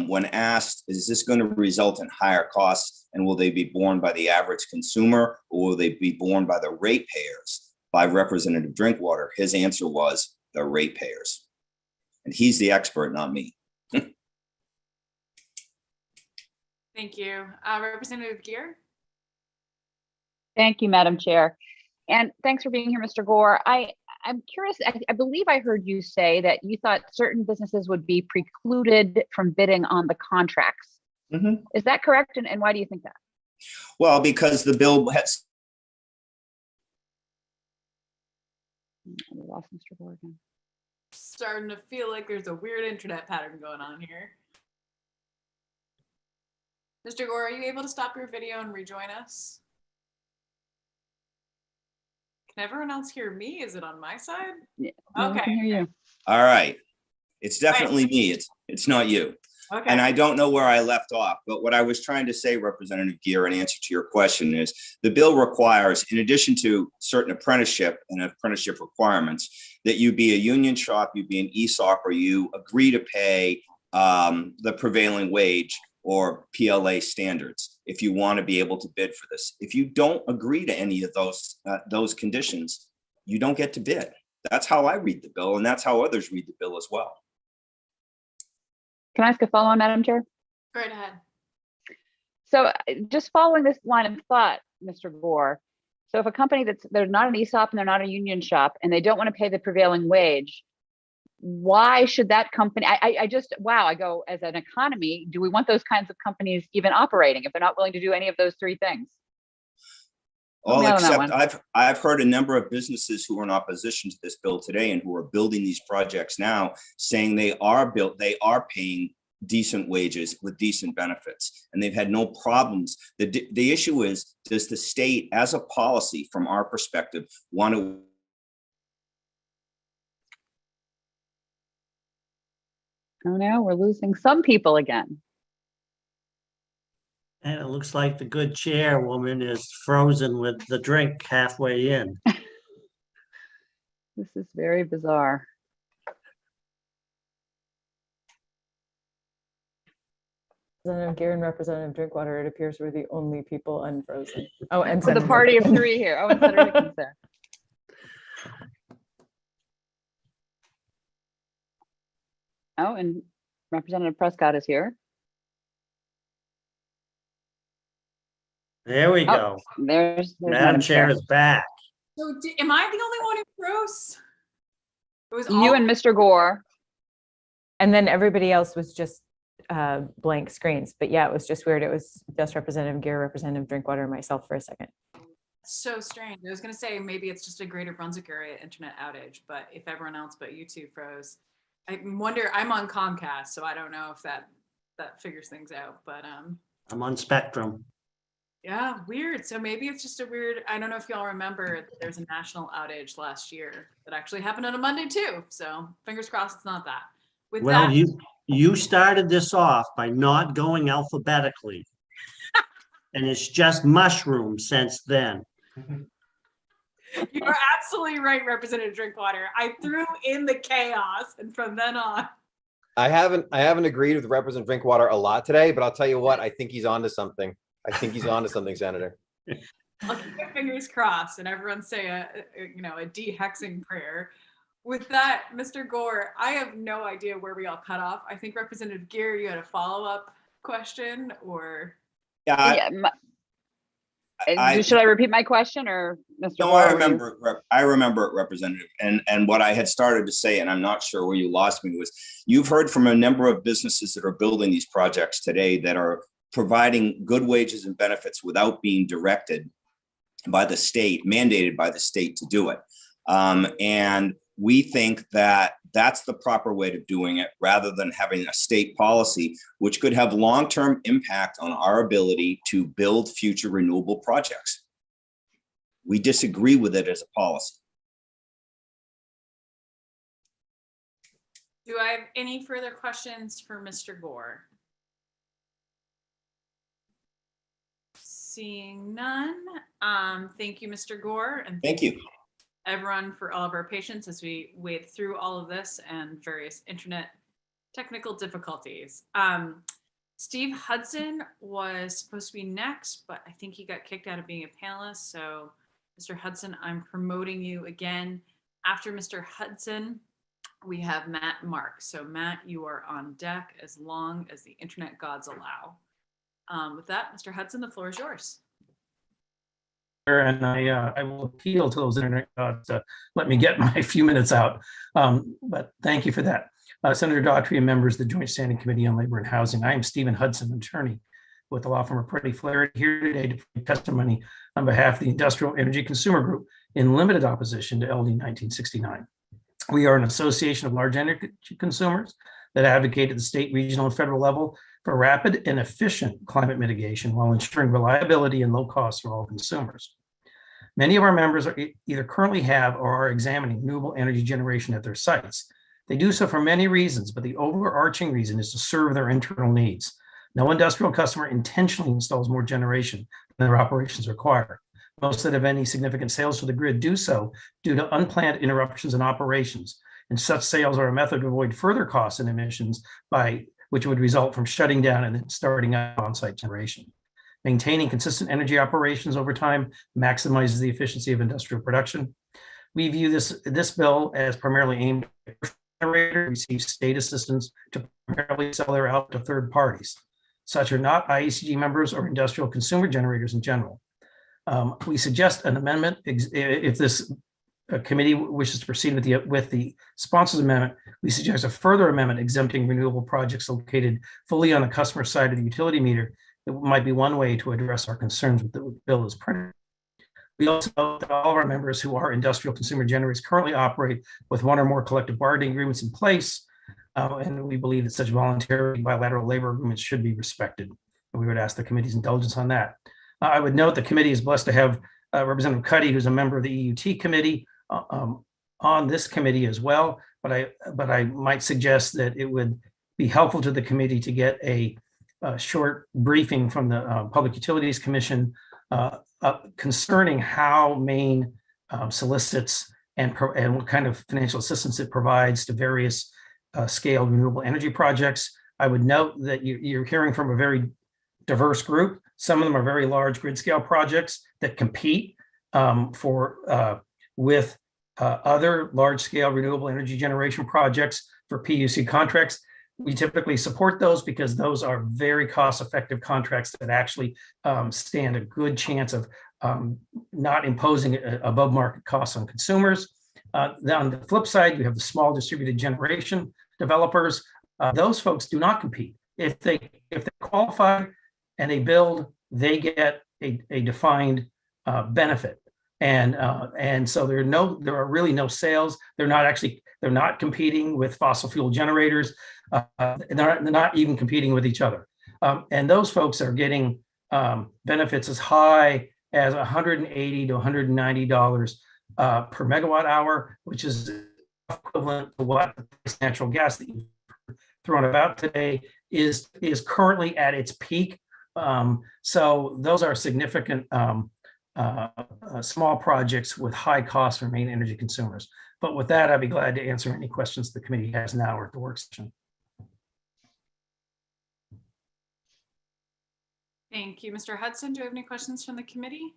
When asked, is this going to result in higher costs and will they be borne by the average consumer or will they be borne by the ratepayers, by Representative Drinkwater? His answer was the ratepayers. And he's the expert, not me. Thank you. Representative Gear? Thank you, Madam Chair. And thanks for being here, Mr. Gore. I'm curious, I believe I heard you say that you thought certain businesses would be precluded from bidding on the contracts. Mm-hmm. Is that correct? And why do you think that? Well, because the bill has... We lost Mr. Gore again. Starting to feel like there's a weird internet pattern going on here. Mr. Gore, are you able to stop your video and rejoin us? Can everyone else hear me? Is it on my side? Yeah, okay. We can hear you. All right. It's definitely me. It's not you. Okay. And I don't know where I left off, but what I was trying to say, Representative Gear, in answer to your question is the bill requires, in addition to certain apprenticeship and apprenticeship requirements, that you be a union shop, you be an ESOP, or you agree to pay the prevailing wage or PLA standards if you want to be able to bid for this. If you don't agree to any of those conditions, you don't get to bid. That's how I read the bill, and that's how others read the bill as well. Can I ask a follow-on, Madam Chair? Go right ahead. So just following this line of thought, Mr. Gore, so if a company they're not an ESOP and they're not a union shop and they don't want to pay the prevailing wage, why should that company, I go, as an economy, do we want those kinds of companies even operating if they're not willing to do any of those three things? All except I've heard a number of businesses who are in opposition to this bill today and who are building these projects now saying they are paying decent wages with decent benefits, and they've had no problems. The issue is, does the state, as a policy, from our perspective, want to... Oh no, we're losing some people again. And it looks like the good chairwoman is frozen with the drink halfway in. This is very bizarre. Representative Gear and Representative Drinkwater, it appears we're the only people unfrozen. Oh, and For the Senator party of Hickman. 3 here. Oh, and Senator Hickman's there. Oh, and Representative Prescott is here. There we Oh, go. there's Madam Chair is back. So am I the only one who froze? It was You and Mr. Gore. And then everybody else was just blank screens. But yeah, it was just weird. It was just Representative Gear, Representative Drinkwater, and myself for a second. so strange. I was going to say maybe it's just a Greater Brunswick area internet outage, but if everyone else but you two froze, I wonder. I'm on Comcast, so I don't know if that figures things out. But I'm on Spectrum. yeah, weird. So maybe it's just a weird. I don't know if y'all remember. There's a national outage last year that actually happened on a Monday too. So fingers crossed it's not that. With Well, that, you started this off by not going alphabetically. And it's just mushroomed since then. you are absolutely right, Representative Drinkwater. I threw in the chaos, and from then on. I haven't agreed with Representative Drinkwater a lot today, but I'll tell you what, I think he's onto something. I think he's onto something, Senator. I'll keep my fingers crossed, and everyone say a de-hexing prayer. With that, Mr. Gore, I have no idea where we all cut off. I think Representative Gear, you had a follow-up question, or Yeah, Should I repeat my question, or Mr. No, Gore, I were you- remember. I remember it, Representative. And what I had started to say, and I'm not sure where you lost me, was you've heard from a number of businesses that are building these projects today that are providing good wages and benefits without being directed by the state, mandated by the state to do it. And we think that that's the proper way of doing it, rather than having a state policy, which could have long-term impact on our ability to build future renewable projects. We disagree with it as a policy. do I have any further questions for Mr. Gore? Seeing none. Thank you, Mr. Gore, and Thank you. everyone for all of our patience as we wade through all of this and various internet technical difficulties. Steve Hudson was supposed to be next, but I think he got kicked out of being a panelist. So Mr. Hudson, I'm promoting you again. After Mr. Hudson, we have Matt and Mark. So Matt, you are on deck as long as the internet gods allow. With that, Mr. Hudson, the floor is yours. And I will appeal to those internet gods to let me get my few minutes out. But thank you for that. Senator Daughtry and members of the Joint Standing Committee on Labor and Housing. I am Stephen Hudson, attorney with the law firm of Pretty Flaherty, here today to provide testimony on behalf of the Industrial Energy Consumer Group in limited opposition to LD 1969. We are an association of large energy consumers that advocate at the state, regional, and federal level for rapid and efficient climate mitigation while ensuring reliability and low costs for all consumers. Many of our members are either currently have or are examining renewable energy generation at their sites. They do so for many reasons, but the overarching reason is to serve their internal needs. No industrial customer intentionally installs more generation than their operations require. Most that have any significant sales to the grid do so due to unplanned interruptions in operations, and such sales are a method to avoid further costs and emissions which would result from shutting down and then starting up on-site generation. Maintaining consistent energy operations over time maximizes the efficiency of industrial production. We view this bill as primarily aimed at generators receive state assistance to primarily sell their output to third parties. Such are not IECG members or industrial consumer generators in general. We suggest an amendment if this committee wishes to proceed with the sponsors amendment. We suggest a further amendment exempting renewable projects located fully on the customer side of the utility meter. It might be one way to address our concerns with the bill as printed. We also know that all of our members who are industrial consumer generators currently operate with one or more collective bargaining agreements in place, and we believe that such voluntary bilateral labor agreements should be respected. And we would ask the committee's indulgence on that. I would note the committee is blessed to have Representative Cuddy, who's a member of the EUT committee, on this committee as well. But I might suggest that it would be helpful to the committee to get a short briefing from the Public Utilities Commission concerning how Maine solicits and what kind of financial assistance it provides to various scaled renewable energy projects. I would note that you're hearing from a very diverse group. Some of them are very large grid scale projects that compete with other large scale renewable energy generation projects for PUC contracts. We typically support those because those are very cost effective contracts that actually stand a good chance of not imposing above market costs on consumers. Then on the flip side, you have the small distributed generation developers. Those folks do not compete. If they qualify and they build, they get a defined benefit. And so there are really no sales. They're not competing with fossil fuel generators. They're not even competing with each other. And those folks are getting benefits as high as $180 to $190 per megawatt hour, which is equivalent to what natural gas that you've thrown about today is currently at its peak. So those are significant small projects with high costs for main energy consumers. But with that, I'd be glad to answer any questions the committee has now or at the work session. Thank you. Mr. Hudson, do you have any questions from the committee?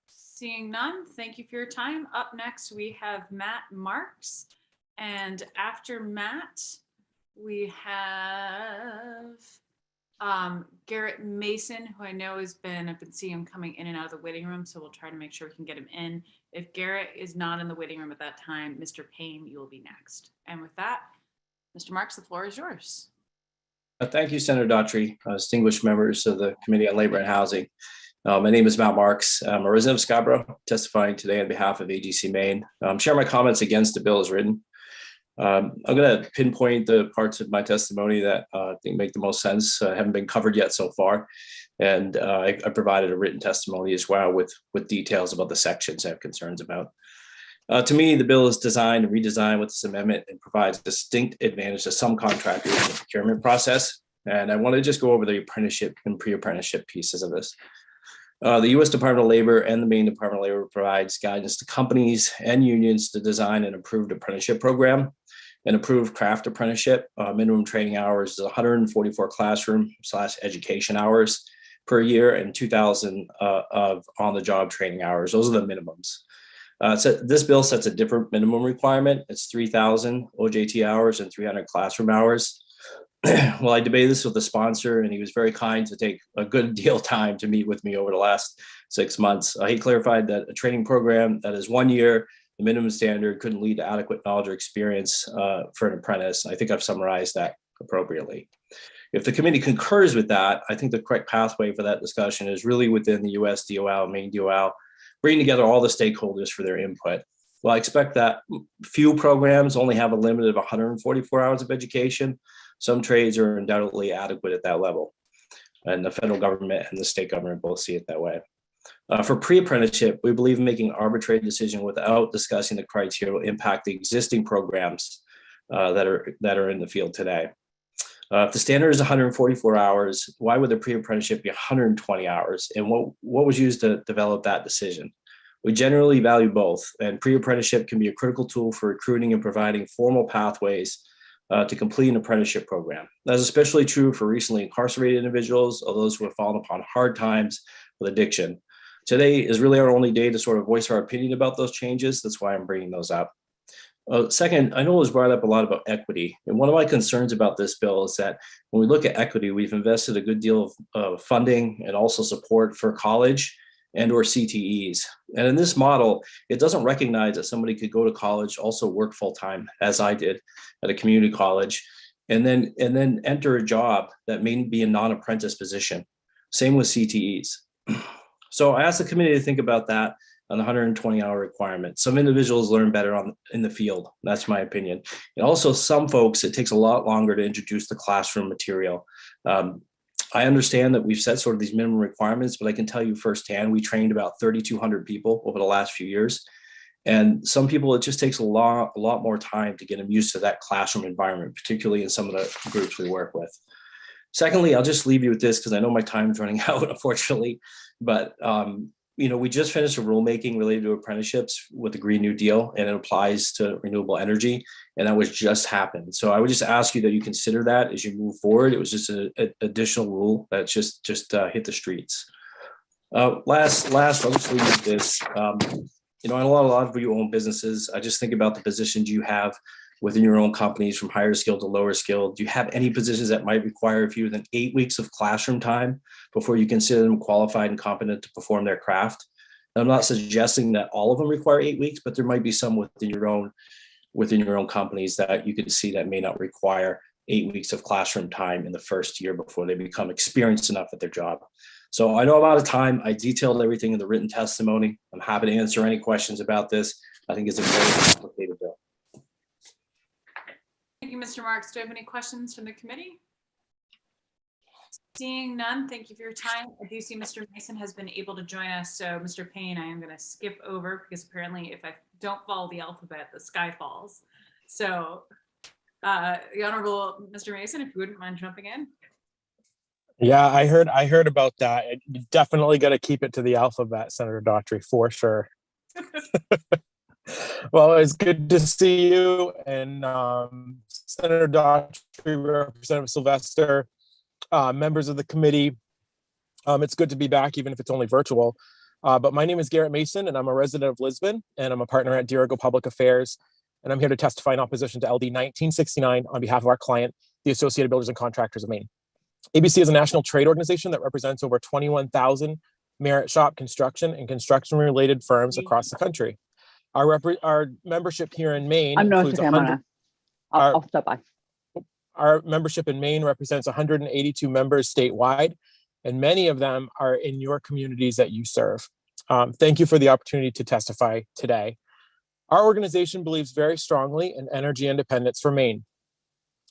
Seeing none, thank you for your time. Up next, we have Matt Marks. And after Matt, we have Garrett Mason, who I know I've been seeing him coming in and out of the waiting room, so we'll try to make sure we can get him in. If Garrett is not in the waiting room at that time, Mr. Payne, you will be next. And with that, Mr. Marks, the floor is yours. Thank you, Senator Daughtry, distinguished members of the Committee on Labor and Housing. My name is Matt Marks. I'm a resident of Scarborough, testifying today on behalf of AGC Maine. Share my comments against the bill as written. I'm going to pinpoint the parts of my testimony that I think make the most sense, haven't been covered yet so far. And I provided a written testimony as well with details about the sections I have concerns about. To me, the bill is designed and redesigned with this amendment and provides distinct advantage to some contractors in the procurement process. And I want to just go over the apprenticeship and pre-apprenticeship pieces of this. The U.S. Department of Labor and the Maine Department of Labor provides guidance to companies and unions to design an approved apprenticeship program. An approved craft apprenticeship minimum training hours is 144 classroom/education hours per year and 2,000 of on-the-job training hours. Those are the minimums. So this bill sets a different minimum requirement. It's 3,000 OJT hours and 300 classroom hours. Well, I debated this with the sponsor, and he was very kind to take a good deal of time to meet with me over the last 6 months. He clarified that a training program that is 1 year, the minimum standard, couldn't lead to adequate knowledge or experience for an apprentice. I think I've summarized that appropriately. If the committee concurs with that, I think the correct pathway for that discussion is really within the US DOL, Maine DOL, bringing together all the stakeholders for their input. Well, I expect that few programs only have a limit of 144 hours of education. Some trades are undoubtedly adequate at that level. And the federal government and the state government both see it that way. For pre-apprenticeship, we believe in making an arbitrary decision without discussing the criteria will impact the existing programs that are in the field today. If the standard is 144 hours, why would the pre-apprenticeship be 120 hours? And what was used to develop that decision? We generally value both, and pre-apprenticeship can be a critical tool for recruiting and providing formal pathways to complete an apprenticeship program. That is especially true for recently incarcerated individuals or those who have fallen upon hard times with addiction. Today is really our only day to sort of voice our opinion about those changes. That's why I'm bringing those up. Second, I know it was brought up a lot about equity. And one of my concerns about this bill is that when we look at equity, we've invested a good deal of funding and also support for college and or CTEs. And in this model, it doesn't recognize that somebody could go to college, also work full-time, as I did at a community college, and then enter a job that may be a non-apprentice position. Same with CTEs. So I asked the committee to think about that on the 120-hour requirement. Some individuals learn better in the field. That's my opinion. And also some folks, it takes a lot longer to introduce the classroom material. I understand that we've set sort of these minimum requirements, but I can tell you firsthand, we trained about 3,200 people over the last few years. And some people, it just takes a lot more time to get them used to that classroom environment, particularly in some of the groups we work with. Secondly, I'll just leave you with this because I know my time is running out, unfortunately. But we just finished a rulemaking related to apprenticeships with the Green New Deal, and it applies to renewable energy, and that was just happened. So I would just ask you that you consider that as you move forward. It was just an additional rule that just hit the streets. Last, I'll just leave with this. I know a lot of you own businesses. I just think about the positions you have within your own companies, from higher skilled to lower skilled. Do you have any positions that might require fewer than 8 weeks of classroom time before you consider them qualified and competent to perform their craft? And I'm not suggesting that all of them require 8 weeks, but there might be some within your own companies that you could see that may not require 8 weeks of classroom time in the first year before they become experienced enough at their job. So I know I'm out of time. I detailed everything in the written testimony. I'm happy to answer any questions about this. I think it's a very complicated bill. Thank you, Mr. Marks. Do you have any questions from the committee? Seeing none, thank you for your time. I do see Mr. Mason has been able to join us. So Mr. Payne, I am going to skip over because apparently if I don't follow the alphabet, the sky falls. So the Honorable Mr. Mason, if you wouldn't mind jumping in. Yeah, I heard about that. You definitely got to keep it to the alphabet, Senator Daughtry, for sure. Well, it's good to see you, and Senator Daughtry, Representative Sylvester, members of the committee. It's good to be back, even if it's only virtual. But my name is Garrett Mason, and I'm a resident of Lisbon, and I'm a partner at Dirigo Public Affairs, and I'm here to testify in opposition to LD 1969 on behalf of our client, the Associated Builders and Contractors of Maine. ABC is a national trade organization that represents over 21,000 merit shop construction and construction-related firms across the country. Our membership here in Maine includes I'll stop by. Our membership in Maine represents 182 members statewide, and many of them are in your communities that you serve. Thank you for the opportunity to testify today. Our organization believes very strongly in energy independence for Maine.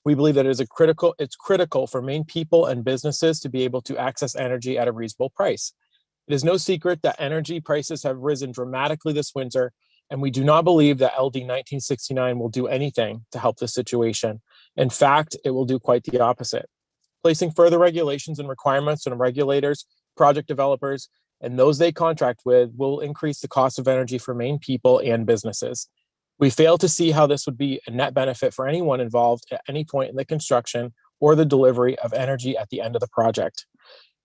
We believe that it's critical for Maine people and businesses to be able to access energy at a reasonable price. It is no secret that energy prices have risen dramatically this winter, and we do not believe that LD 1969 will do anything to help this situation. In fact, it will do quite the opposite. Placing further regulations and requirements on regulators, project developers, and those they contract with will increase the cost of energy for Maine people and businesses. We fail to see how this would be a net benefit for anyone involved at any point in the construction or the delivery of energy at the end of the project.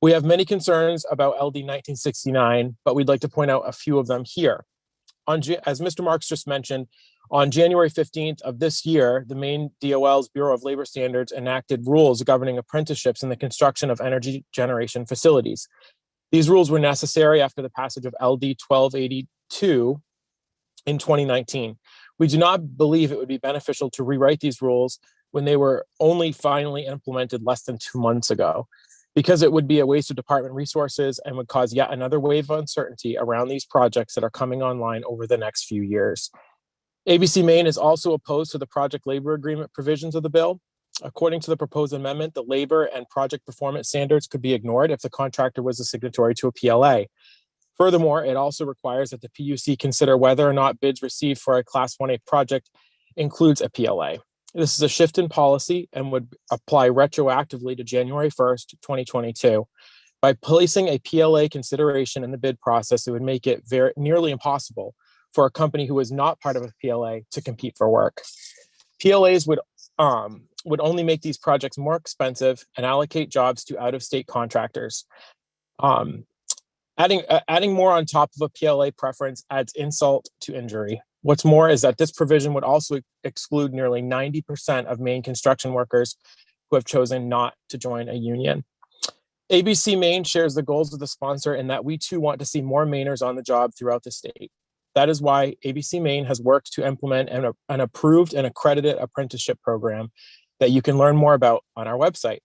We have many concerns about LD 1969, but we'd like to point out a few of them here. As Mr. Marks just mentioned, on January 15th of this year, the Maine DOL's Bureau of Labor Standards enacted rules governing apprenticeships in the construction of energy generation facilities. These rules were necessary after the passage of LD 1282 in 2019. We do not believe it would be beneficial to rewrite these rules when they were only finally implemented less than 2 months ago, because it would be a waste of department resources and would cause yet another wave of uncertainty around these projects that are coming online over the next few years. ABC Maine is also opposed to the project labor agreement provisions of the bill. According to the proposed amendment, the labor and project performance standards could be ignored if the contractor was a signatory to a PLA. Furthermore, it also requires that the PUC consider whether or not bids received for a Class 1A project includes a PLA. This is a shift in policy and would apply retroactively to January 1st, 2022. By placing a PLA consideration in the bid process, it would make it nearly impossible for a company who is not part of a PLA to compete for work. PLAs would only make these projects more expensive and allocate jobs to out-of-state contractors. Adding more on top of a PLA preference adds insult to injury. What's more is that this provision would also exclude nearly 90% of Maine construction workers who have chosen not to join a union. ABC Maine shares the goals of the sponsor in that we too want to see more Mainers on the job throughout the state. That is why ABC Maine has worked to implement an approved and accredited apprenticeship program that you can learn more about on our website.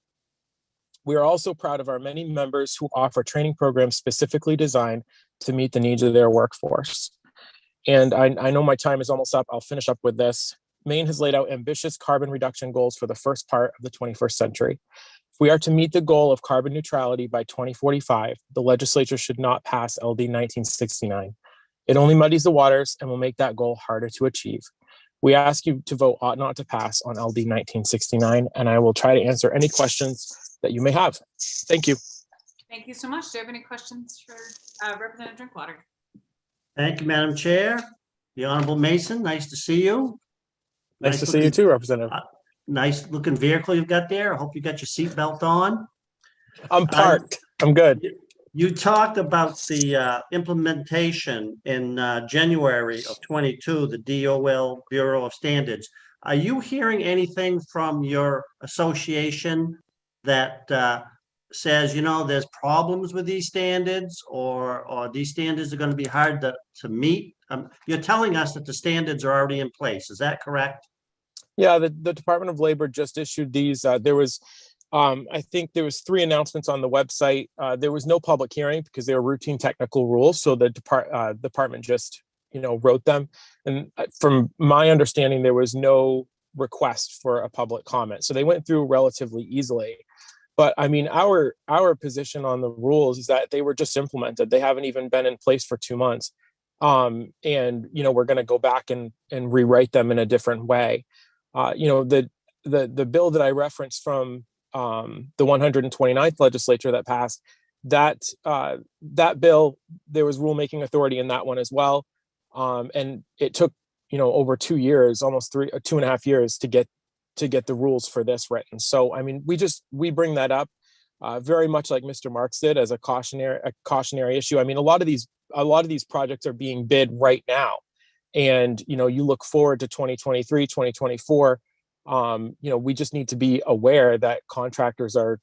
We are also proud of our many members who offer training programs specifically designed to meet the needs of their workforce. And I know my time is almost up. I'll finish up with this. Maine has laid out ambitious carbon reduction goals for the first part of the 21st century. If we are to meet the goal of carbon neutrality by 2045, the legislature should not pass LD 1969. It only muddies the waters and will make that goal harder to achieve. We ask you to vote ought not to pass on LD 1969, and I will try to answer any questions that you may have. Thank you. Thank you so much. Do you have any questions for Representative Drinkwater? Thank you, Madam Chair. The Honorable Mason, nice to see you. Nice to see you too, Representative. Nice looking vehicle you've got there. I hope you got your seatbelt on. I'm parked. I'm good. You talked about the implementation in January of 22, the DOL Bureau of Standards. Are you hearing anything from your association that says, you know, there's problems with these standards, or these standards are going to be hard to meet? You're telling us that the standards are already in place. Is that correct? Yeah, the Department of Labor just issued these. There was, I think there was 3 announcements on the website. There was no public hearing because they were routine technical rules. So the department just, wrote them. And from my understanding, there was no request for a public comment. So they went through relatively easily. But I mean, our position on the rules is that they were just implemented. They haven't even been in place for 2 months. And, we're going to go back and rewrite them in a different way. The bill that I referenced from the 129th legislature that passed, that bill, there was rulemaking authority in that one as well. And it took, over 2 years, almost 2.5 years to get the rules for this written. So, I mean, we bring that up very much like Mr. Marks did as a cautionary issue. I mean, a lot of these projects are being bid right now. And, you look forward to 2023, 2024, we just need to be aware that contractors are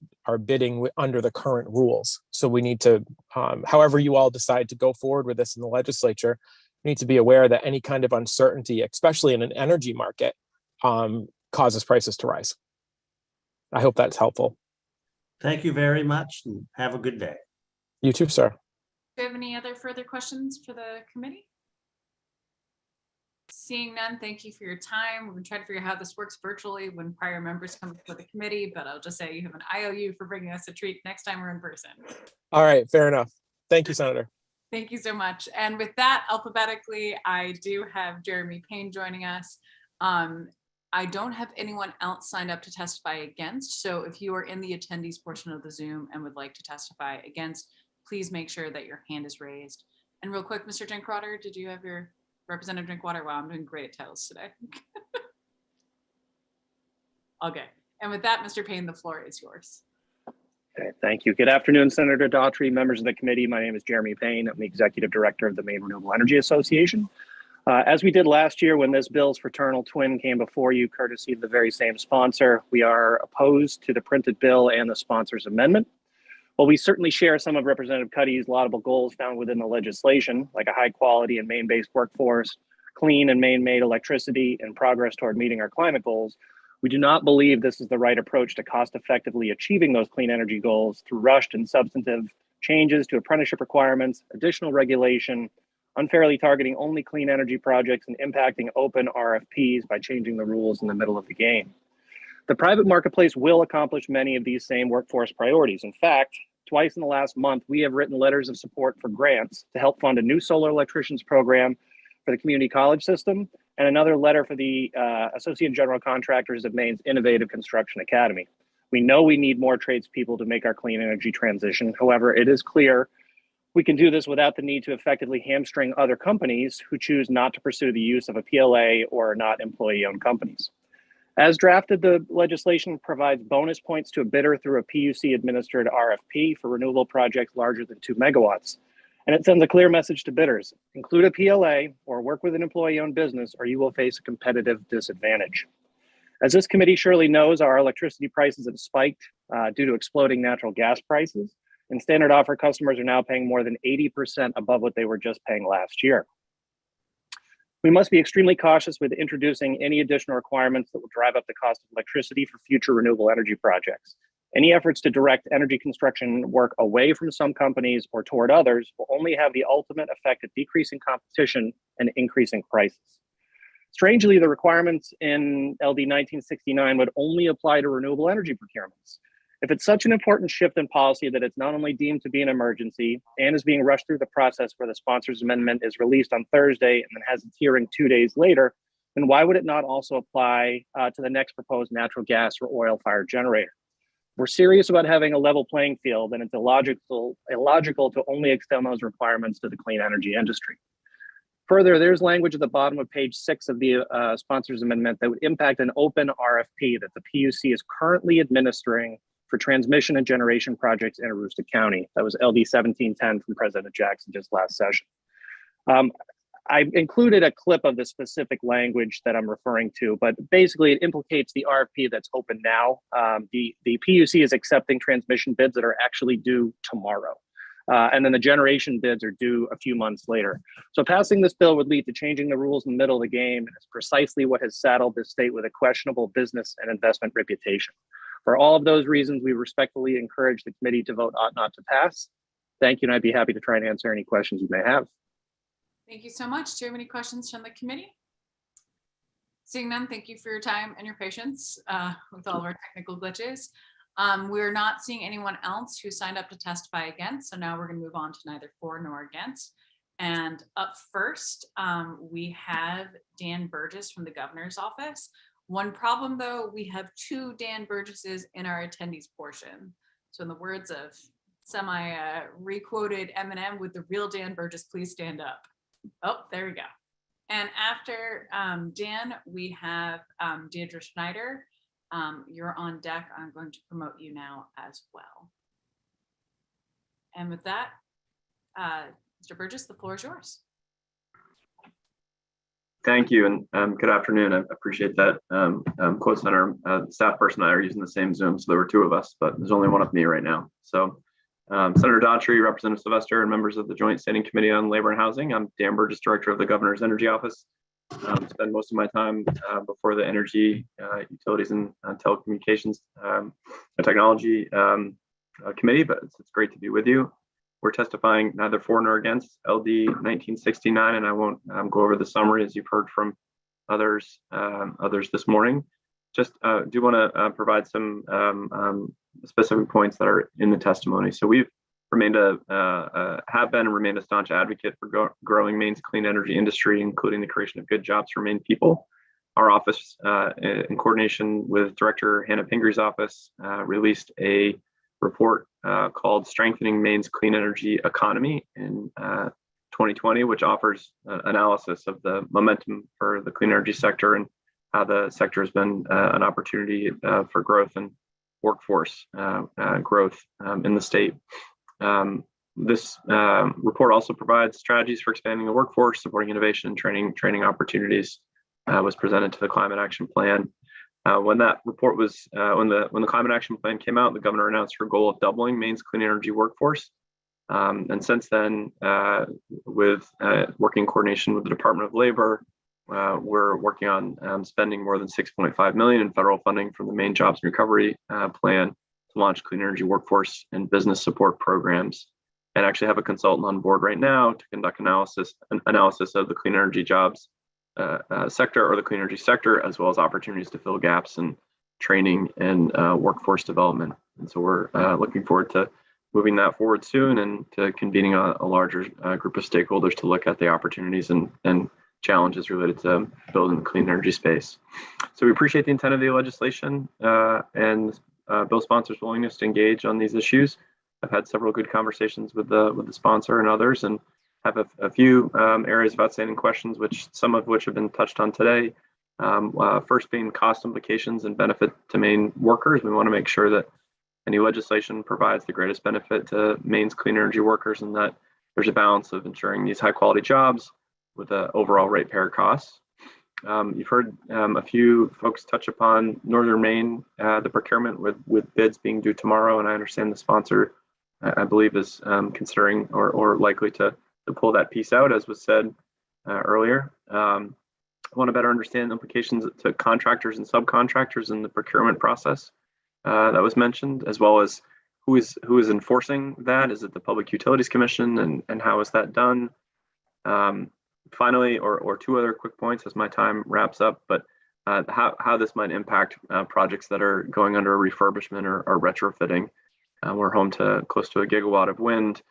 bidding under the current rules. So we need to, however you all decide to go forward with this in the legislature, you need to be aware that any kind of uncertainty, especially in an energy market, causes prices to rise. I hope that's helpful. Thank you very much, and have a good day. You too, sir. Do you have any other further questions for the committee? Seeing none, thank you for your time. We've been trying to figure out how this works virtually when prior members come before the committee, but I'll just say you have an IOU for bringing us a treat next time we're in person. All right, fair enough. Thank you, Senator. Thank you so much. And with that, alphabetically, I do have Jeremy Payne joining us. I don't have anyone else signed up to testify against. So if you are in the attendees portion of the Zoom and would like to testify against, please make sure that your hand is raised. And real quick, Mr. Drinkwater, did you have your Representative Drinkwater? Wow, I'm doing great at titles today. Okay. And with that, Mr. Payne, the floor is yours. Okay, thank you. Good afternoon, Senator Daughtry, members of the committee. My name is Jeremy Payne. I'm the Executive Director of the Maine Renewable Energy Association. As we did last year when this bill's fraternal twin came before you, courtesy of the very same sponsor, we are opposed to the printed bill and the sponsor's amendment. While we certainly share some of Representative Cuddy's laudable goals found within the legislation, like a high quality and Maine-based workforce, clean and Maine-made electricity, and progress toward meeting our climate goals, we do not believe this is the right approach to cost-effectively achieving those clean energy goals through rushed and substantive changes to apprenticeship requirements, additional regulation, unfairly targeting only clean energy projects, and impacting open RFPs by changing the rules in the middle of the game. The private marketplace will accomplish many of these same workforce priorities. In fact, twice in the last month, we have written letters of support for grants to help fund a new solar electricians program for the community college system, and another letter for the Associate General Contractors of Maine's Innovative Construction Academy. We know we need more tradespeople to make our clean energy transition. However, it is clear we can do this without the need to effectively hamstring other companies who choose not to pursue the use of a PLA or are not employee-owned companies. As drafted, the legislation provides bonus points to a bidder through a PUC-administered RFP for renewable projects larger than 2 megawatts. And it sends a clear message to bidders: include a PLA or work with an employee-owned business, or you will face a competitive disadvantage. As this committee surely knows, our electricity prices have spiked due to exploding natural gas prices, and standard offer customers are now paying more than 80% above what they were just paying last year. We must be extremely cautious with introducing any additional requirements that will drive up the cost of electricity for future renewable energy projects. Any efforts to direct energy construction work away from some companies or toward others will only have the ultimate effect of decreasing competition and increasing prices. Strangely, the requirements in LD 1969 would only apply to renewable energy procurements. If it's such an important shift in policy that it's not only deemed to be an emergency and is being rushed through the process where the sponsor's amendment is released on Thursday and then has its hearing 2 days later, then why would it not also apply to the next proposed natural gas or oil-fired generator? we're serious about having a level playing field, and it's illogical to only extend those requirements to the clean energy industry. Further, there's language at the bottom of page 6 of the sponsors amendment that would impact an open RFP that the PUC is currently administering for transmission and generation projects in Aroostook County. That was LD 1710 from President Jackson just last session. I included a clip of the specific language that I'm referring to, but basically it implicates the RFP that's open now. The PUC is accepting transmission bids that are actually due tomorrow. And then the generation bids are due a few months later. So passing this bill would lead to changing the rules in the middle of the game, and it's precisely what has saddled this state with a questionable business and investment reputation. For all of those reasons, we respectfully encourage the committee to vote ought not to pass. Thank you, and I'd be happy to try and answer any questions you may have. Thank you so much. Do you have any questions from the committee? Seeing none, thank you for your time and your patience with all of our technical glitches. We're not seeing anyone else who signed up to testify against, so now we're going to move on to neither for nor against. And up first, we have Dan Burgess from the governor's office. One problem though, we have 2 Dan Burgesses in our attendees portion. So in the words of semi-requoted Eminem, would the real Dan Burgess please stand up? Oh, there we go. And after Dan, we have Deirdre Schneider. You're on deck. I'm going to promote you now as well. And with that, Mr. Burgess, the floor is yours. Thank you, and good afternoon. I appreciate that. Quote Center staff person and I are using the same Zoom, so there were 2 of us, but there's only one of me right now. So Senator Daughtry, Representative Sylvester, and members of the Joint Standing Committee on Labor and Housing. I'm Dan Burgess, Director of the Governor's Energy Office. Spend most of my time before the Energy, Utilities, and Telecommunications Technology Committee, but it's great to be with you. We're testifying neither for nor against LD 1969, and I won't go over the summary as you've heard from others this morning. Just do want to provide some specific points that are in the testimony. So we've remained have been and remained a staunch advocate for growing Maine's clean energy industry, including the creation of good jobs for Maine people. Our office, in coordination with Director Hannah Pingree's office, released a report called Strengthening Maine's Clean Energy Economy in 2020, which offers analysis of the momentum for the clean energy sector and how the sector has been an opportunity for growth and workforce growth in the state. This report also provides strategies for expanding the workforce, supporting innovation, training opportunities. Was presented to the Climate Action Plan. When that report was, when the Climate Action Plan came out, the governor announced her goal of doubling Maine's clean energy workforce. And since then, with working in coordination with the Department of Labor, we're working on spending more than $6.5 million in federal funding from the Maine Jobs and Recovery Plan to launch clean energy workforce and business support programs, and actually have a consultant on board right now to conduct analysis of the clean energy jobs sector, or the clean energy sector, as well as opportunities to fill gaps in training and workforce development. And so we're looking forward to moving that forward soon and to convening a larger group of stakeholders to look at the opportunities and challenges related to building the clean energy space. So we appreciate the intent of the legislation and bill sponsors' willingness to engage on these issues. I've had several good conversations with the sponsor and others, and have a few areas of outstanding questions, some of which have been touched on today. First being cost implications and benefit to Maine workers. We want to make sure that any legislation provides the greatest benefit to Maine's clean energy workers, and that there's a balance of ensuring these high quality jobs with the overall ratepayer costs. You've heard a few folks touch upon Northern Maine, the procurement with bids being due tomorrow, and I understand the sponsor, I believe, is considering or likely to pull that piece out, as was said earlier. I want to better understand the implications to contractors and subcontractors in the procurement process that was mentioned, as well as who is enforcing that. Is it the Public Utilities Commission, and how is that done? Finally, or 2 other quick points as my time wraps up, but how this might impact projects that are going under refurbishment or retrofitting. We're home to close to 1 gigawatt of wind.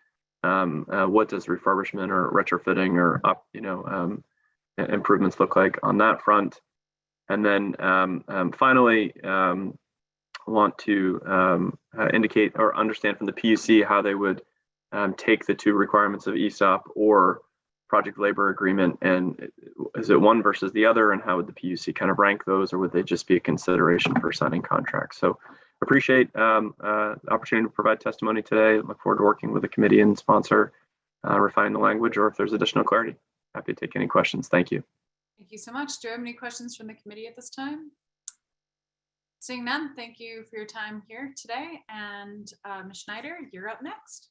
What does refurbishment or retrofitting or improvements look like on that front? And then finally, want to indicate or understand from the PUC how they would take the two requirements of ESOP or project labor agreement, and is it one versus the other, and how would the PUC kind of rank those, or would they just be a consideration for signing contracts? So appreciate the opportunity to provide testimony today. Look forward to working with the committee and sponsor, refine the language, or if there's additional clarity. Happy to take any questions. Thank you. Thank you so much. Do I have any questions from the committee at this time? Seeing none, thank you for your time here today. And Ms. Schneider, you're up next.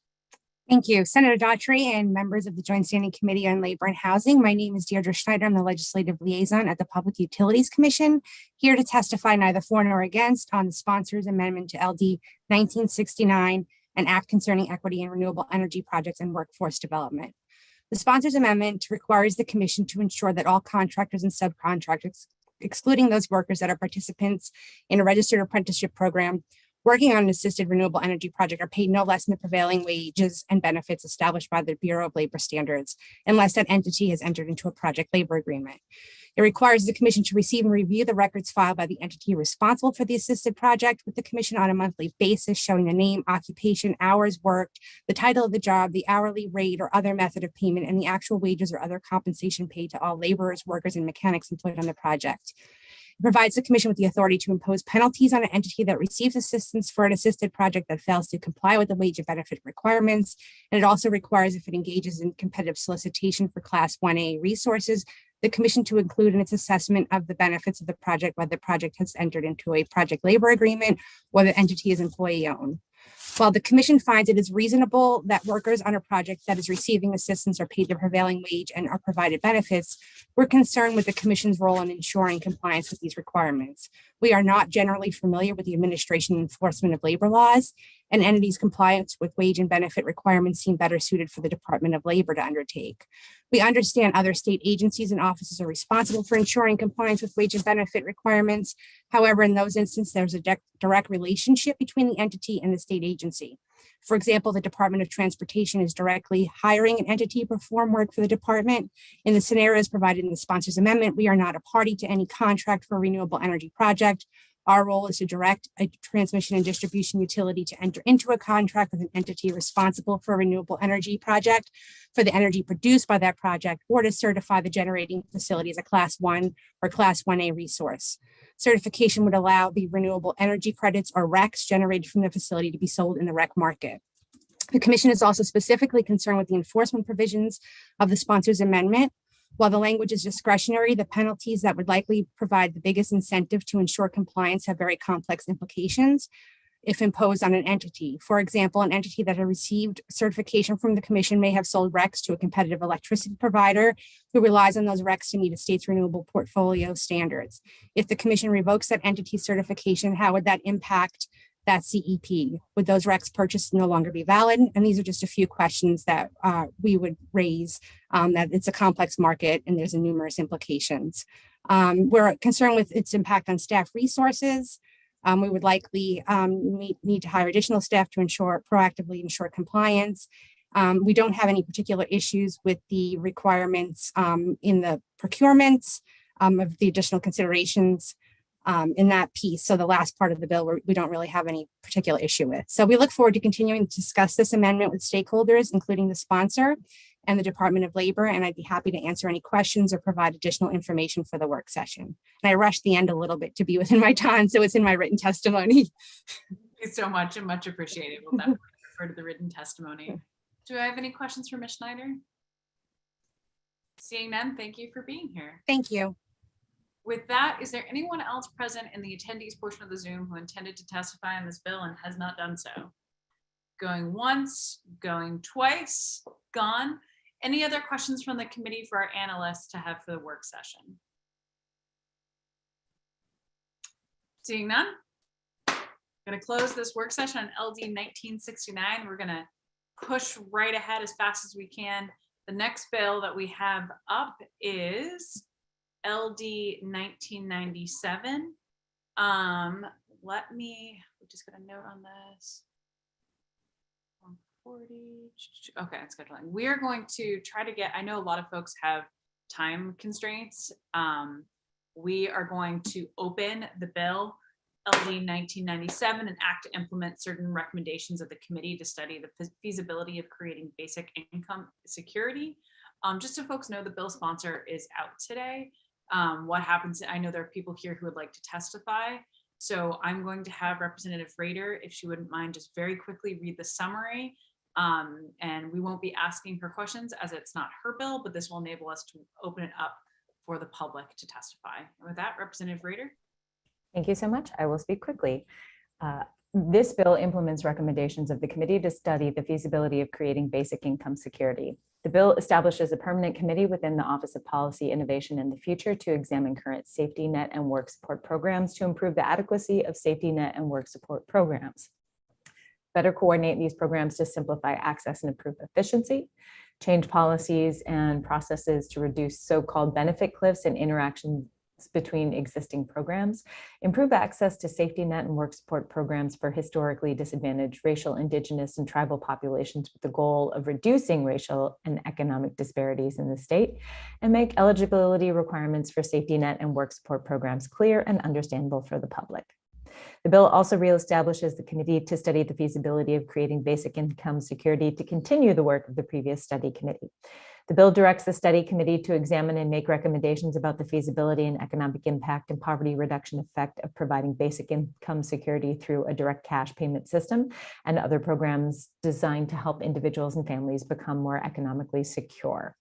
Thank you, Senator Daughtry and members of the Joint Standing Committee on Labor and Housing. My name is Deirdre Schneider. I'm the Legislative Liaison at the Public Utilities Commission, here to testify neither for nor against on the sponsor's amendment to LD 1969, an act concerning equity in renewable energy projects and workforce development. The sponsor's amendment requires the Commission to ensure that all contractors and subcontractors, excluding those workers that are participants in a registered apprenticeship program, working on an assisted renewable energy project, are paid no less than the prevailing wages and benefits established by the Bureau of Labor Standards, unless that entity has entered into a project labor agreement. It requires the Commission to receive and review the records filed by the entity responsible for the assisted project with the Commission on a monthly basis, showing the name, occupation, hours worked, the title of the job, the hourly rate or other method of payment, and the actual wages or other compensation paid to all laborers, workers, and mechanics employed on the project. It provides the Commission with the authority to impose penalties on an entity that receives assistance for an assisted project that fails to comply with the wage and benefit requirements. And it also requires, if it engages in competitive solicitation for Class 1A resources, the Commission to include in its assessment of the benefits of the project whether the project has entered into a project labor agreement or the entity is employee-owned. While the Commission finds it is reasonable that workers on a project that is receiving assistance are paid the prevailing wage and are provided benefits, we're concerned with the Commission's role in ensuring compliance with these requirements. We are not generally familiar with the administration and enforcement of labor laws, and entities' compliance with wage and benefit requirements seem better suited for the Department of Labor to undertake. We understand other state agencies and offices are responsible for ensuring compliance with wage and benefit requirements. However, in those instances, there's a direct relationship between the entity and the state agency. For example, the Department of Transportation is directly hiring an entity to perform work for the department. In the scenarios provided in the sponsor's amendment, we are not a party to any contract for a renewable energy project. Our role is to direct a transmission and distribution utility to enter into a contract with an entity responsible for a renewable energy project for the energy produced by that project, or to certify the generating facility as a Class 1 or Class 1A resource. Certification would allow the renewable energy credits or RECs generated from the facility to be sold in the REC market. The Commission is also specifically concerned with the enforcement provisions of the sponsor's amendment. While the language is discretionary, the penalties that would likely provide the biggest incentive to ensure compliance have very complex implications if imposed on an entity. For example, an entity that has received certification from the Commission may have sold RECs to a competitive electricity provider who relies on those RECs to meet a state's renewable portfolio standards. If the Commission revokes that entity's certification, how would that impact that CEP? Would those RECs purchased no longer be valid? And these are just a few questions that we would raise, that it's a complex market and there's numerous implications. We're concerned with its impact on staff resources. We would likely need to hire additional staff to proactively ensure compliance. We don't have any particular issues with the requirements in the procurements of the additional considerations in that piece. So the last part of the bill, we don't really have any particular issue with. So we look forward to continuing to discuss this amendment with stakeholders, including the sponsor and the Department of Labor, and I'd be happy to answer any questions or provide additional information for the work session. And I rushed the end a little bit to be within my time, so it's in my written testimony. Thank you so much and much appreciated. We'll definitely refer to the written testimony. Do I have any questions for Ms. Schneider? Seeing none, thank you for being here. Thank you. With that, is there anyone else present in the attendees portion of the Zoom who intended to testify on this bill and has not done so? Going once, going twice, gone. Any other questions from the committee for our analysts to have for the work session? Seeing none, I'm going to close this work session on LD 1969. We're going to push right ahead as fast as we can. The next bill that we have up is LD 1997. We just got a note on this. 140. Okay, it's scheduling. We're going to try to get, I know a lot of folks have time constraints. We are going to open the bill LD 1997, an act to implement certain recommendations of the committee to study the feasibility of creating basic income security. Just so folks know, the bill sponsor is out today. What happens, I know there are people here who would like to testify. So I'm going to have Representative Rader, if she wouldn't mind, just very quickly read the summary. And we won't be asking her questions as it's not her bill, but this will enable us to open it up for the public to testify. And with that, Representative Rader. Thank you so much. I will speak quickly. This bill implements recommendations of the committee to study the feasibility of creating basic income security. The bill establishes a permanent committee within the Office of Policy Innovation in the future to examine current safety net and work support programs to improve the adequacy of safety net and work support programs. Better coordinate these programs to simplify access and improve efficiency, change policies and processes to reduce so-called benefit cliffs and interactions between existing programs, improve access to safety net and work support programs for historically disadvantaged racial, indigenous, and tribal populations with the goal of reducing racial and economic disparities in the state, and make eligibility requirements for safety net and work support programs clear and understandable for the public. The bill also reestablishes the committee to study the feasibility of creating basic income security to continue the work of the previous study committee. The bill directs the study committee to examine and make recommendations about the feasibility and economic impact and poverty reduction effect of providing basic income security through a direct cash payment system and other programs designed to help individuals and families become more economically secure.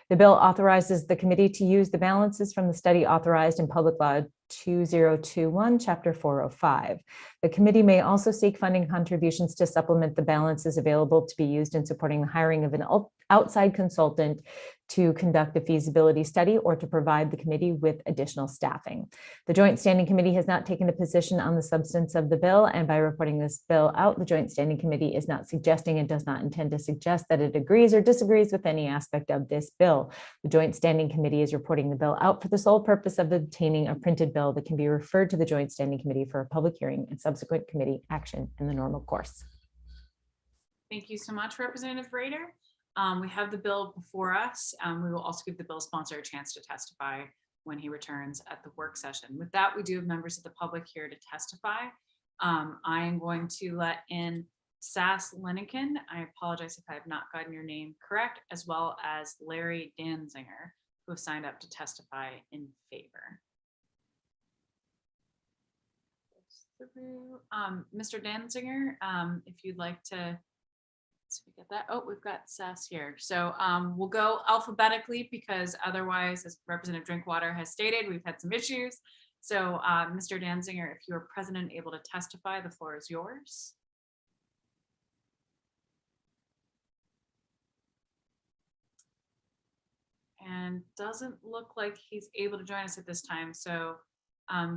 The bill authorizes the committee to use the balances from the study authorized in Public Law 2021, Chapter 405. The committee may also seek funding contributions to supplement the balances available to be used in supporting the hiring of an outside consultant to conduct a feasibility study or to provide the committee with additional staffing. The Joint Standing Committee has not taken a position on the substance of the bill, and by reporting this bill out, the Joint Standing Committee is not suggesting and does not intend to suggest that it agrees or disagrees with any aspect of this bill. The Joint Standing Committee is reporting the bill out for the sole purpose of obtaining a printed bill that can be referred to the Joint Standing Committee for a public hearing and subsequent committee action in the normal course. Thank you so much, Representative Rader. We have the bill before us. We will also give the bill sponsor a chance to testify when he returns at the work session. With that, we do have members of the public here to testify. I am going to let in Sass Leniken. I apologize if I have not gotten your name correct, as well as Larry Danzinger, who have signed up to testify in favor. Mr. Danzinger, if you'd like to. So we get that. Oh, we've got Sass here. So we'll go alphabetically because otherwise, as Representative Drinkwater has stated, we've had some issues. So Mr. Danzinger, if you are present and able to testify, the floor is yours. And doesn't look like he's able to join us at this time. So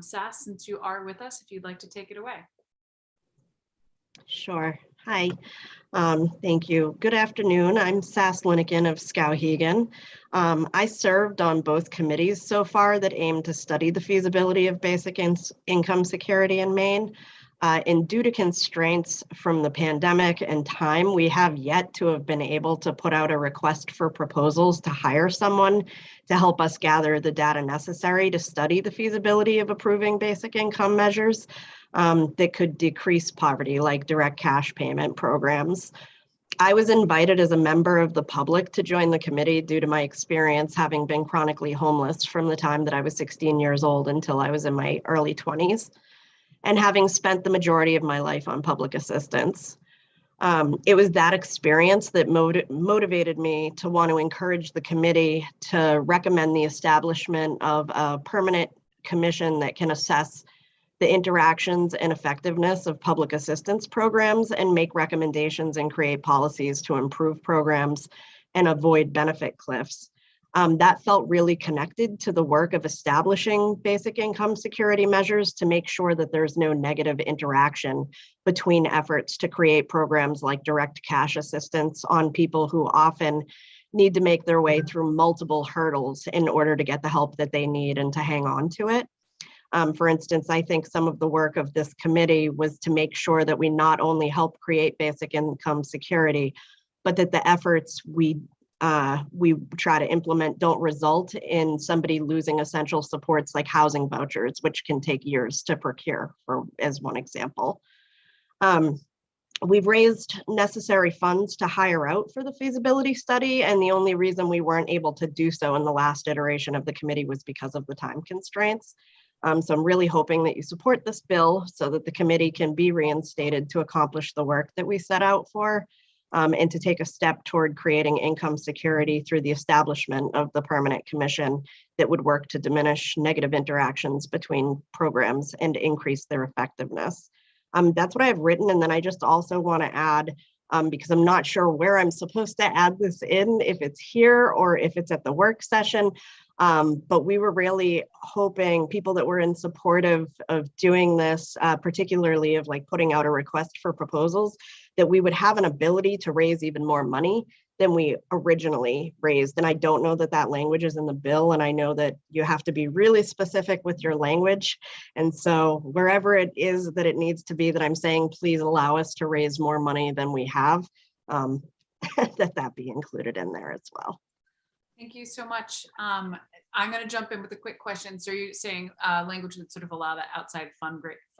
Sass, since you are with us, if you'd like to take it away. Sure. Hi. Thank you. Good afternoon. I'm Sass Leniken of Skowhegan. I served on both committees so far that aim to study the feasibility of basic income security in Maine. And due to constraints from the pandemic and time, we have yet to have been able to put out a request for proposals to hire someone to help us gather the data necessary to study the feasibility of approving basic income measures that could decrease poverty, like direct cash payment programs. I was invited as a member of the public to join the committee due to my experience having been chronically homeless from the time that I was 16 years old until I was in my early 20s, and having spent the majority of my life on public assistance. It was that experience that motivated me to want to encourage the committee to recommend the establishment of a permanent commission that can assess the interactions and effectiveness of public assistance programs and make recommendations and create policies to improve programs and avoid benefit cliffs. That felt really connected to the work of establishing basic income security measures to make sure that there's no negative interaction between efforts to create programs like direct cash assistance on people who often need to make their way through multiple hurdles in order to get the help that they need and to hang on to it. For instance, I think some of the work of this committee was to make sure that we not only help create basic income security, but that the efforts we we try to implement don't result in somebody losing essential supports like housing vouchers, which can take years to procure, as one example. We've raised necessary funds to hire out for the feasibility study, and the only reason we weren't able to do so in the last iteration of the committee was because of the time constraints. So I'm really hoping that you support this bill so that the committee can be reinstated to accomplish the work that we set out for, and to take a step toward creating income security through the establishment of the permanent commission that would work to diminish negative interactions between programs and increase their effectiveness. That's what I've written. And then I just also want to add, because I'm not sure where I'm supposed to add this in, if it's here or if it's at the work session. But we were really hoping people that were in support of doing this, particularly of like putting out a request for proposals, that we would have an ability to raise even more money than we originally raised. And I don't know that that language is in the bill. And I know that you have to be really specific with your language. And so wherever it is that it needs to be that I'm saying, please allow us to raise more money than we have, that be included in there as well. Thank you so much. I'm going to jump in with a quick question. So you're saying language that sort of allow that outside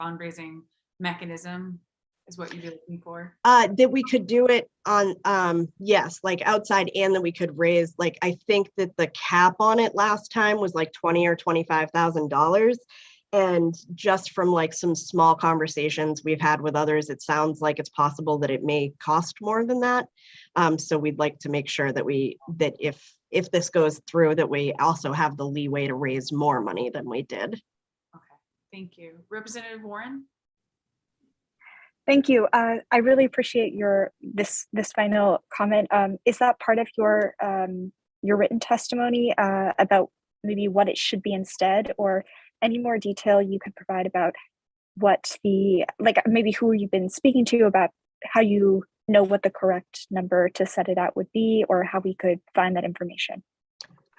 fundraising mechanism is what you're looking for? That we could do it on, yes, like outside, and that we could raise, like, I think that the cap on it last time was like $20,000 or $25,000. And just from like some small conversations we've had with others, it sounds like it's possible that it may cost more than that. So we'd like to make sure that that if this goes through, that we also have the leeway to raise more money than we did. Okay, thank you. Representative Warren? Thank you. I really appreciate this final comment. Is that part of your written testimony about maybe what it should be instead, or any more detail you could provide about what maybe who you've been speaking to about how you know what the correct number to set it at would be, or how we could find that information?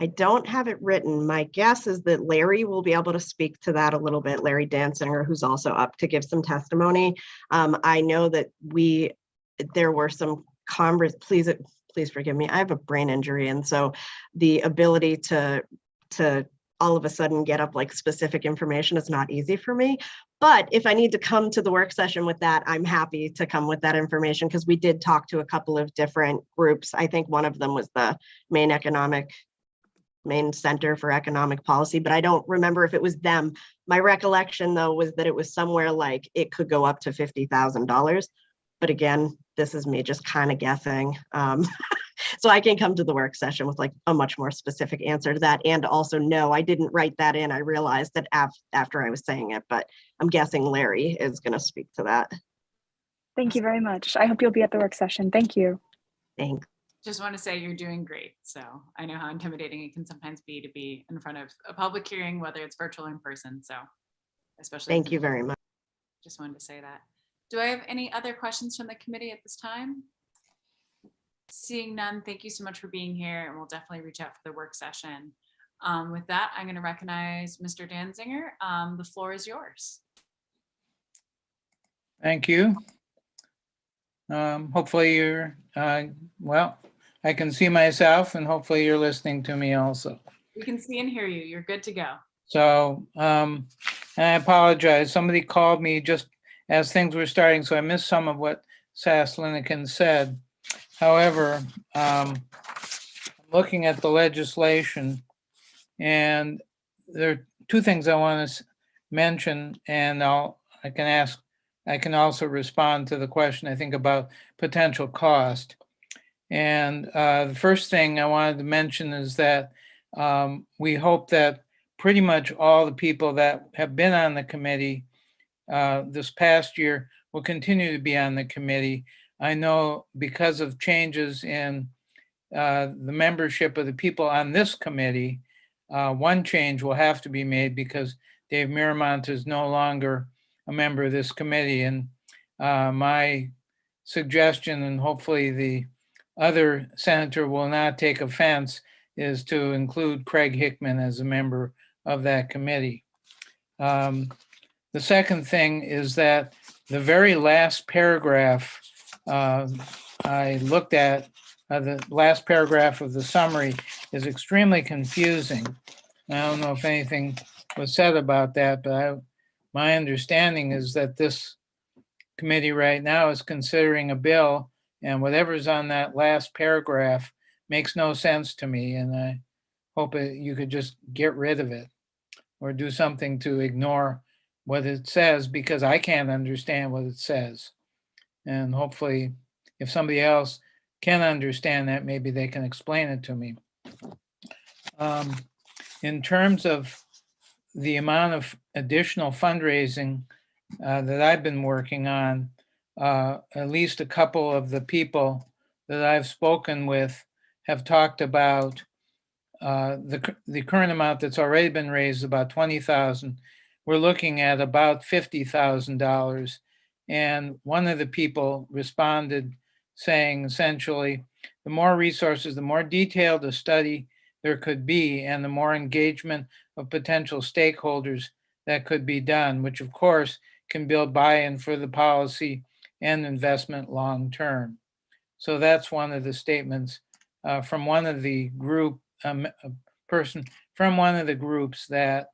I don't have it written. My guess is that Larry will be able to speak to that a little bit. Larry Dansinger, who's also up to give some testimony. I know that there were some please forgive me. I have a brain injury. And so the ability to all of a sudden get up like specific information is not easy for me. But if I need to come to the work session with that, I'm happy to come with that information, because we did talk to a couple of different groups. I think one of them was the Maine Center for Economic Policy, but I don't remember if it was them. My recollection, though, was that it was somewhere like it could go up to $50,000. But again, this is me just kind of guessing. So I can come to the work session with like a much more specific answer to that. And also, no, I didn't write that in. I realized that after I was saying it, but I'm guessing Larry is going to speak to that. Thank you very much. I hope you'll be at the work session. Thank you. Thanks. Just want to say you're doing great. So I know how intimidating it can sometimes be to be in front of a public hearing, whether it's virtual or in person. So especially. Thank you very much. Just wanted to say that. Do I have any other questions from the committee at this time? Seeing none, thank you so much for being here, and we'll definitely reach out for the work session. With that, I'm going to recognize Mr. Dansinger. The floor is yours. Thank you. Hopefully you're, well, I can see myself, and hopefully you're listening to me also. We can see and hear you. You're good to go. So, and I apologize. Somebody called me just as things were starting, so I missed some of what Sass Linikin said. However, looking at the legislation, and there are two things I want to mention, and I can also respond to the question, I think, about potential cost. And the first thing I wanted to mention is that we hope that pretty much all the people that have been on the committee this past year will continue to be on the committee. I know because of changes in the membership of the people on this committee, one change will have to be made because Dave Miramont is no longer a member of this committee. And my suggestion, and hopefully the other senator will not take offense, is to include Craig Hickman as a member of that committee. The second thing is that the very last paragraph I looked at the last paragraph of the summary is extremely confusing. I don't know if anything was said about that, but my understanding is that this committee right now is considering a bill, and whatever's on that last paragraph makes no sense to me, and I hope you could just get rid of it or do something to ignore what it says, because I can't understand what it says. And hopefully, if somebody else can understand that, maybe they can explain it to me. In terms of the amount of additional fundraising that I've been working on, at least a couple of the people that I've spoken with have talked about the current amount that's already been raised, about $20,000. We're looking at about $50,000. And one of the people responded saying essentially, the more resources, the more detailed a study there could be, and the more engagement of potential stakeholders that could be done, which of course can build buy-in for the policy and investment long term. So that's one of the statements from one of the group, a person from one of the groups that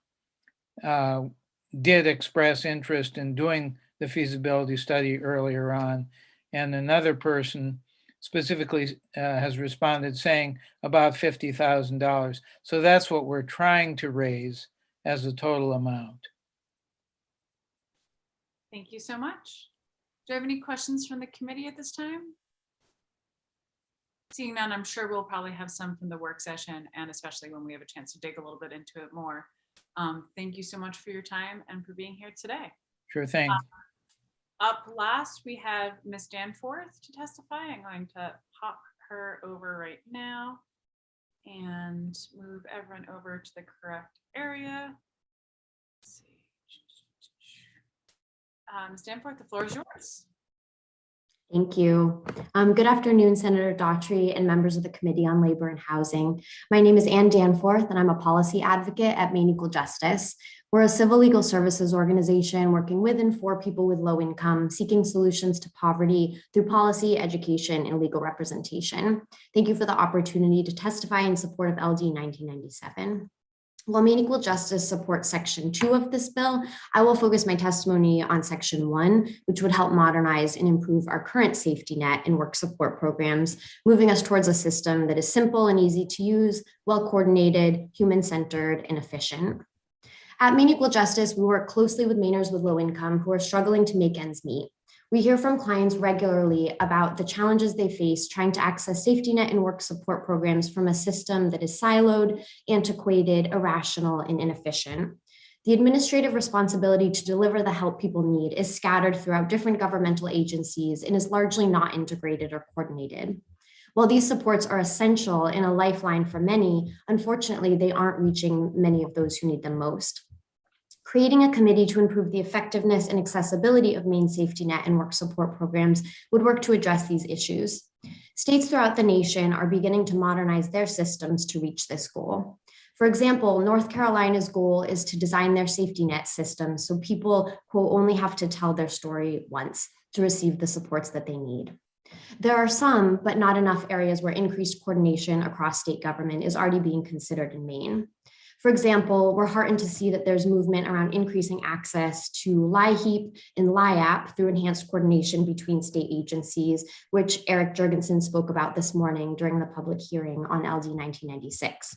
did express interest in doing the feasibility study earlier on. And another person specifically has responded saying about $50,000. So that's what we're trying to raise as a total amount. Thank you so much. Do you have any questions from the committee at this time? Seeing none, I'm sure we'll probably have some from the work session, and especially when we have a chance to dig a little bit into it more. Thank you so much for your time and for being here today. Sure thing. Up last, we have Ms. Danforth to testify. I'm going to pop her over right now and move everyone over to the correct area. Let's see. Ms. Danforth, the floor is yours. Thank you. Good afternoon, Senator Daughtry and members of the Committee on Labor and Housing. My name is Ann Danforth, and I'm a policy advocate at Maine Equal Justice. We're a civil legal services organization working with and for people with low income, seeking solutions to poverty through policy, education, and legal representation. Thank you for the opportunity to testify in support of LD 1997. While Maine Equal Justice supports Section 2 of this bill, I will focus my testimony on Section 1, which would help modernize and improve our current safety net and work support programs, moving us towards a system that is simple and easy to use, well-coordinated, human-centered, and efficient. At Maine Equal Justice, we work closely with Mainers with low income who are struggling to make ends meet. We hear from clients regularly about the challenges they face trying to access safety net and work support programs from a system that is siloed, antiquated, irrational, and inefficient. The administrative responsibility to deliver the help people need is scattered throughout different governmental agencies and is largely not integrated or coordinated. While these supports are essential and a lifeline for many, unfortunately, they aren't reaching many of those who need them most. Creating a committee to improve the effectiveness and accessibility of Maine safety net and work support programs would work to address these issues. States throughout the nation are beginning to modernize their systems to reach this goal. For example, North Carolina's goal is to design their safety net system so people who only have to tell their story once to receive the supports that they need. There are some, but not enough areas where increased coordination across state government is already being considered in Maine. For example, we're heartened to see that there's movement around increasing access to LIHEAP and LIAP through enhanced coordination between state agencies, which Eric Jurgensen spoke about this morning during the public hearing on LD 1996.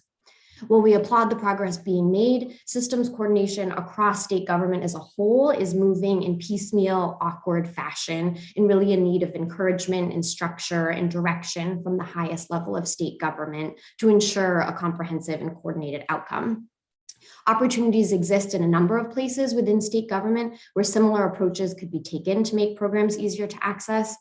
While we applaud the progress being made, systems coordination across state government as a whole is moving in piecemeal, awkward fashion and really in need of encouragement and structure and direction from the highest level of state government to ensure a comprehensive and coordinated outcome. Opportunities exist in a number of places within state government where similar approaches could be taken to make programs easier to access.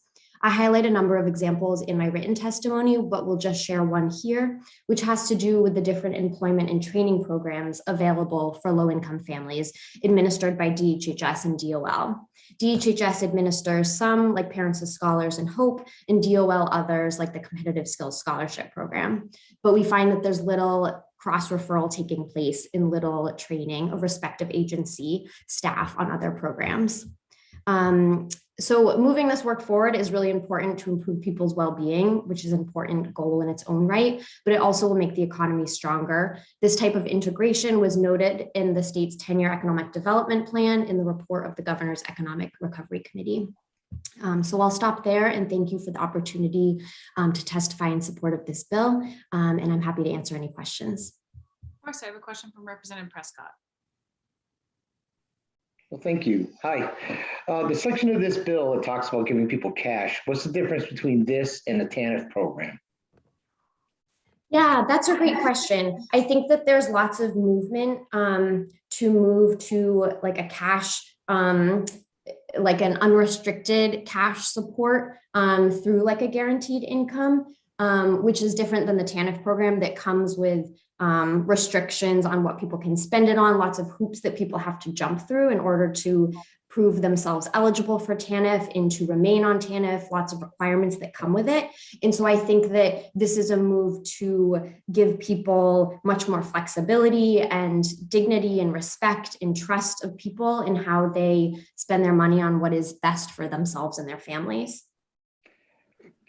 I highlight a number of examples in my written testimony, but we'll just share one here, which has to do with the different employment and training programs available for low-income families administered by DHHS and DOL. DHHS administers some, like Parents as Scholars and Hope, and DOL others, like the Competitive Skills Scholarship Program. But we find that there's little cross-referral taking place and little training of respective agency staff on other programs. So moving this work forward is really important to improve people's well-being, which is an important goal in its own right, but it also will make the economy stronger. This type of integration was noted in the state's 10-year economic development plan in the report of the Governor's Economic Recovery Committee. So I'll stop there and thank you for the opportunity to testify in support of this bill, and I'm happy to answer any questions. Of course, I have a question from Representative Prescott. Well, thank you. Hi. The section of this bill that talks about giving people cash, what's the difference between this and the TANF program? Yeah, that's a great question. I think that there's lots of movement to move to like a cash, like an unrestricted cash support through like a guaranteed income, which is different than the TANF program that comes with restrictions on what people can spend it on, lots of hoops that people have to jump through in order to prove themselves eligible for TANF and to remain on TANF, lots of requirements that come with it. And so I think that this is a move to give people much more flexibility and dignity and respect and trust of people in how they spend their money on what is best for themselves and their families.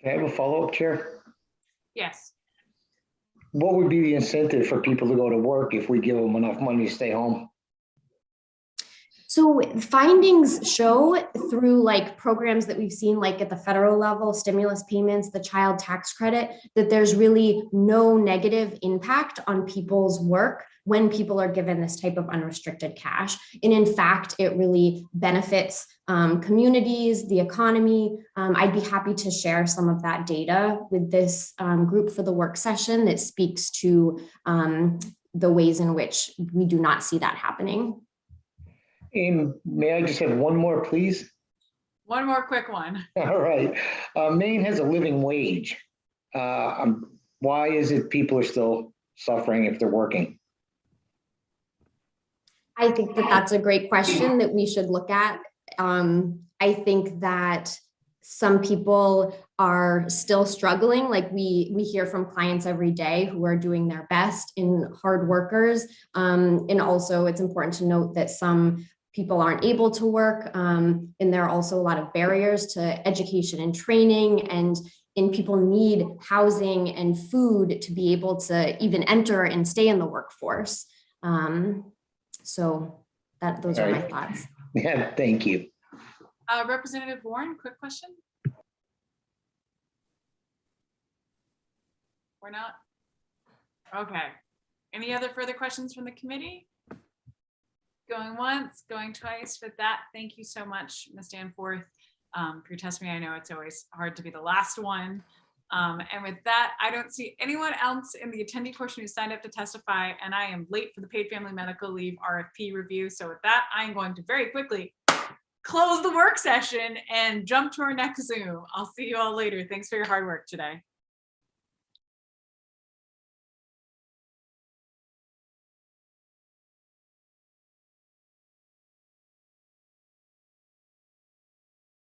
Can I have a follow-up, Chair? Yes. What would be the incentive for people to go to work if we give them enough money to stay home? So findings show through like programs that we've seen like at the federal level, stimulus payments, the child tax credit, that there's really no negative impact on people's work when people are given this type of unrestricted cash. And in fact, it really benefits communities, the economy. I'd be happy to share some of that data with this group for the work session that speaks to the ways in which we do not see that happening. And may I just have one more, please? One more quick one. All right. Maine has a living wage. Why is it people are still suffering if they're working? I think that that's a great question that we should look at. I think that some people are still struggling. Like we hear from clients every day who are doing their best and hard workers. And also it's important to note that some people aren't able to work. And there are also a lot of barriers to education and training, and people need housing and food to be able to even enter and stay in the workforce. So those are my thoughts. Yeah, thank you. Representative Warren, quick question. Or not? Okay. Any other further questions from the committee? Going once, going twice. With that, thank you so much, Ms. Danforth, for your testimony. I know it's always hard to be the last one. And with that, I don't see anyone else in the attendee portion who signed up to testify, and I am late for the paid family medical leave RFP review. So with that, I'm going to very quickly close the work session and jump to our next Zoom. I'll see you all later. Thanks for your hard work today.